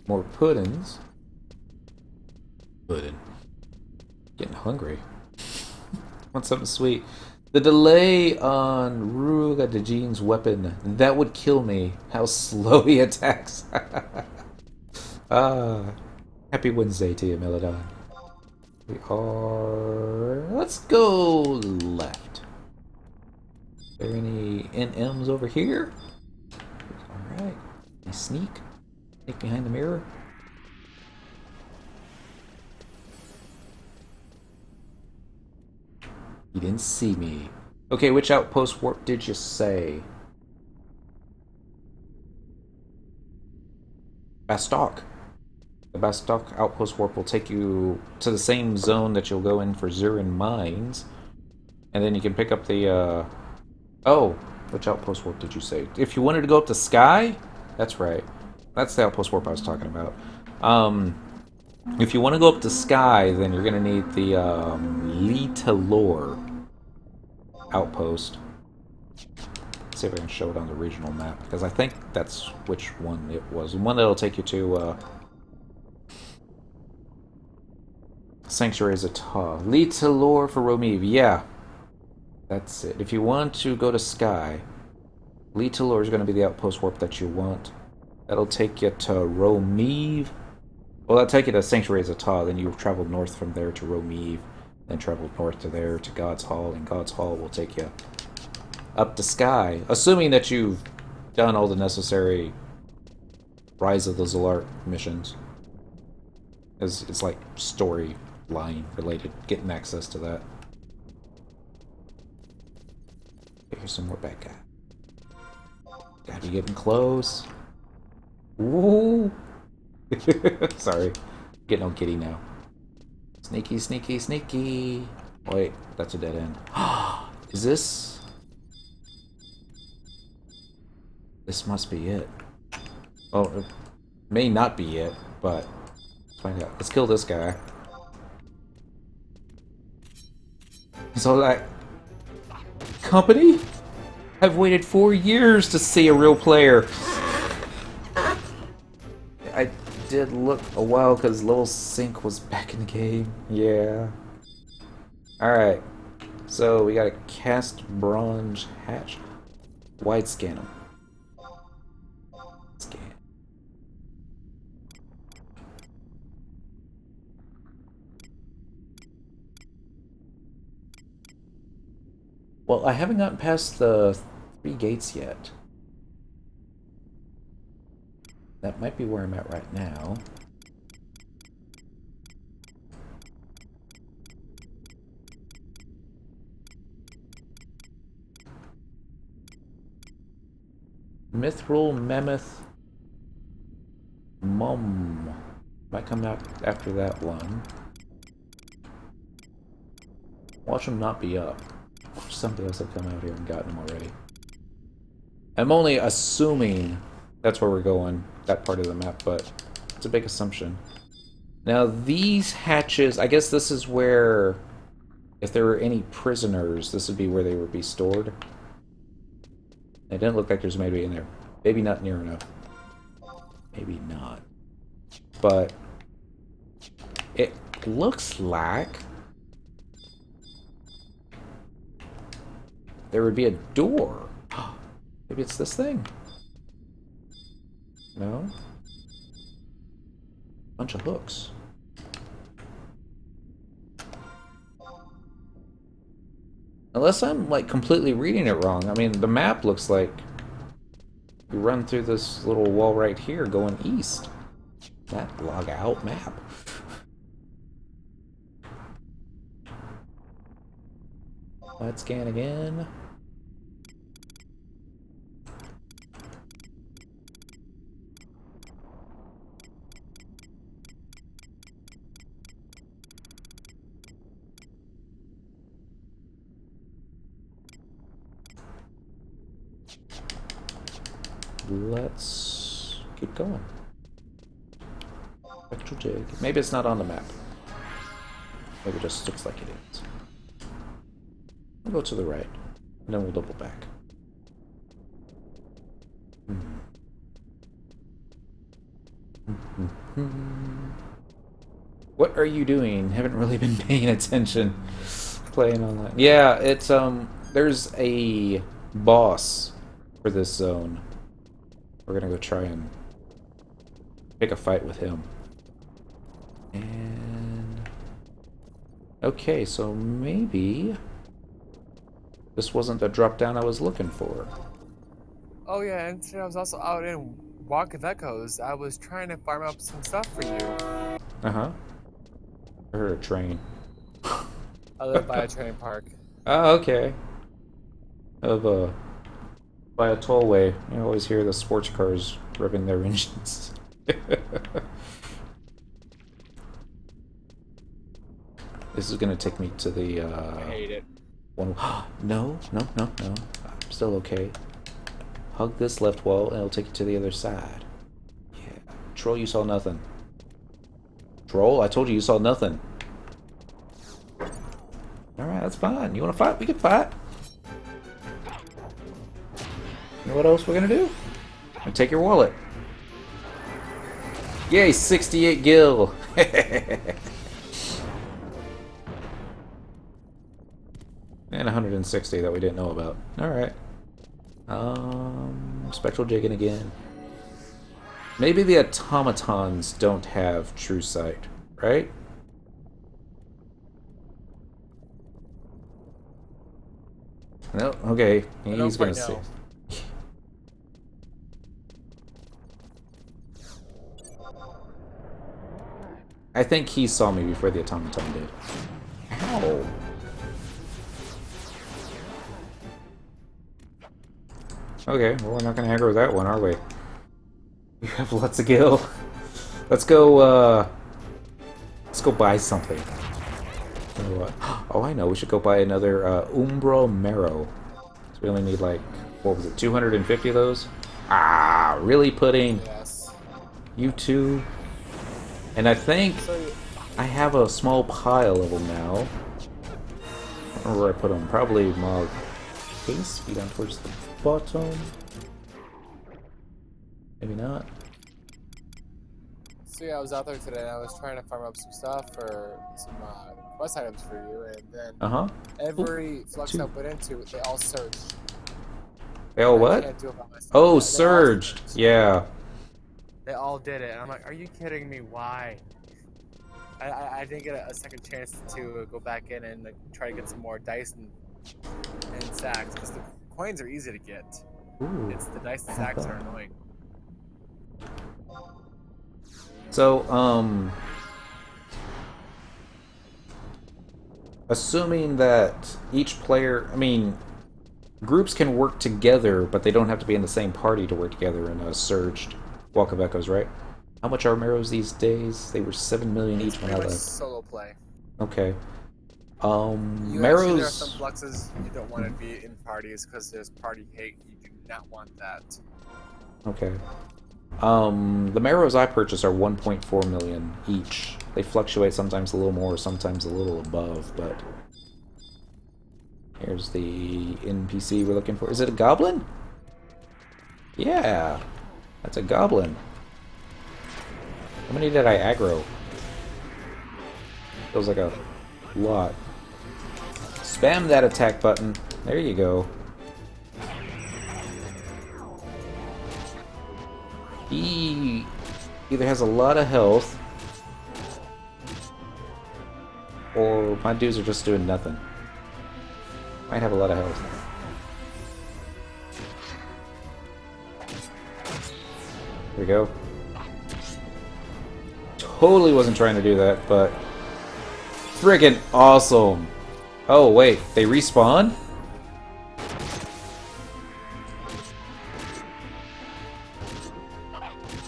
More puddings. Pudding. Getting hungry. Want something sweet. The delay on Ruga de Jean's weapon. That would kill me. How slow he attacks. Happy Wednesday to you, Melodon. We are... Let's go left. Are there any NMs over here? Alright. Sneak. Sneak behind the mirror. You didn't see me. Okay, which outpost warp did you say? Bastok. The Bastok outpost warp will take you to the same zone that you'll go in for Zurin Mines. And then you can pick up the, Oh, which outpost warp did you say? If you wanted to go up to Sky? That's right. That's the outpost warp I was talking about. If you want to go up to Sky, then you're going to need the Litalor outpost. Let's see if I can show it on the regional map, because I think that's which one it was. The one that'll take you to Sanctuaries of Ta. Litalor for Romiv, yeah. That's it. If you want to go to Sky, Litalor is going to be the outpost warp that you want. That'll take you to Romiv. Well, that'll take you to Sanctuaries of Ta, then you've traveled north from there to Romiv, then traveled north to there to God's Hall, and God's Hall will take you up to Sky, assuming that you've done all the necessary Rise of the Zalart missions. It's like storyline related, getting access to that. Here's some more bad guy. Gotta be getting close. Ooh! Sorry. Getting all giddy now. Sneaky, sneaky, sneaky. Wait, that's a dead end. Is this... This must be it. Oh, it may not be it, but... Let's find out. Let's kill this guy. So that... Company? I've waited 4 years to see a real player. I did look a while because Lil Sync was back in the game. Yeah. Alright. So we got a cast bronze hatch. Wide scan him. Scan. Well, I haven't gotten past the 3 gates yet. That might be where I'm at right now. Mithril Mammoth Mum might come out after that one. Watch them not be up. Somebody else have come out here and gotten them already. I'm only assuming that's where we're going, that part of the map, but it's a big assumption. Now these hatches, I guess this is where, if there were any prisoners, this would be where they would be stored. It didn't look like there's maybe in there. Maybe not near enough. Maybe not. But it looks like there would be a door. Maybe it's this thing. No? Bunch of hooks. Unless I'm, like, completely reading it wrong. I mean, the map looks like you run through this little wall right here going east. That log out map. Let's scan again. Let's keep going. Spectral jig. Maybe it's not on the map. Maybe it just looks like it is. We'll go to the right, and then we'll double back. What are you doing? Haven't really been paying attention. Playing online. Yeah, it's there's a boss for this zone. We're gonna go try and pick a fight with him. And okay, so maybe this wasn't the drop down I was looking for. Oh yeah, and today I was also out in Mog House. I was trying to farm up some stuff for you. Uh-huh. I heard a train. I live by a train park. Oh, okay. By a tollway, you always hear the sports cars revving their engines. This is gonna take me to the I hate it. one. No. I'm still okay. Hug this left wall and it'll take you to the other side. Yeah. Troll, you saw nothing. Troll, I told you saw nothing. Alright, that's fine. You wanna fight? We can fight. You know what else we're gonna do? I'm gonna take your wallet. Yay, 68 gil! And 160 that we didn't know about. Alright. Spectral jigging again. Maybe the automatons don't have true sight, right? No, okay. He's gonna see. I think he saw me before the automaton did. Ow! Okay, well we're not gonna aggro that one, are we? We have lots of gil. Let's go buy something. Oh, I know, we should go buy another Umbra Marrow. So we only need like, what was it, 250 of those? Ah, really putting you two? And I think I have a small pile of them now. I don't know where I put them. Probably Mog House, be down towards the bottom. Maybe not. So yeah, I was out there today and I was trying to farm up some stuff for some quest items for you, and then every flux I put into it, they all surged. They all what? Oh, surged. Yeah. They all did it, and I'm like, are you kidding me? Why? I didn't get a second chance to go back in and like, try to get some more dice and sacks, because the coins are easy to get. Ooh, it's the dice and sacks that are annoying. So, assuming that each player, I mean, groups can work together, but they don't have to be in the same party to work together in a surged Walk of Echoes, right? How much are Marrows these days? They were 7 million each when I left. Solo play. Okay. Marrows. There are some fluxes you don't want to be in parties because there's party hate. You do not want that. Okay. The Marrows I purchase are 1.4 million each. They fluctuate, sometimes a little more, sometimes a little above, but here's the NPC we're looking for. Is it a goblin? Yeah, that's a goblin. How many did I aggro? Feels like a lot. Spam that attack button. There you go. He either has a lot of health, or my dudes are just doing nothing. Might have a lot of health. There we go. Totally wasn't trying to do that, but friggin' awesome. Oh wait, they respawn?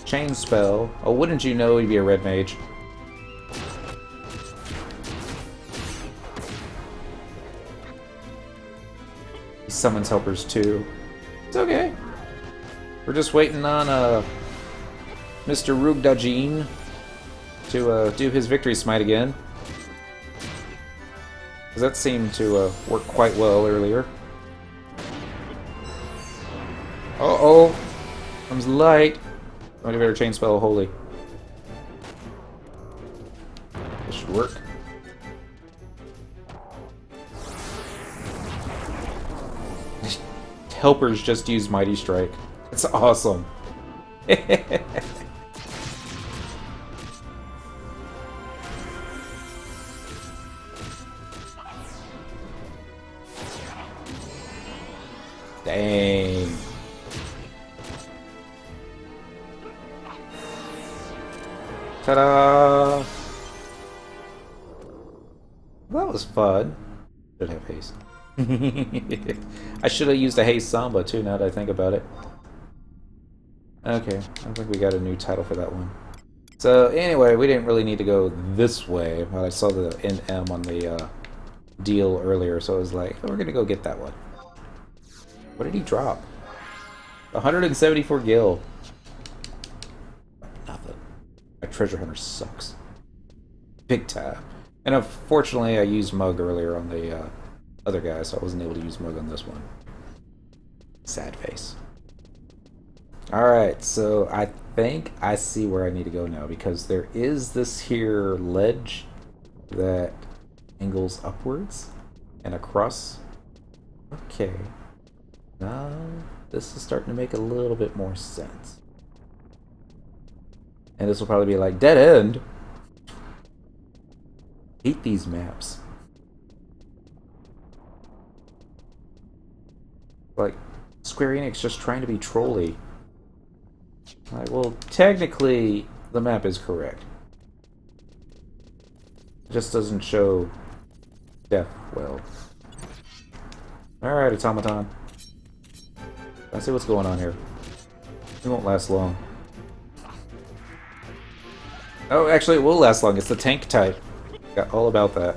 Chain spell. Oh, wouldn't you know he'd be a red mage? He summons helpers too. It's okay. We're just waiting on Mr. Urhgan to do his victory smite again. Because that seemed to work quite well earlier. Uh-oh. Comes light. Oh, you better chain spell holy. This should work. Helpers just use Mighty Strike. It's awesome. Dang. Ta-da! That was fun. Should have haste. I should have used a haste samba too, now that I think about it. Okay, I don't think we got a new title for that one. So anyway, we didn't really need to go this way, but I saw the NM on the deal earlier, so I was like, oh, we're gonna go get that one. What did he drop? 174 gil. Nothing. My treasure hunter sucks. Big time. And unfortunately, I used Mug earlier on the other guy, so I wasn't able to use Mug on this one. Sad face. Alright, so I think I see where I need to go now, because there is this here ledge that angles upwards and across. Okay. Now, this is starting to make a little bit more sense. And this will probably be like, dead end! Hate these maps. Like, Square Enix just trying to be trolly. Like, well, technically, the map is correct. It just doesn't show death well. Alright, automaton. Let's see what's going on here. It won't last long. Oh, actually, it will last long. It's the tank type. Got all about that.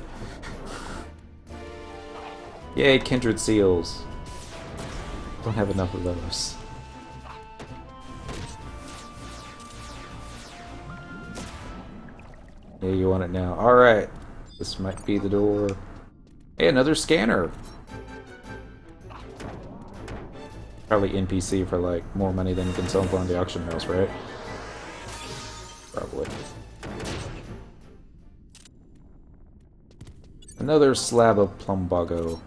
Yay, kindred seals. Don't have enough of those. Yeah, you want it now. Alright. This might be the door. Hey, another scanner! Probably NPC for, like, more money than you can sell them for on the auction house, right? Probably. Another slab of plumbago.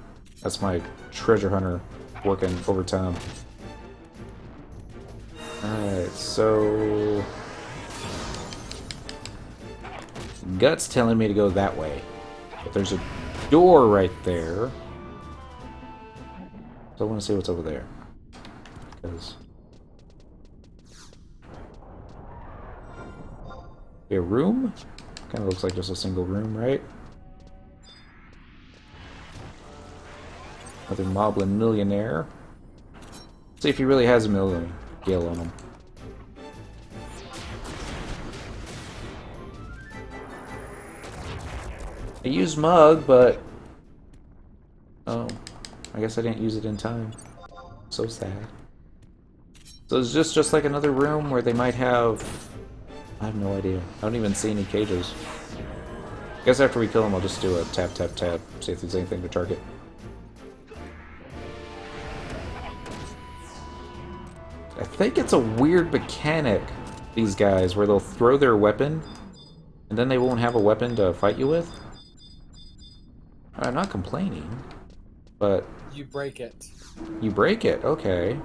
That's my treasure hunter working overtime. Alright, so... Gut's telling me to go that way. But there's a door right there. So I want to see what's over there. Because... a room? Kind of looks like just a single room, right? Another Moblin millionaire. See if he really has a million gil on him. I used Mug, but... oh, I guess I didn't use it in time. So sad. So it's just like another room where they might have... I have no idea. I don't even see any cages. I guess after we kill him, I'll just do a tap, tap, tap. See if there's anything to target. I think it's a weird mechanic, these guys, where they'll throw their weapon, and then they won't have a weapon to fight you with. I'm not complaining, but... You break it. You break it, okay.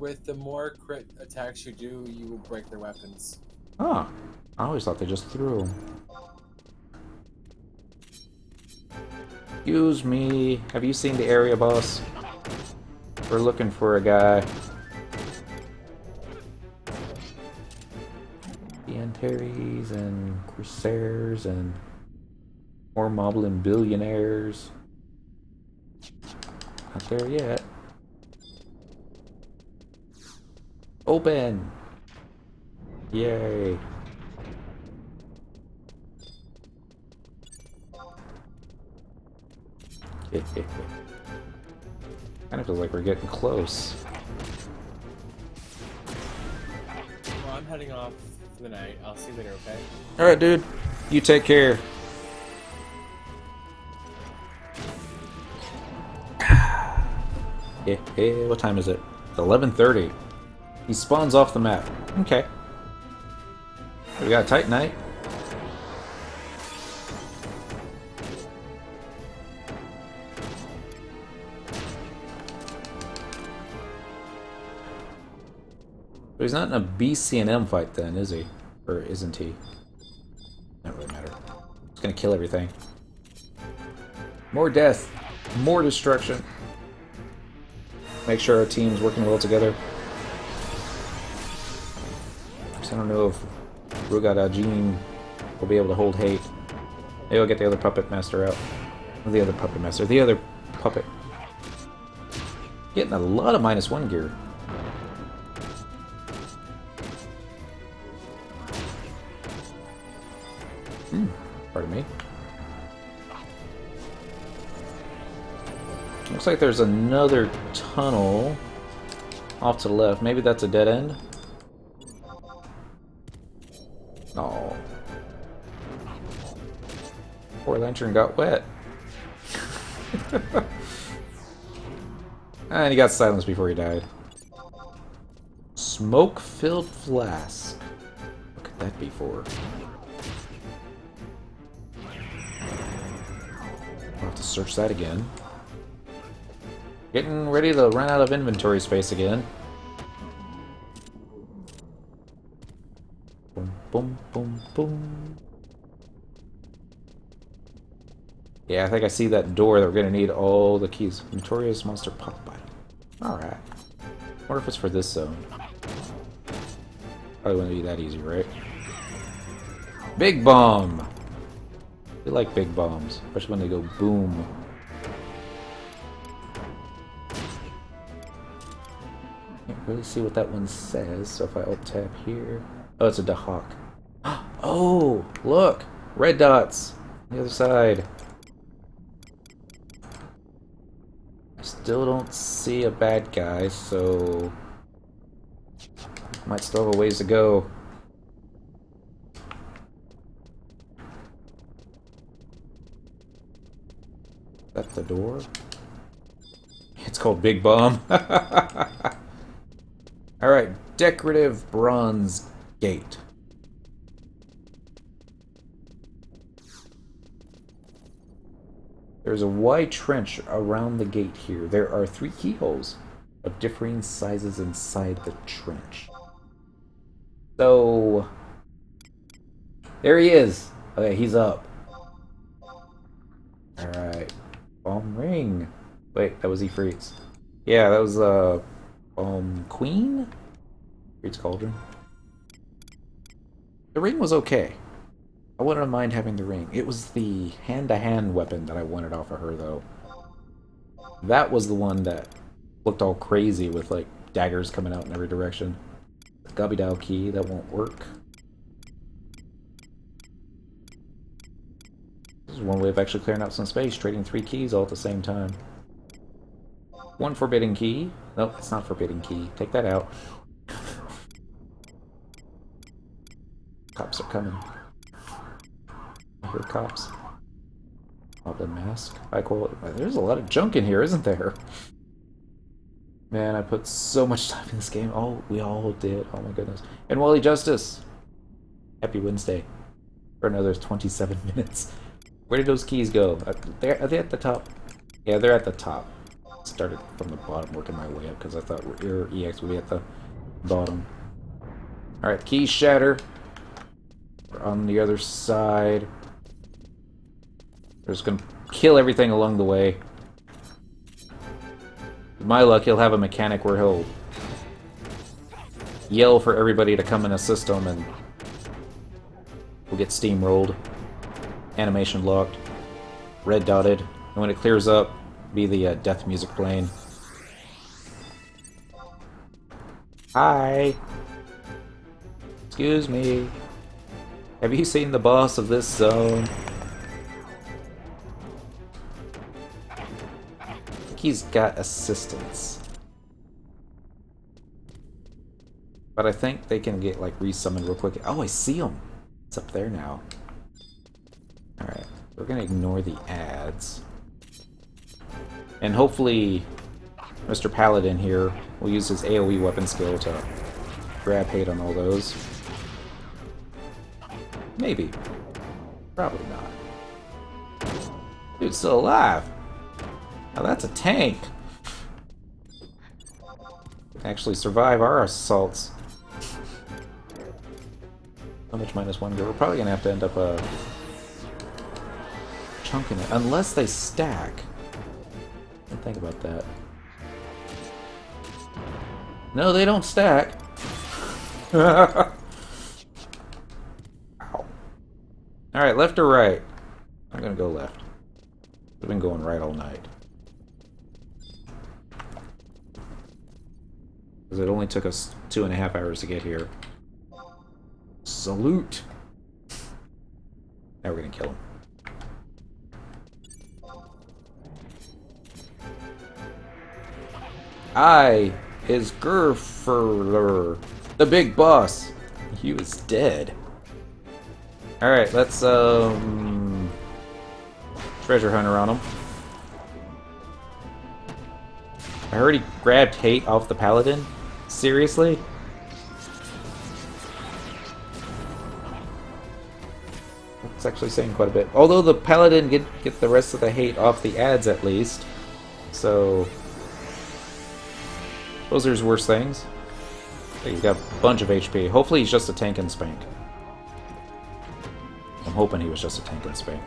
with the more crit attacks you do, you will break their weapons. Oh, I always thought they just threw them. Excuse me. Have you seen the area boss? We're looking for a guy. Antares and Corsairs and more moblin billionaires. Not there yet. Open! Yay! Kind of feels like we're getting close. Well, I'm heading off for the night. I'll see you later, okay? Alright, dude. You take care. What time is it? It's 11:30. He spawns off the map. Okay. We got a tight night. But he's not in a BCNM fight then, is he? Or isn't he? Doesn't really matter. He's gonna kill everything. More death. More destruction. Make sure our team's working well together. I don't know if Urhgan will be able to hold hate. Maybe I'll get the other puppet master out. The other puppet master. The other puppet. Getting a lot of -1 gear. Pardon me. Looks like there's another tunnel off to the left. Maybe that's a dead end? Oh. Poor lantern got wet. And he got silenced before he died. Smoke-filled flask. What could that be for? I'll have to search that again. Getting ready to run out of inventory space again. Boom, boom, boom, boom. Yeah, I think I see that door that we're gonna need all the keys. Notorious monster pop by. Alright. Wonder if it's for this zone. Probably wouldn't be that easy, right? Big bomb! We like big bombs, especially when they go boom. Can't really see what that one says, so if I alt tab here. Oh, it's a Dahawk. Oh, look! Red dots! On the other side. I still don't see a bad guy, so might still have a ways to go. That's the door? It's called Big Bomb. Alright, decorative bronze gate. There's a wide trench around the gate here. There are 3 keyholes of differing sizes inside the trench. So, there he is. Okay, he's up. Alright. Bomb ring. Wait, that was Ifrit's. Yeah, that was Queen? Ifrit's Cauldron. The ring was okay. I wouldn't mind having the ring. It was the hand-to-hand weapon that I wanted off of her, though. That was the one that looked all crazy with, like, daggers coming out in every direction. The Gobby key, that won't work. This is one way of actually clearing out some space, trading 3 keys all at the same time. 1 forbidden key. Nope, it's not forbidden key. Take that out. Cops are coming. I hear cops. Goblin mask. High quality. There's a lot of junk in here, isn't there? Man, I put so much time in this game. Oh, we all did. Oh my goodness. And Wally Justice. Happy Wednesday. For another 27 minutes. Where did those keys go? Are they at the top? Yeah, they're at the top. Started from the bottom, working my way up, because I thought your EX would be at the bottom. Alright, key shatter. We're on the other side. We're just gonna kill everything along the way. With my luck, he'll have a mechanic where he'll yell for everybody to come and assist him, and we'll get steamrolled. Animation locked. Red dotted. And when it clears up, be the death music playing. Hi! Excuse me. Have you seen the boss of this zone? I think he's got assistants. But I think they can get, like, resummoned real quick. Oh, I see him! It's up there now. Alright, we're gonna ignore the ads. And hopefully, Mr. Paladin here will use his AoE weapon skill to grab hate on all those. Maybe. Probably not. Dude's still alive! Now that's a tank! Can actually survive our assaults. How much -1 go? We're probably gonna have to end up chunking it. Unless they stack. Think about that. No, they don't stack. Ow. Alright, left or right? I'm gonna go left. I've been going right all night. Because it only took us 2.5 hours to get here. Salute! Now we're gonna kill him. I is Gurfurlur, the big boss. He was dead. Alright, let's treasure hunter on him. I heard he grabbed hate off the paladin. Seriously? That's actually saying quite a bit. Although the paladin get the rest of the hate off the ads at least. So those are his worst things. He's got a bunch of HP. Hopefully he's just a tank and spank. I'm hoping he was just a tank and spank.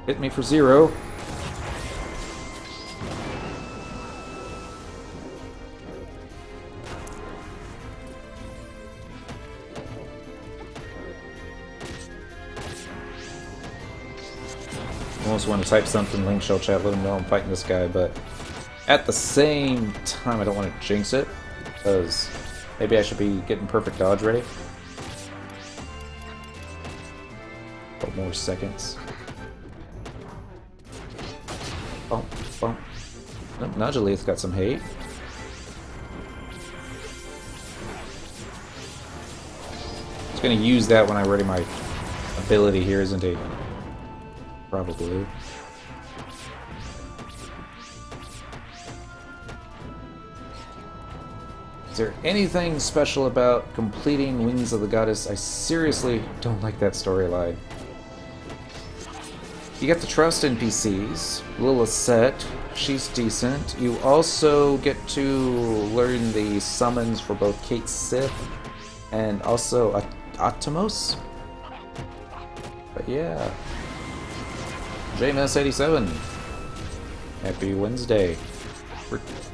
Hit me for 0. I almost want to type something, link shell chat, let him know I'm fighting this guy, but at the same time, I don't want to jinx it, because maybe I should be getting perfect dodge ready. A couple more seconds. Bump, bump. Nope, Nyzul's got some hate. He's going to use that when I ready my ability here, isn't he? Probably. Is there anything special about completing Wings of the Goddess? I seriously don't like that storyline. You get the trust NPCs. Lilith Set, she's decent. You also get to learn the summons for both Kate Sith and also Atomos. But yeah. JMS87. Happy Wednesday.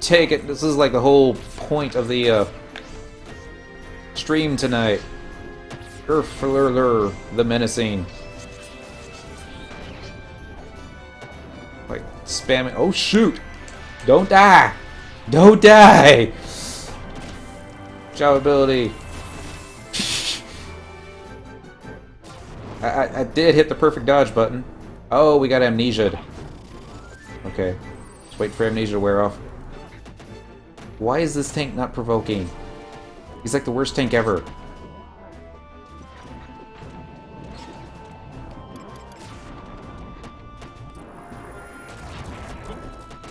Take it. This is like the whole point of the stream tonight. Gurfurlur the Menacing. Like spamming. Oh shoot! Don't die! Don't die! Job ability. I did hit the perfect dodge button. Oh, we got amnesia'd. Okay. Just wait for amnesia to wear off. Why is this tank not provoking? He's like the worst tank ever.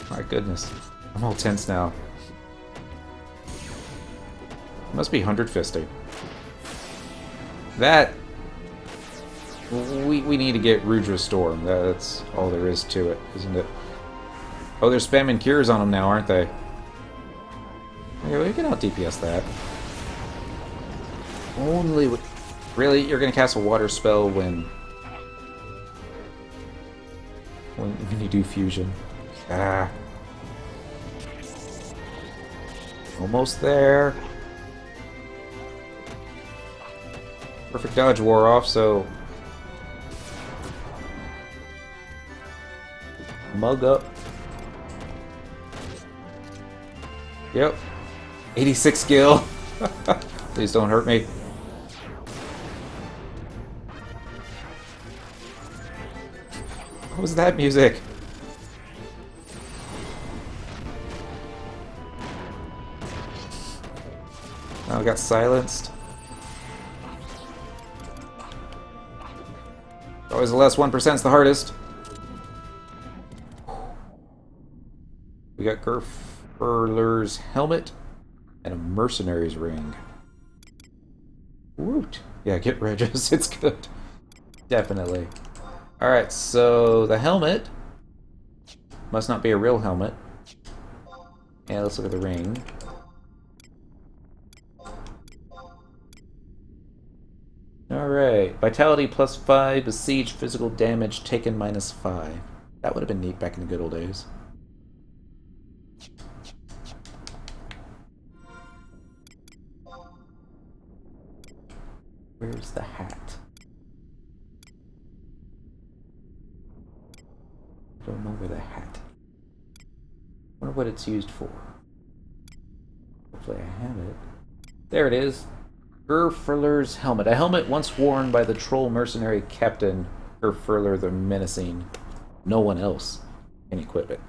My goodness. I'm all tense now. Must be 100 fisting. That... We need to get Rudra's Storm. That's all there is to it, isn't it? Oh, they're spamming cures on him now, aren't they? Okay, we can out DPS that. Only with... Really? You're gonna cast a water spell when you do fusion? Ah. Almost there. Perfect dodge wore off, so... Mug up. Yep. 86 skill. Please don't hurt me. What was that music? Oh, I got silenced. Always the last 1% is the hardest. We got Gurfurlur's helmet and a mercenary's ring. Woot! Yeah, get Regis. It's good. Definitely. Alright, so the helmet must not be a real helmet. And let's look at the ring. Alright, vitality +5, besiege physical damage taken -5. That would have been neat back in the good old days. Where's the hat? Don't know where the hat. Wonder what it's used for. Hopefully I have it. There it is. Gurfurlur's helmet. A helmet once worn by the troll mercenary captain Gurfurlur the Menacing. No one else can equip it.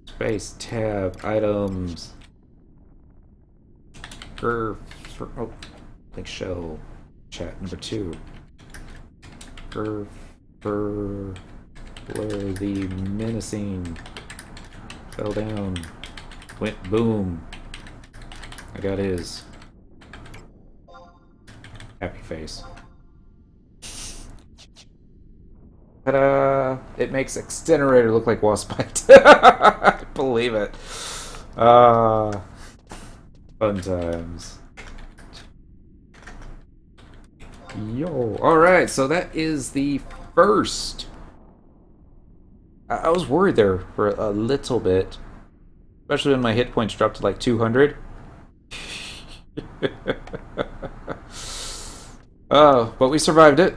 Space tab items. Oh, like show chat number 2. Gurfurlur the Menacing fell down, went boom. I got his happy face. Ta-da! It makes Extenerator look like Waspite. I believe it. Fun times. Yo. Alright, so that is the first. I was worried there for a little bit. Especially when my hit points dropped to like 200. But we survived it.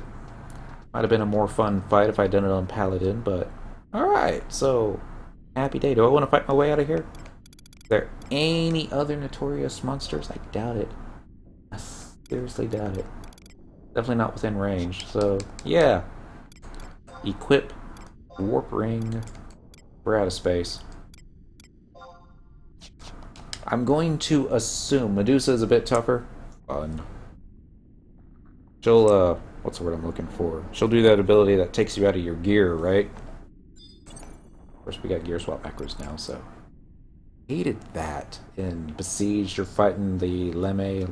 Might have been a more fun fight if I'd done it on Paladin, but... Alright, so... Happy day. Do I want to fight my way out of here? Are there any other notorious monsters? I doubt it. I seriously doubt it. Definitely not within range, so... Yeah. Equip. Warp ring. We're out of space. I'm going to assume Medusa is a bit tougher. Fun. She'll, what's the word I'm looking for? She'll do that ability that takes you out of your gear, right? Of course, we got gear swap backwards now, so... Hated that. In Besieged, you're fighting the Lemii,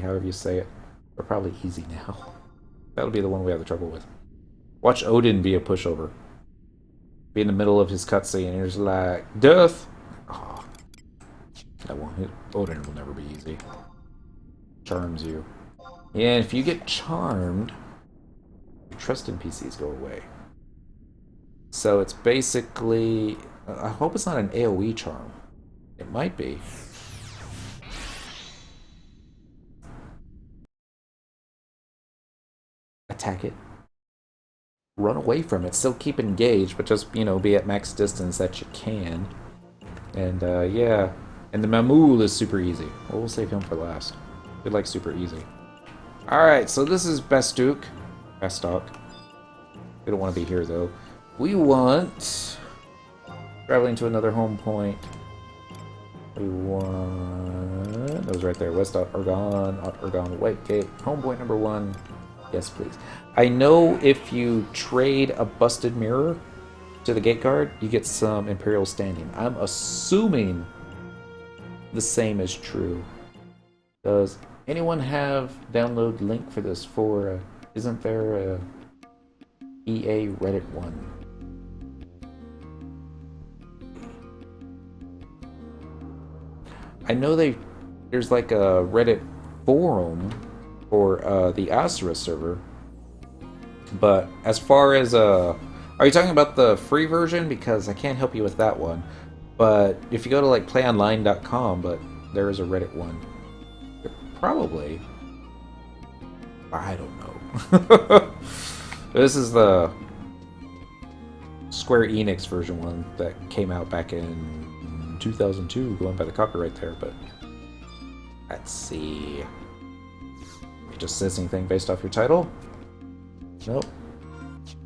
however you say it. They're probably easy now. That'll be the one we have the trouble with. Watch Odin be a pushover. Be in the middle of his cutscene and you're just like, death! Oh, that one, Odin will never be easy. Charms you. Yeah, if you get charmed, your trust NPCs go away. So it's basically... I hope it's not an AoE charm. It might be. Attack it. Run away from it. Still keep engaged, but just, you know, be at max distance that you can. And, yeah. And the Mamool is super easy. Well, we'll save him for last. We like super easy. Alright, so this is Bastok. We don't want to be here, though. We want... Traveling to another home point. We want... That was right there. West Aht Urhgan, White Gate. Home point number 1. Yes, please. I know if you trade a busted mirror to the gate guard, you get some Imperial standing. I'm assuming the same is true. Does anyone have download link for this? For isn't there a EA Reddit 1. I know there's like a Reddit forum for the Asura server, but as far as are you talking about the free version? Because I can't help you with that one. But if you go to like playonline.com, but there is a Reddit one. Probably. I don't know. This is the Square Enix version one that came out back in 2002, going by the copyright there, but let's see. If it just says anything based off your title? Nope.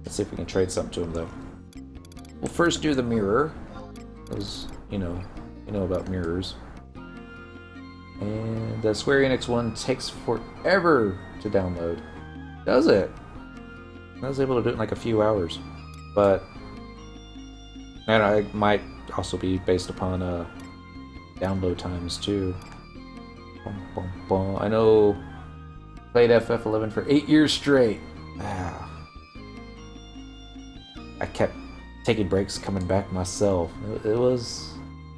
Let's see if we can trade something to him, though. We'll first do the mirror, because, you know about mirrors. And the Square Enix one takes forever to download. Does it? I was able to do it in like a few hours. But, and it might also be based upon download times, too. Bum, bum, bum. I know played FF11 for 8 years straight. I kept taking breaks coming back myself. It was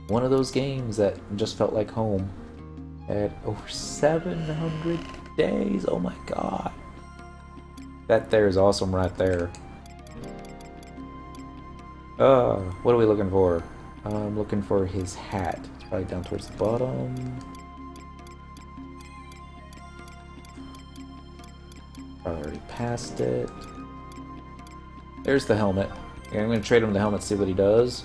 one of those games that just felt like home. Had over 700 days. Oh my god. That there is awesome right there. What are we looking for? I'm looking for his hat. It's probably down towards the bottom. Probably already passed it. There's the helmet. Okay, I'm going to trade him the helmet, see what he does.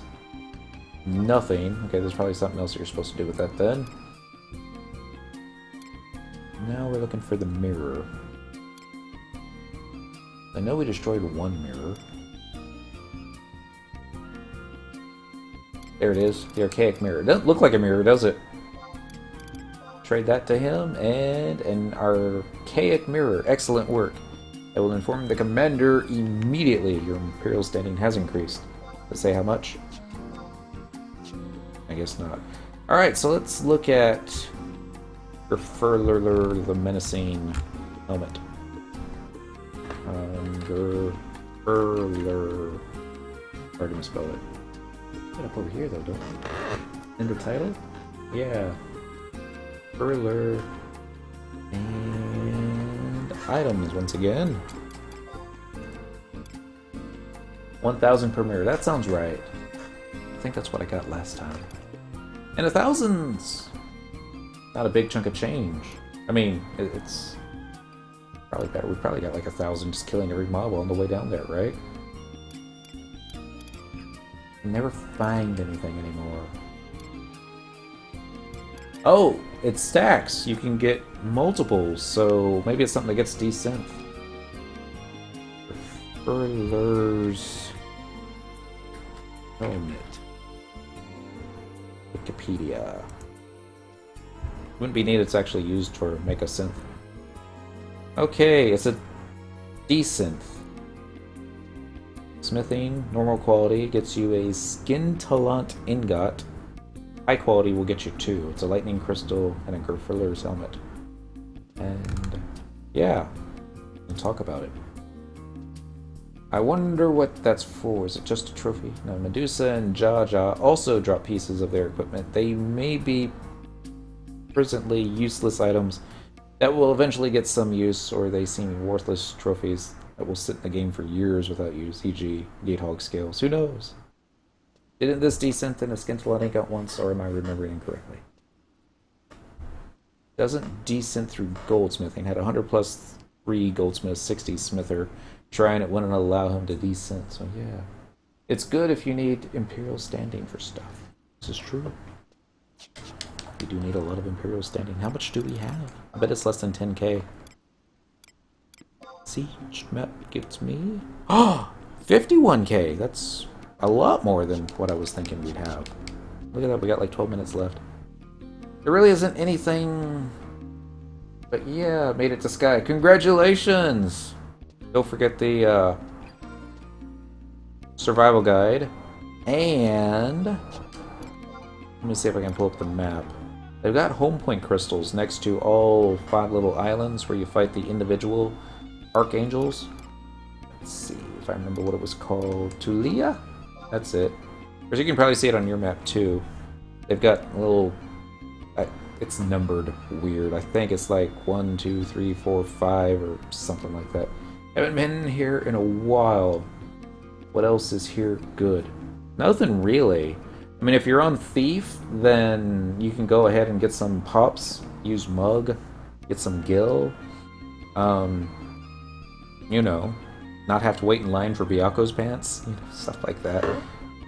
Nothing. Okay, there's probably something else you're supposed to do with that then. Now we're looking for the mirror. I know we destroyed one mirror. There it is, the archaic mirror. It doesn't look like a mirror, does it? Trade that to him, and an archaic mirror. Excellent work. I will inform the commander immediately. Your Imperial standing has increased. Let's say how much? I guess not. Alright, so let's look at Gurfurlur the Menacing helmet. Gurfurlur. Hard to misspell it. Put it up over here though, don't I? In the title? Yeah. Gurfurlur. And items once again. 1,000 per mirror. That sounds right. I think that's what I got last time. And 1,000's not a big chunk of change. I mean, it's probably better. We probably got like 1,000 just killing every mob on the way down there, right? Never find anything anymore. Oh, it stacks. You can get multiples, so maybe it's something that gets desynth. Gurfurlur's helmet. Wikipedia. Wouldn't be needed to actually used for make a synth. Okay, it's a desynth. Smithing, normal quality, gets you a scintillant ingot. High quality will get you 2. It's a lightning crystal and a Gurfurlur's helmet. And yeah, we'll talk about it. I wonder what that's for. Is it just a trophy? No, Medusa and Jaja also drop pieces of their equipment. They may be presently useless items that will eventually get some use, or they seem worthless trophies that will sit in the game for years without use, e.g. Gatehog scales. Who knows? Didn't this desynth in a scintillant ingot once, or am I remembering incorrectly? Doesn't desynth through goldsmithing. Had 100 plus 3 goldsmith, 60 smither. Trying it wouldn't allow him to desynth, so yeah. It's good if you need Imperial standing for stuff. This is true. We do need a lot of Imperial standing. How much do we have? I bet it's less than 10k. Siege map gets me... Oh! 51k! That's a lot more than what I was thinking we'd have. Look at that, we got like 12 minutes left. There really isn't anything... But yeah, made it to Sky. Congratulations! Don't forget the survival guide. And... let me see if I can pull up the map. They've got home point crystals next to all 5 little islands where you fight the individual archangels. Let's see if I remember what it was called. Tulia? That's it. Or you can probably see it on your map too. They've got a little... it's numbered weird. I think it's like 1, 2, 3, 4, 5 or something like that. Haven't been here in a while. What else is here good? Nothing really. I mean, if you're on Thief, then you can go ahead and get some pops. Use Mug. Get some Gil. You know, not have to wait in line for Byako's pants. You know, stuff like that.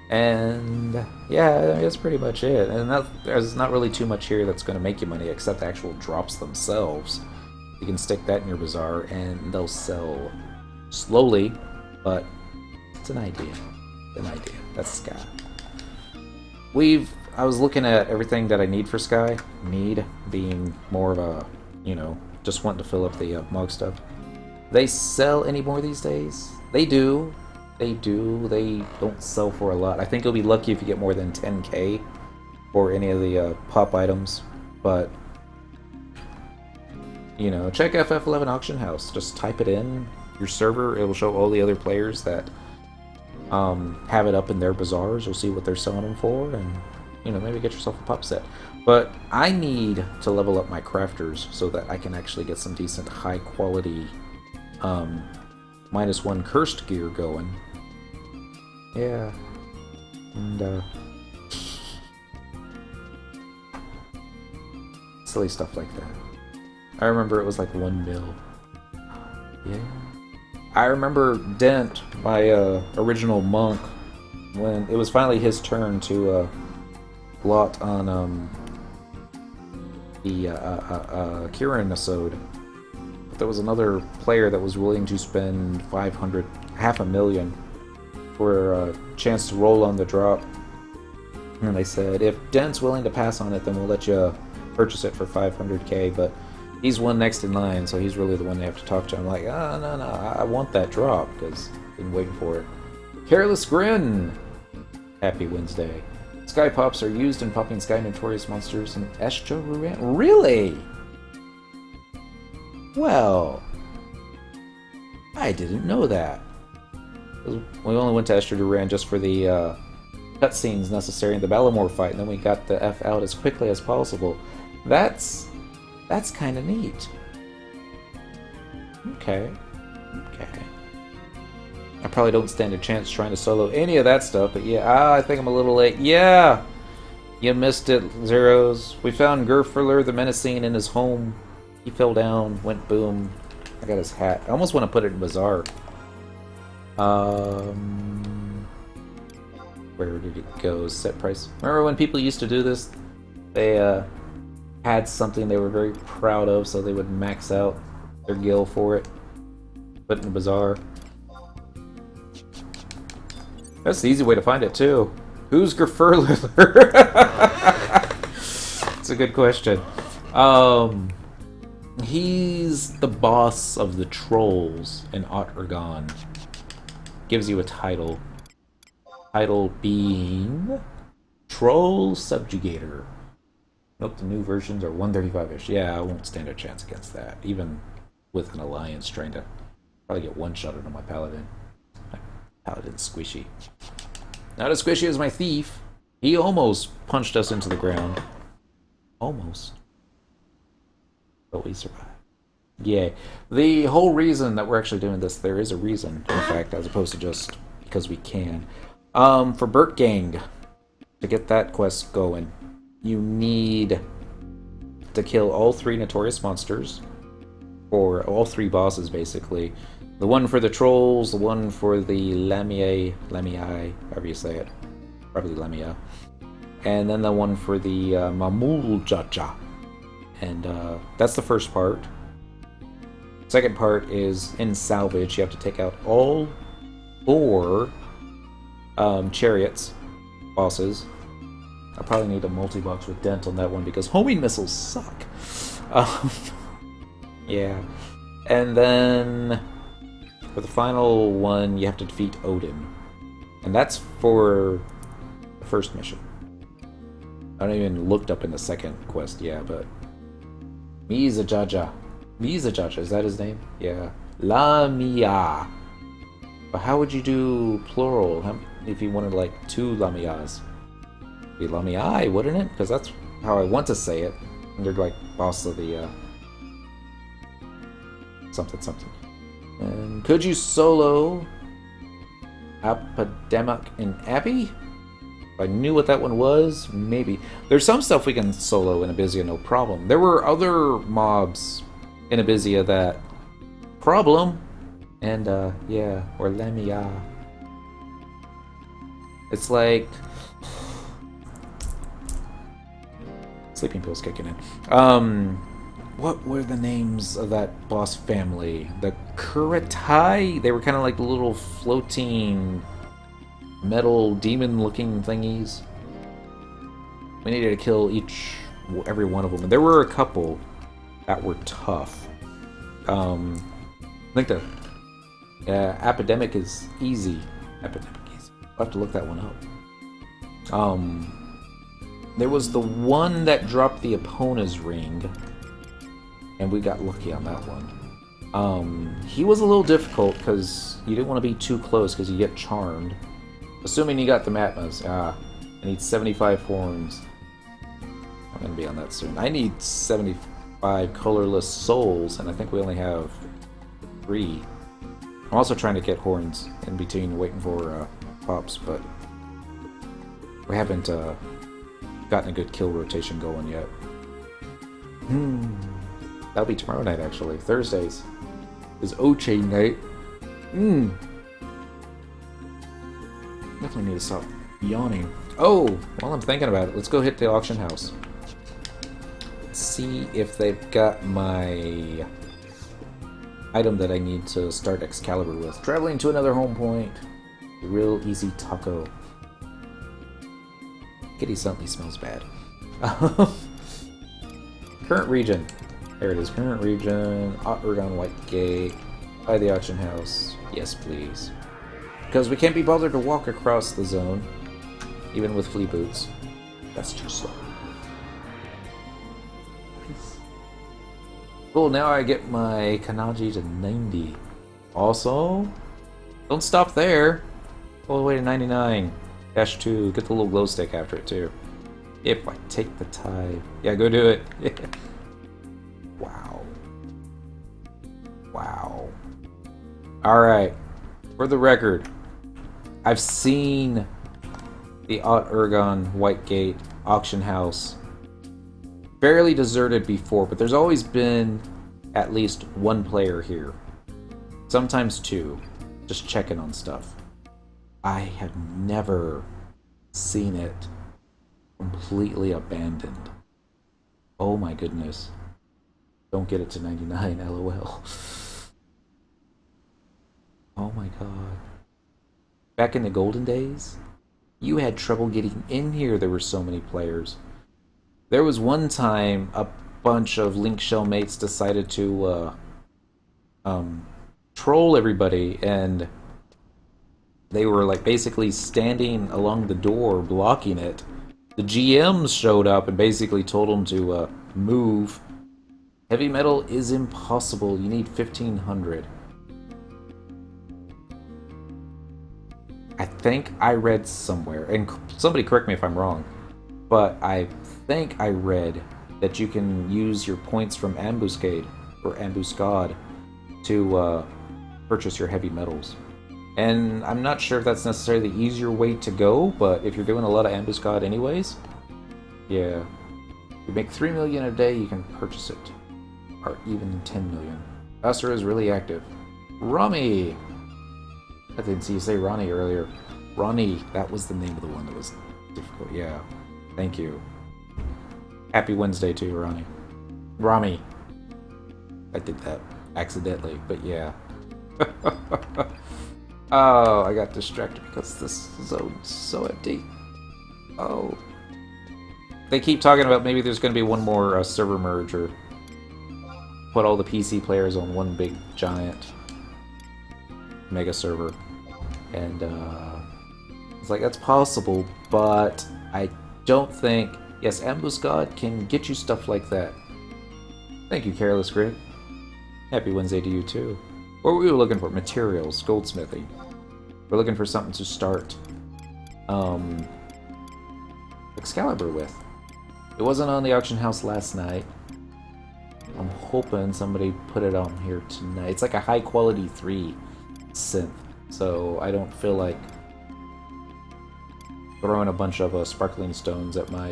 And yeah, that's pretty much it. And there's not really too much here that's going to make you money except the actual drops themselves. You can stick that in your bazaar and they'll sell slowly, but it's an idea. An idea. That's Sky. I was looking at everything that I need for Sky. Need being more of a, you know, just wanting to fill up the Mog stuff. They sell any more these days? They do. They do. They don't sell for a lot. I think you'll be lucky if you get more than 10k for any of the pop items. But, you know, check FF11 Auction House. Just type it in your server. It will show all the other players that have it up in their bazaars. You'll see what they're selling them for, and you know, maybe get yourself a pop set. But I need to level up my crafters so that I can actually get some decent high quality -1 cursed gear going. Yeah. And silly stuff like that. I remember it was like 1 mil. Yeah. I remember Dent, my original monk, when it was finally his turn to blot on the Kirin episode. But there was another player that was willing to spend 500, $500,000 for a chance to roll on the drop. And they said, if Dent's willing to pass on it, then we'll let you purchase it for 500k, but he's one next in line, so he's really the one they have to talk to. I'm like, no, I want that drop, because I've been waiting for it. Careless Grin! Happy Wednesday. Sky Pops are used in popping Sky Notorious monsters in Aht Urhgan. Really? Well, I didn't know that. We only went to Aht Urhgan just for the cutscenes necessary in the Balamor fight, and then we got the F out as quickly as possible. That's kind of neat. Okay. I probably don't stand a chance trying to solo any of that stuff, but yeah, I think I'm a little late. Yeah! You missed it, Zeros. We found Gurfurlur the Menacing in his home. He fell down, went boom. I got his hat. I almost want to put it in Bazaar. Where did it go? Set price. Remember when people used to do this? They had something they were very proud of, so they would max out their gil for it. Put it in the Bazaar. That's the easy way to find it too. Who's Gurfurlur? It's a good question. He's the boss of the trolls in Aht Urhgan. Gives you a title. Title being Troll Subjugator. Nope, the new versions are 135-ish. Yeah, I won't stand a chance against that. Even with an alliance trying to probably get one-shotted on my paladin. My paladin's squishy. Not as squishy as my thief. He almost punched us into the ground. Almost. But we survived. Yay. The whole reason that we're actually doing this, there is a reason, in fact, as opposed to just because we can. For Burt Gang, to get that quest going, you need to kill all 3 notorious monsters, or all 3 bosses, basically. The one for the trolls, the one for the Lamii, however you say it, probably Lamia, and then the one for the Mamuljaja. And that's the first part. Second part is in salvage. You have to take out all 4 chariots bosses. I probably need a multi-box with dent on that one because homing missiles suck. Yeah. And then for the final one, you have to defeat Odin. And that's for the first mission. I haven't even looked up in the second quest, yeah, but Mizajaja, is that his name? Yeah. Lamia. But how would you do plural if you wanted like 2 Lamias? Be Lamii, wouldn't it? Because that's how I want to say it. And they're like boss of the something something. And could you solo Epidemic and Abbey? If I knew what that one was, maybe. There's some stuff we can solo in Abysia, no problem. There were other mobs in Abysia that problem. And yeah, or Lamia. It's like sleeping pills kicking in. What were the names of that boss family? The Kuritai? They were kind of like little floating metal demon-looking thingies. We needed to kill every one of them. And there were a couple that were tough. I think the Epidemic is easy. Epidemic easy. I'll have to look that one up. There was the one that dropped the Epona's ring. And we got lucky on that one. He was a little difficult because you didn't want to be too close because you get charmed. Assuming you got the Matmas. I need 75 horns. I'm going to be on that soon. I need 75 colorless souls, and I think we only have 3. I'm also trying to get horns in between waiting for pops, but we haven't gotten a good kill rotation going yet. That'll be tomorrow night, actually. Thursdays is Oche night. Definitely need to stop yawning. Oh, while I'm thinking about it, let's go hit the auction house. Let's see if they've got my item that I need to start Excalibur with. Traveling to another home point. A real easy taco. Kitty suddenly smells bad. Current region. There it is. Current region. Aht Urhgan White Gate. By the auction house. Yes, please. Because we can't be bothered to walk across the zone. Even with flea boots. That's too slow. Cool, now I get my Kanaji to 90. Also, don't stop there. All the way to 99. Dash 2. Get the little glow stick after it, too. If I take the tide. Yeah, go do it. Wow. Wow. Alright. For the record, I've seen the Aht Urhgan White Gate auction house fairly deserted before, but there's always been at least one player here. Sometimes 2. Just checking on stuff. I have never seen it completely abandoned. Oh my goodness. Don't get it to 99, lol. Oh my god. Back in the golden days, you had trouble getting in here, there were so many players. There was one time a bunch of Link Shell mates decided to troll everybody, and they were like basically standing along the door blocking it. The GMs showed up and basically told them to move. Heavy metal is impossible. You need 1500. I think I read somewhere, and somebody correct me if I'm wrong, but I think I read that you can use your points from Ambuscade or Ambuscade to purchase your heavy metals. And I'm not sure if that's necessarily the easier way to go, but if you're doing a lot of Ambuscade anyways, yeah. You make 3 million a day, you can purchase it. Or even 10 million. Buster is really active. Rami! I didn't see you say Ronnie earlier. Ronnie, that was the name of the one that was difficult. Yeah. Thank you. Happy Wednesday to you, Ronnie. Rami. I did that accidentally, but yeah. Oh, I got distracted because this zone's so empty. Oh. They keep talking about maybe there's going to be one more server merge, or put all the PC players on one big giant mega server. And it's like, that's possible, but I don't think... Yes, Ambuscade can get you stuff like that. Thank you, Careless Grid. Happy Wednesday to you, too. What were we looking for? Materials, goldsmithing. We're looking for something to start Excalibur with. It wasn't on the auction house last night. I'm hoping somebody put it on here tonight. It's like a high quality 3 synth, so I don't feel like throwing a bunch of sparkling stones at my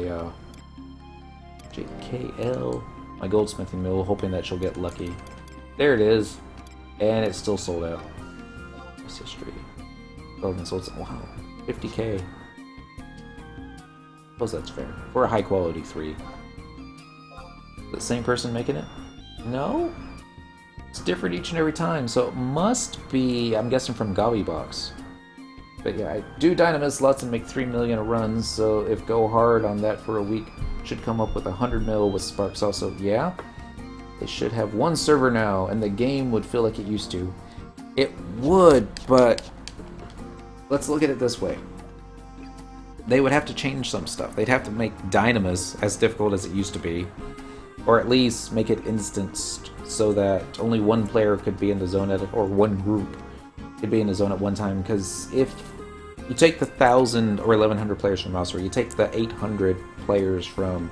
JKL, my goldsmithing mill, hoping that she'll get lucky. There it is, and it's still sold out. What's history? Oh, and sold. Wow, 50k. Suppose that's fair for a high quality 3. The same person making it? No, it's different each and every time. So it must be. I'm guessing from Gobbybox. But yeah, I do Dynamis lots and make 3 million a run. So if go hard on that for a week, should come up with 100 mil with Sparks. Also, yeah, they should have one server now, and the game would feel like it used to. It would, but let's look at it this way. They would have to change some stuff. They'd have to make Dynamis as difficult as it used to be, or at least make it instanced so that only one player could be in the zone or one group could be in the zone at one time. Because if you take the 1,000 or 1,100 players from Osir, you take the 800 players from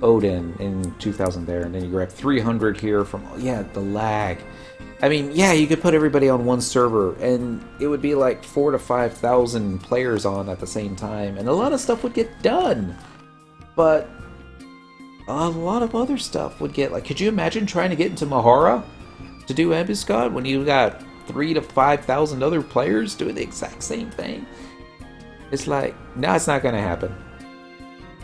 Odin in 2000 there, and then you grab 300 here from, yeah, the lag. I mean, yeah, you could put everybody on one server, and it would be like 4,000 to 5,000 players on at the same time, and a lot of stuff would get done. But a lot of other stuff would get, like, could you imagine trying to get into Mahara to do Ambuscade when you got 3,000 to 5,000 other players doing the exact same thing? It's like, no, it's not going to happen.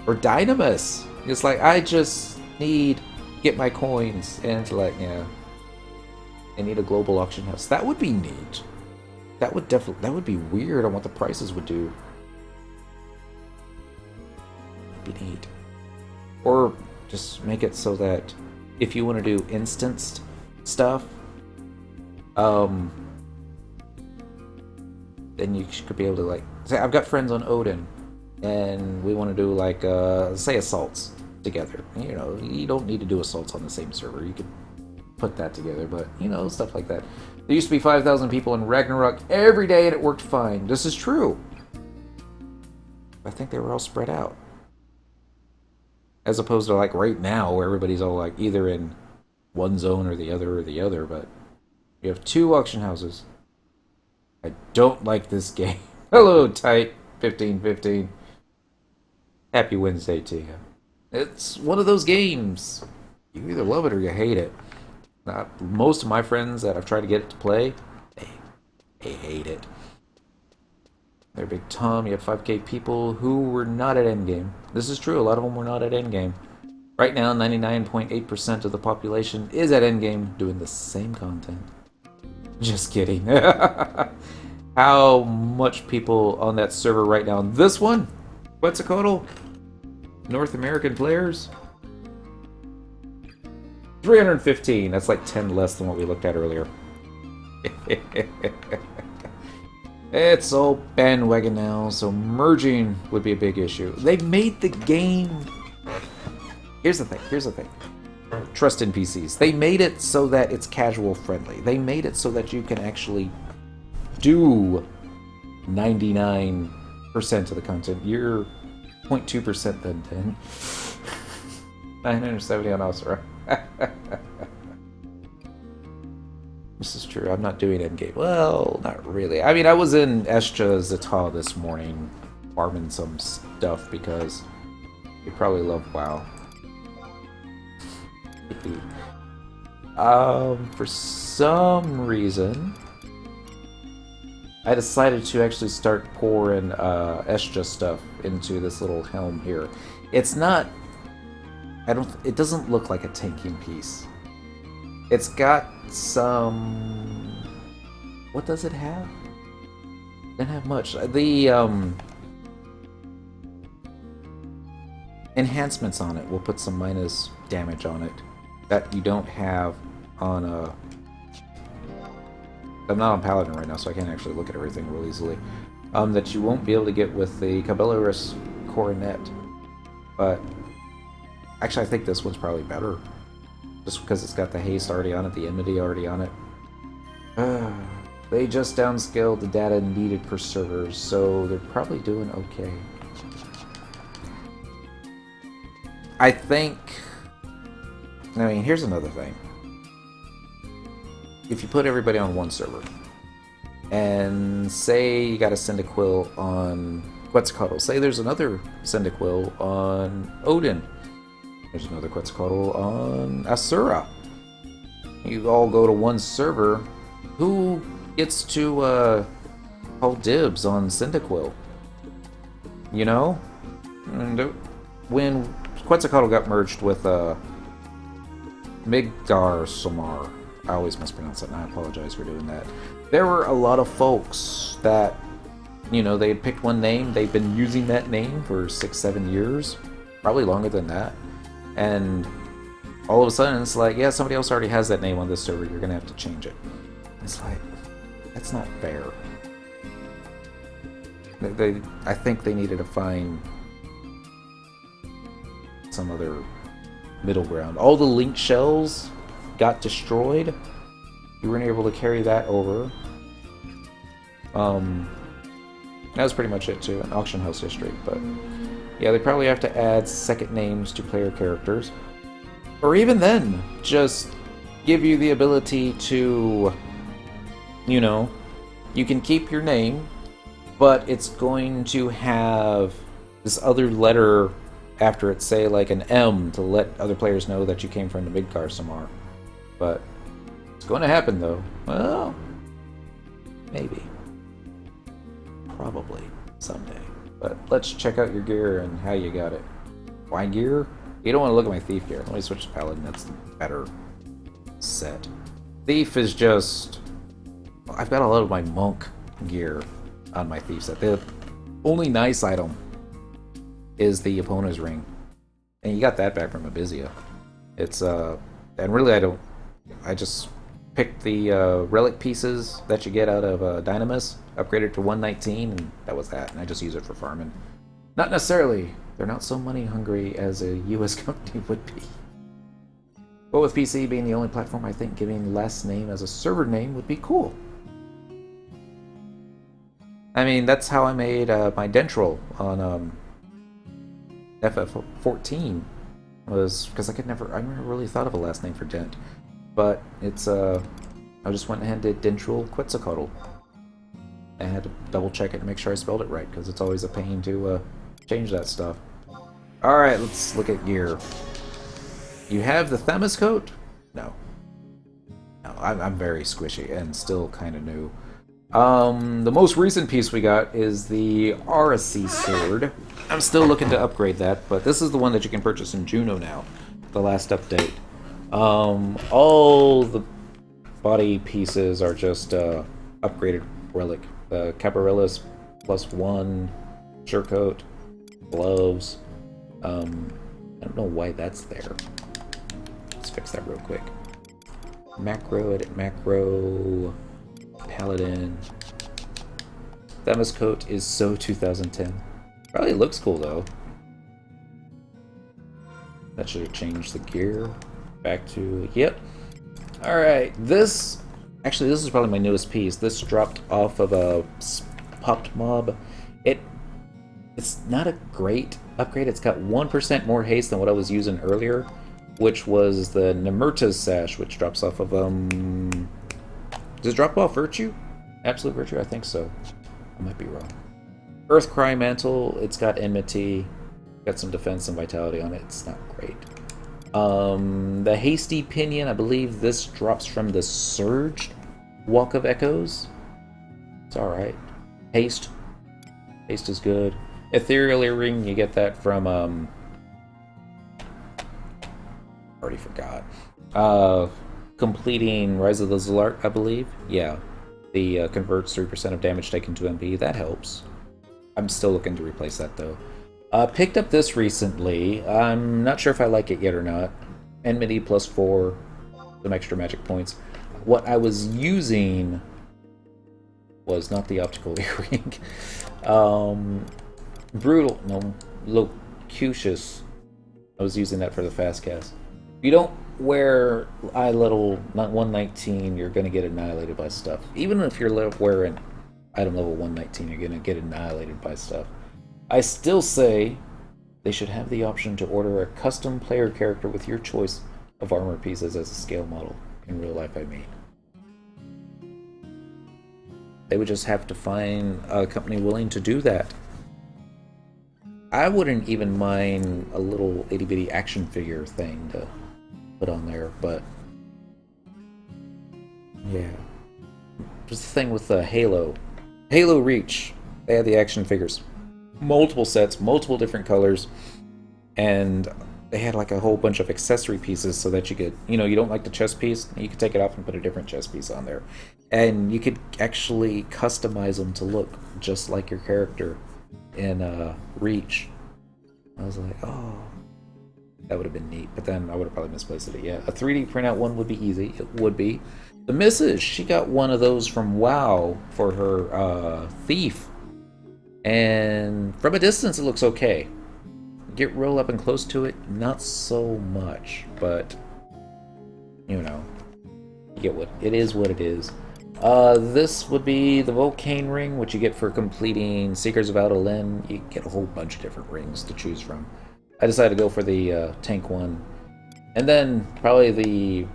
Or Dynamis. It's like, I just need to get my coins, and it's like, yeah, I need a global auction house. That would be neat. That would be weird on what the prices would do. It'd be neat. Or just make it so that if you want to do instanced stuff, then you could be able to, like, say I've got friends on Odin, and we want to do, like, say assaults together. You know, you don't need to do assaults on the same server. You could put that together, but, you know, stuff like that. There used to be 5,000 people in Ragnarok every day, and it worked fine. This is true. I think they were all spread out. As opposed to, like, right now, where everybody's all, like, either in one zone or the other, but you have 2 auction houses. I don't like this game. Hello, Tight 1515. Happy Wednesday to you. It's one of those games. You either love it or you hate it. Most of my friends that I've tried to get it to play, they hate it. They're big Tom. You have 5k people who were not at endgame. This is true. A lot of them were not at endgame. Right now, 99.8% of the population is at endgame doing the same content. Just kidding. How much people on that server right now? This one? Quetzalcoatl? North American players? 315. That's like 10 less than what we looked at earlier. It's all bandwagon now, so merging would be a big issue. They made the game... Here's the thing. Trust in PCs. They made it so that it's casual friendly. They made it so that you can actually do 99% of the content. You're 0.2% then 10. 970 on Osira. This is true. I'm not doing endgame. Well, not really. I mean, I was in Escha Zeta this morning farming some stuff because you probably love WoW. For some reason, I decided to actually start pouring Escha stuff into this little helm here. It's not... it doesn't look like a tanking piece. It's got some... What does it have? It didn't have much. The enhancements on it will put some minus damage on it that you don't have on a... I'm not on Paladin right now, so I can't actually look at everything real easily. That you won't be able to get with the Cabelaris Coronet. But actually, I think this one's probably better. Just because it's got the haste already on it, the enmity already on it. They just downscaled the data needed per server, so they're probably doing okay. I think... I mean, here's another thing. If you put everybody on one server, and say you got a Cyndaquil on Quetzalcoatl, say there's another Cyndaquil on Odin, there's another Quetzalcoatl on Asura. You all go to one server, who gets to call dibs on Cyndaquil? You know? And when Quetzalcoatl got merged with Midgar Samar, I always mispronounce it and I apologize for doing that. There were a lot of folks that, you know, they had picked one name, they've been using that name for 6-7 years, probably longer than that, and all of a sudden it's like, yeah, somebody else already has that name on this server, you're gonna have to change it. It's like, that's not fair. I think they needed to find some other middle ground. All the link shells got destroyed. You weren't able to carry that over. That was pretty much it too, an auction house history. But yeah, they probably have to add second names to player characters, or even then, just give you the ability to, you know, you can keep your name, but it's going to have this other letter after it, say like an M, to let other players know that you came from the Midgar Samar. But it's going to happen though. Well, maybe. Probably someday. But let's check out your gear and how you got it. Why gear? You don't want to look at my thief gear. Let me switch to paladin. That's the better set. Thief is just... I've got a lot of my monk gear on my thief set. The only nice item is the opponent's ring, and you got that back from Abizia. It's and really I just picked the relic pieces that you get out of Dynamis, upgraded to 119, and that was that, and I just use it for farming. Not necessarily, they're not so money hungry as a US company would be. But with PC being the only platform, I think giving last name as a server name would be cool. I mean, that's how I made my Dentril on FF14, was because I never really thought of a last name for Dent. But it's, I just went ahead and did Dentril Quetzalcoatl. I had to double check it to make sure I spelled it right, because it's always a pain to change that stuff. Alright, let's look at gear. You have the Themis coat? No. No, I'm very squishy and still kind of new. The most recent piece we got is the Aracy sword. I'm still looking to upgrade that, but this is the one that you can purchase in Juno now, the last update. All the body pieces are just upgraded relic. The Caparellas +1, surecoat, gloves. I don't know why that's there. Let's fix that real quick. Macro, edit macro, paladin. Themis coat is so 2010. Probably looks cool though. That should have changed the gear. Back to, yep. Alright, this is probably my newest piece. This dropped off of a popped mob. It's not a great upgrade. It's got 1% more haste than what I was using earlier, which was the Nemerta's sash, which drops off of does it drop off Virtue? Absolute Virtue? I think so. I might be wrong. Earthcry Mantle, it's got Enmity, got some defense and vitality on it. It's not great. The Hasty Pinion, I believe this drops from the Surged Walk of Echoes. It's alright. Haste. Haste is good. Ethereal Earring, you get that from, already forgot. Completing Rise of the Zalart, I believe. Yeah. The converts 3% of damage taken to MP. That helps. I'm still looking to replace that, though. Picked up this recently. I'm not sure if I like it yet or not. Enmity +4, some extra magic points. What I was using was not the optical earring. Locutus. I was using that for the fast cast. you don't wear eye level 119, you're going to get annihilated by stuff. Even if you're wearing item level 119, you're going to get annihilated by stuff. I still say they should have the option to order a custom player character with your choice of armor pieces as a scale model. In real life, I mean. They would just have to find a company willing to do that. I wouldn't even mind a little itty-bitty action figure thing to put on there, but yeah. Just the thing with the Halo Reach, they had the action figures. Multiple sets, multiple different colors, and they had like a whole bunch of accessory pieces so that you could, you know, you don't like the chest piece, you could take it off and put a different chest piece on there. And you could actually customize them to look just like your character in Reach. I was like, oh, that would have been neat. But then I would have probably misplaced it. Yeah, a 3D printout one would be easy. It would be. The missus, she got one of those from WoW for her Thief. And from a distance, it looks okay. Get real up and close to it, not so much. But, you know, you get what it is. What it is. This would be the Volcane Ring, which you get for completing Seekers of Altalin. You get a whole bunch of different rings to choose from. I decided to go for the tank one. And then probably the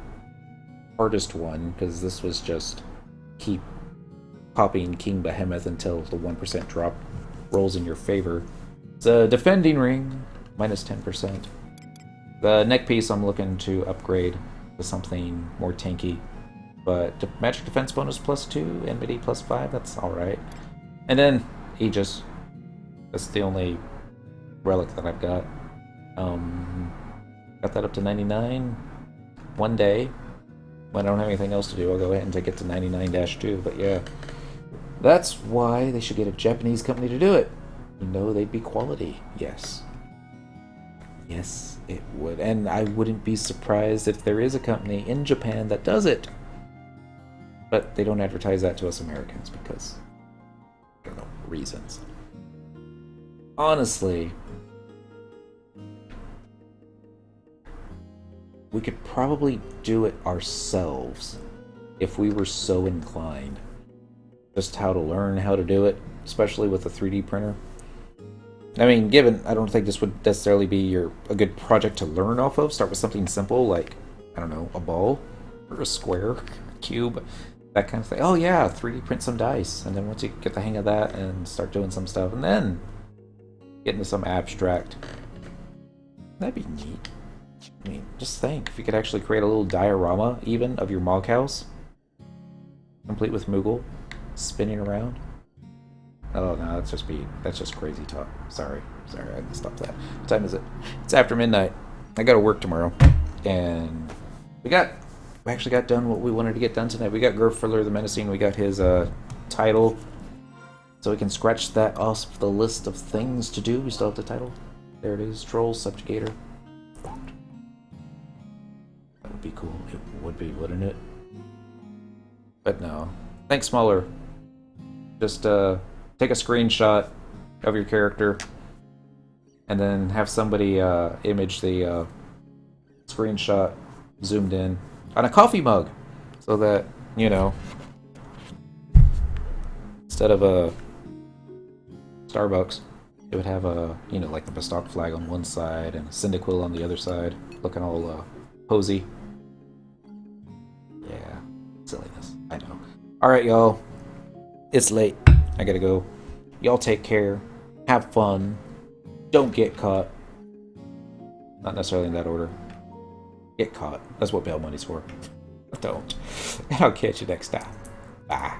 hardest one, because this was just keep popping King Behemoth until the 1% drop rolls in your favor. It's a defending ring, minus 10%. The neck piece I'm looking to upgrade to something more tanky. But magic defense bonus +2, enmity +5, that's alright. And then Aegis. That's the only relic that I've got. Got that up to 99. One day, when I don't have anything else to do, I'll go ahead and take it to 99-2. But yeah, that's why they should get a Japanese company to do it. You know they'd be quality. Yes. Yes, it would. And I wouldn't be surprised if there is a company in Japan that does it. But they don't advertise that to us Americans because, I don't know, reasons. Honestly, we could probably do it ourselves if we were so inclined. Just how to learn how to do it, especially with a 3D printer. I mean, I don't think this would necessarily be a good project to learn off of. Start with something simple like, I don't know, a ball or a square, a cube. That kind of thing. Oh yeah, 3D print some dice, and then once you get the hang of that and start doing some stuff, and then get into some abstract. That'd be neat. I mean, just think, if you could actually create a little diorama, even, of your Mog House, complete with Moogle, spinning around. Oh no, that's just crazy talk. Sorry, I had to stop that. What time is it? It's after midnight. I gotta work tomorrow, and we actually got done what we wanted to get done tonight. We got Gurfurlur the Menacing. We got his title. So we can scratch that off the list of things to do. We still have the title. There it is. Troll Subjugator. That would be cool. It would be, wouldn't it? But no. Think smaller. Just take a screenshot of your character and then have somebody image the screenshot zoomed in on a coffee mug, so that, you know, instead of a Starbucks, it would have a, you know, like the Bestock flag on one side and a Cyndaquil on the other side, looking all posy. Yeah, silliness, I know. Alright, y'all, it's late, I gotta go. Y'all take care, have fun, don't get caught. Not necessarily in that order. Get caught. That's what bail money's for. Don't. And I'll catch you next time. Bye.